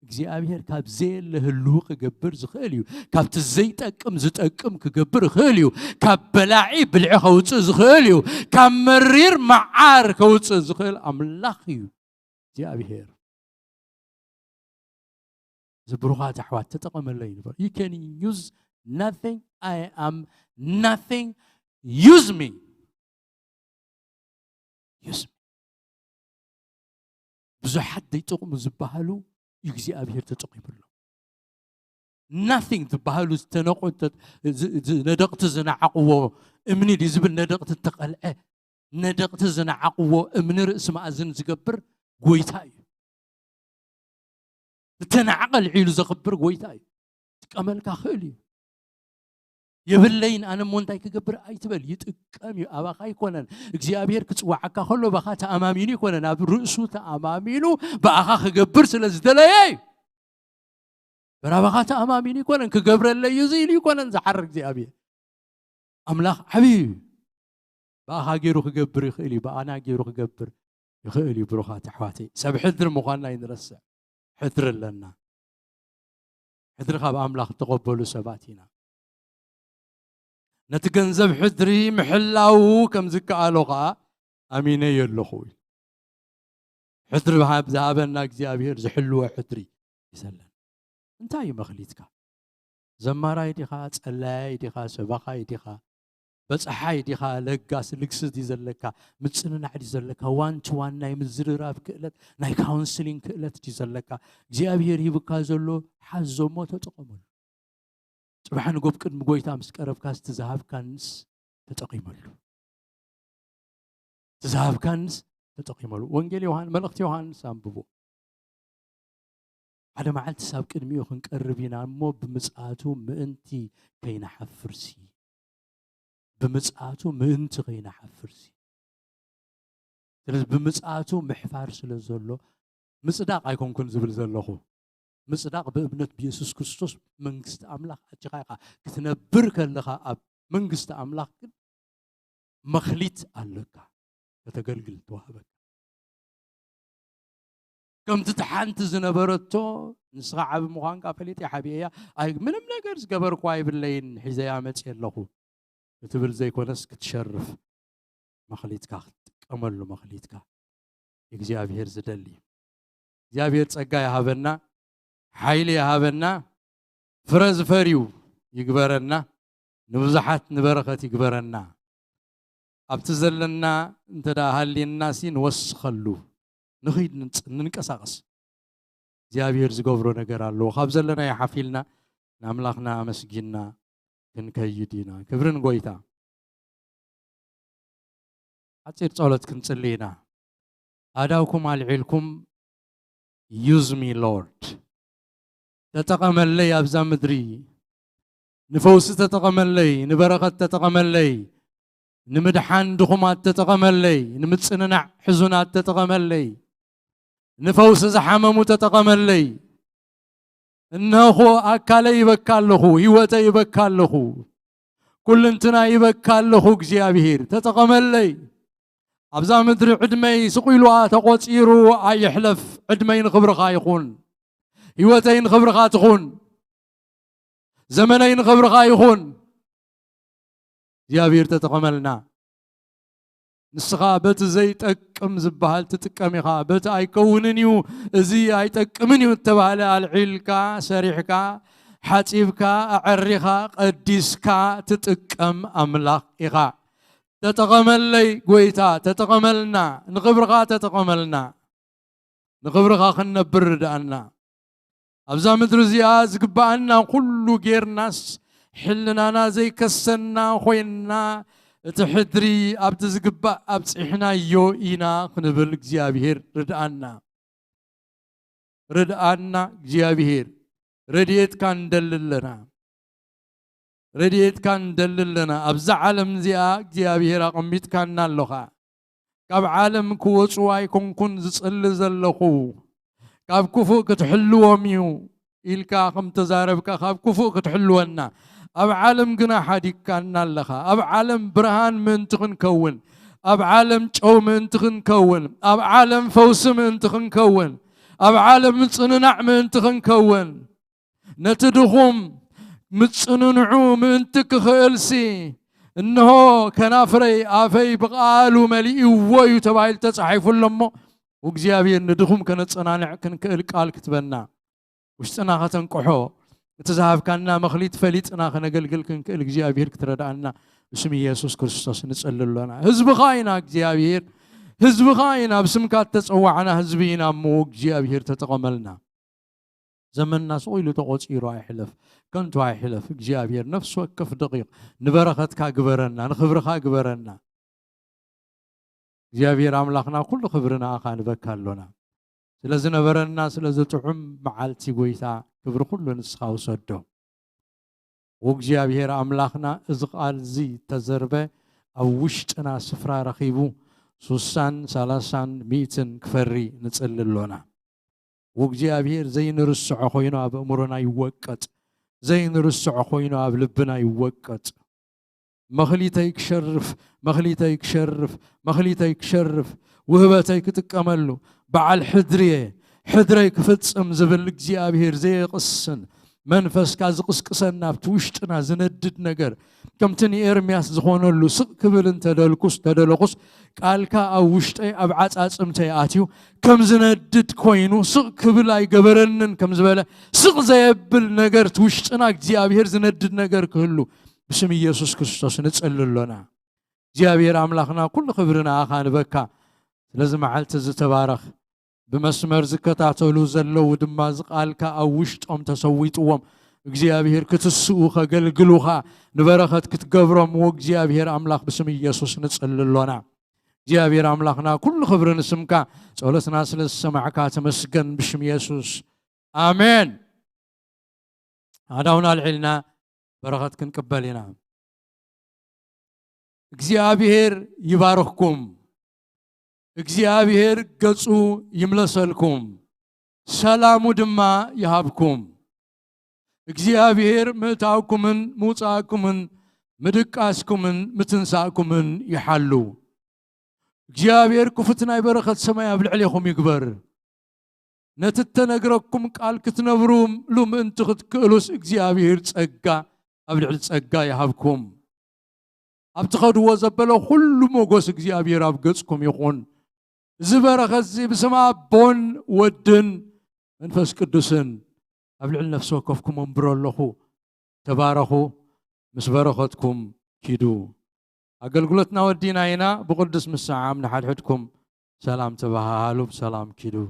እግዚአብሔር ካብ ዘየለህልው ክገብር ዝኽእል እዩ ካብቲ ዘይጠቅም ዝጠቅም ክገብር ይኽእል እዩ ካብ በላዒ ብልዒ ከውፅእ ዝኽእል እዩ ካብ መሪር መዓር ከውፅእ ዝኽእል ኣምላኽ እዩ እግዚአብሔር ዝብሩኻት ኣሕዋት ተጠቐመለይ ንበር you can use nothing I am nothing use me ብዙሓት ዘይጠቕሙ ዝበሃሉ እግዚአብሔር ተጠቒሙሉ nothing ዝበሃሉ ዝተነቆት ነደቕቲ ዝነዓቕዎ እምኒ ዝብል ነደቕቲ ተቐልዐ ነደቕቲ ዝነዓቕዎ እምኒ ርእሲ ማእዝን ዝገብር ጎይታ እዩ ተናዓቀል ዒሉ ዝኽብር ጎይታ እዩ ትቀመልካ ክእል እዩ የብለይን ኣነ ሞንታይ ክገብር ኣይትበል ይጥቀም እዩ ኣባኻ ይኮነን እግዚአብሔር ክጽዋዓካ ከሎ ባኻ ተኣማሚኑ ይኮነን ኣብ ርእሱ ተኣማሚኑ ባኻ ክገብር ስለ ዝደለየ በራባኻ ተኣማሚኑ ይኮነን ክገብረለይ እዩ ኢሉ ይኮነን ዝሓርር እግዚአብሔር ኣምላኽ ዓብይ ባኻ ገይሩ ክገብር ይኽእል እዩ ባኣና ገይሩ ክገብር ይኽእል እዩ ብሩኻት ኣሕዋተይ ሰብ ሕድር ምዃንና ይንረስዕ ሕድር ኣለና ሕድሪ ካብ ኣምላኽ ተቐበሉ ሰባት ኢና ነቲ ገንዘብ ሕድሪ ምሕላው ከም ዝከኣሎ ከዓ ኣሚነ የለኹ ሕድሪ ዝሃበና እግዚአብሔር ዝሕልዎ ሕድሪ ይሰለን እንታይ እዩ መኽሊትካ ዘማራይ ዲኻ ጸላያይ ዲኻ ሰባኻይ ዲኻ በፀሓይ ዲኻ ለጋስ ልግስት ዘለካ ምጽንናዕ ዘለካ ዋን ቱ ዋን ናይ ምዝርራብ ክእለት ናይ ካውንስሊንግ ክእለት ዘለካ እግዚአብሔር ይብካ ዘሎ ሓዞሞ ተጠቐመሉ ጽባሕ ንጎብ ቅድሚ ጎይታ ምስ ቀረብካስ ትዛሃብካንስ ተጠቒመሉ ትዛሃብካንስ ተጠቒመሉ ወንጌል ዮሐንስ መልእኽቲ ዮሐንስ አንብቦ ሓደ መዓልቲ ሳብ ቅድሚኡ ክንቀርብ ኢና እሞ ብምጽኣቱ ምእንቲ ከይናሓፍርሲ ብምጽኣቱ ምእንቲ ከይናሓፍርሲ ስለዚ ብምጽኣቱ ምሕፋር ስለ ዘሎ ምጽዳቕ ኣይኮንኩን ዝብል ዘለኹ ምጽዳቕ በእምነት በኢየሱስ ክርስቶስ መንግስቲ ኣምላኽ ኣጭኻ ክትነብር ከለኻ ኣብ መንግስቲ ኣምላኽ ግን መኽሊት ኣለካ ከተገልግል ተዋህበካ ከምቲ ተሓንቲ ዝነበረቶ ንስኻ ዓብ ምዃንካ ፈሊጥ ሓቢእያ ኣይ ምንም ነገር ዝገበርኩ ኣይብለይን ሒዘያ መጽ ኣለኹ እትብል ዘይኮነስ ክትሸርፍ መኽሊትካ ክትጥቀመሉ መኽሊትካ እግዚአብሔር ዝደሊ እግዚአብሔር ጸጋ ይሃበና ሓይሊ ይሃበና ፍረዝ ፈሪው ይግበረና ንብዙሓት ንበረኸት ይግበረና ኣብቲ ዘለና እንተዳ ሃሊና ሲ ንወስኸሉ ንኺድ ንንቀሳቀስ እግዚአብሔር ዝገብሮ ነገር ኣሎ ካብ ዘለና ይሓፊልና ንኣምላኽና ኣመስጊና ክንከይድ ኢና ክብርን ጎይታ ዓፂር ጸሎት ክንጽልይ ኢና ኣዳውኩም ኣልዒልኩም use me Lord ተጠቐመለይ ኣብዛ ምድሪ ንፈውሲ ተጠቐመለይ ንበረኸት ተጠቐመለይ ንምድሓን ድኹማት ተጠቐመለይ ንምጽንናዕ ሕዙናት ተጠቐመለይ ንፈውሲ ዝሓመሙ ተጠቐመለይ እነሆ ኣካለይ ይበካ ኣለኹ ህይወተይ ይበካ ኣለኹ ኩልንትና ይበካ ኣለኹ እግዚአብሔር ተጠቐመለይ ኣብዛ ምድሪ ዕድመይ ስቑኢሉኣ ተቖፂሩ ኣይሕለፍ ዕድመይ ንኽብርኻ ይኹን ህይወተይ ንኽብርኻ ትኹን ዘመነይ ንኽብርኻ ይኹን እግዚአብሔር ተጠቐመልና ንስኻ በቲ ዘይጠቅም ዝበሃል ትጥቀም ኢኻ በቲ ኣይከውንን እዩ እዚ ኣይጠቅምን እዩ እተባህለ ኣልዒልካ ሰሪሕካ ሓፂብካ ኣዕሪኻ ቀዲስካ ትጥቀም ኣምላኽ ኢኻ ተጠቐመለይ ጎይታ ተጠቐመልና ንኽብርኻ ተጠቐመልና ንኽብርኻ ክንነብር ርዳእና ኣብዛ ምድሪ እዚኣ ዝግባአና ኩሉ ጌርናስ ሕልናና ዘይከሰና ኮይንና እቲ ሕድሪ ኣብቲ ዝግባእ ኣብፂሕናዮ ኢና ክንብል እግዚአብሔር ርድኣና እግዚአብሔር ረድኤትካ እንደልለና ኣብዛ ዓለም እዚኣ እግዚአብሔር ኣቐሚጥካና ኣለኻ ካብ ዓለም ክወፁ ኣይኮንኩን ዝጽሊ ዘለኹ ካብ ክፉእ ክትሕልዎም እዩ ኢልካ ከም ተዛረብካ ካብ ክፉእ ክትሕልወና ኣብ ዓለም ግና ሓዲግካና ኣለኻ ኣብ ዓለም ብርሃን ምእንቲ ክንከውን ኣብ ዓለም ጨው ምእንቲ ክንከውን ኣብ ዓለም ፈውሲ ምእንቲ ክንከውን أب عالم متصننع من تخنكون نتدخم متصننعو من تكخلسي إنه كنافري آفي بقالو ملئي ويو تبعيل تصحيف اللمو وقزيابي ندخم كنتصنانع كنكال قال كتبنا وشتنا ختنقحو تزهب كاننا مخليت فليت انا خنقلقل كنكال قزيابير كتردعنا بسم يسوع كريستوس نصلي لنا حزب خاينا قزيابير حزب خاينا بسمك تصوعنا حزبينا مو قزيابير تتقملنا زمننا صويلو تقصيرو يحلف كنتو يحلف قزيابير نفس وكف دقيق نبرختك قبرنا نخبرك قبرنا قزيابير املاخنا كل خبرنا اخا نبكالونا ስለዚህ ነበረና ስለዚህ ጥዑም መዓልቲ ጎይታ ክብሪ ኩሉ ንስኻ ውሰዶ ወእግዚአብሔር አምላኽና እዚ ቃል እዚ ተዘርበ ኣብ ውሽጥና ስፍራ ረኺቡ 30 ሚእትን ክፈሪ ንጽልሎና ወእግዚአብሔር ዘይንርስዖ ኮይኑ ኣብ እምሮና ይወቀጥ ዘይንርስዖ ኮይኑ ኣብ ልብና ይወቀጥ መኽሊተይ ክሸርፍ መኽሊተይ ክሸርፍ መኽሊተይ ክሸርፍ وهبتي كتقملو بعل حدري كفصم زبل እግዚአብሔር ዘይقسن منفس كاز قسقسنا بتوشتنا زندد ነገር كمتن ኤርሚያስ ዝኾነሉ ስቅ ክብልን ተደልቁስ ቃልካ ኣብ ውሽጠይ ኣብ ዓጻጽምተይ ኣትዩ ከም ዝነድድ ኮይኑ ስቅ ክብል ኣይገበረንን ከም ዝበለ ስቅ ዘየብል ነገር ትውሽጥና እግዚአብሔር ዝነድድ ነገር ክህሉ بسم ኢየሱስ ክርስቶስ ንጽልሎና እግዚአብሔር አምላኽና ኩሉ ክብርና ኣኻ ንበካ لازم عالت زتبارخ بمسمر زكتاتلو زلو دما زقالك او وشطهم تسويتوم እግዚአብሔር ክትስኡኸ ገልግሉኻ ንበረኸት ክትገብሮም ወእግዚአብሔር አምላኽ በስም ኢየሱስ ንጽልሎና እግዚአብሔር አምላኽና ኩሉ ክብር ንስምካ ጸሎትና ስለሰማዕካ ተመስገን በስም ኢየሱስ አሜን አዳውና አልዕልና በረኸት ክንቀበልና እግዚአብሔር ይባርክኩም እግዚአብሔር ገጹ ይምለሰልኩም ሰላሙ ድማ ይሃብኩም እግዚአብሔር ምታውኩምን ሙጻኩምን ምድቃስኩምን ምትንሳኩምን ይሐሉ እግዚአብሔር ኩፍትና ይበረከት ሰማይ አብልዕሊኩም ይግበር ነትተነግረኩም ቃል ክትነብሩ ሉምእንቲ ክትክእሉስ እግዚአብሔር ጸጋ አብልዕል ጸጋ ይሃብኩም ኣብትኸድዎ ዘበለ ሁሉ ሞገስ እግዚአብሔር ኣብገጽኩም ይኹን زبرخت زي بسما بون ودن منفس قدسن أبلع النفس وكفكم انبرولخو تبارخو مسبرختكم كيدو أقلقلتنا ودينا هنا بقدس مساعة من حدكم سلام تبهالو بسلام كيدو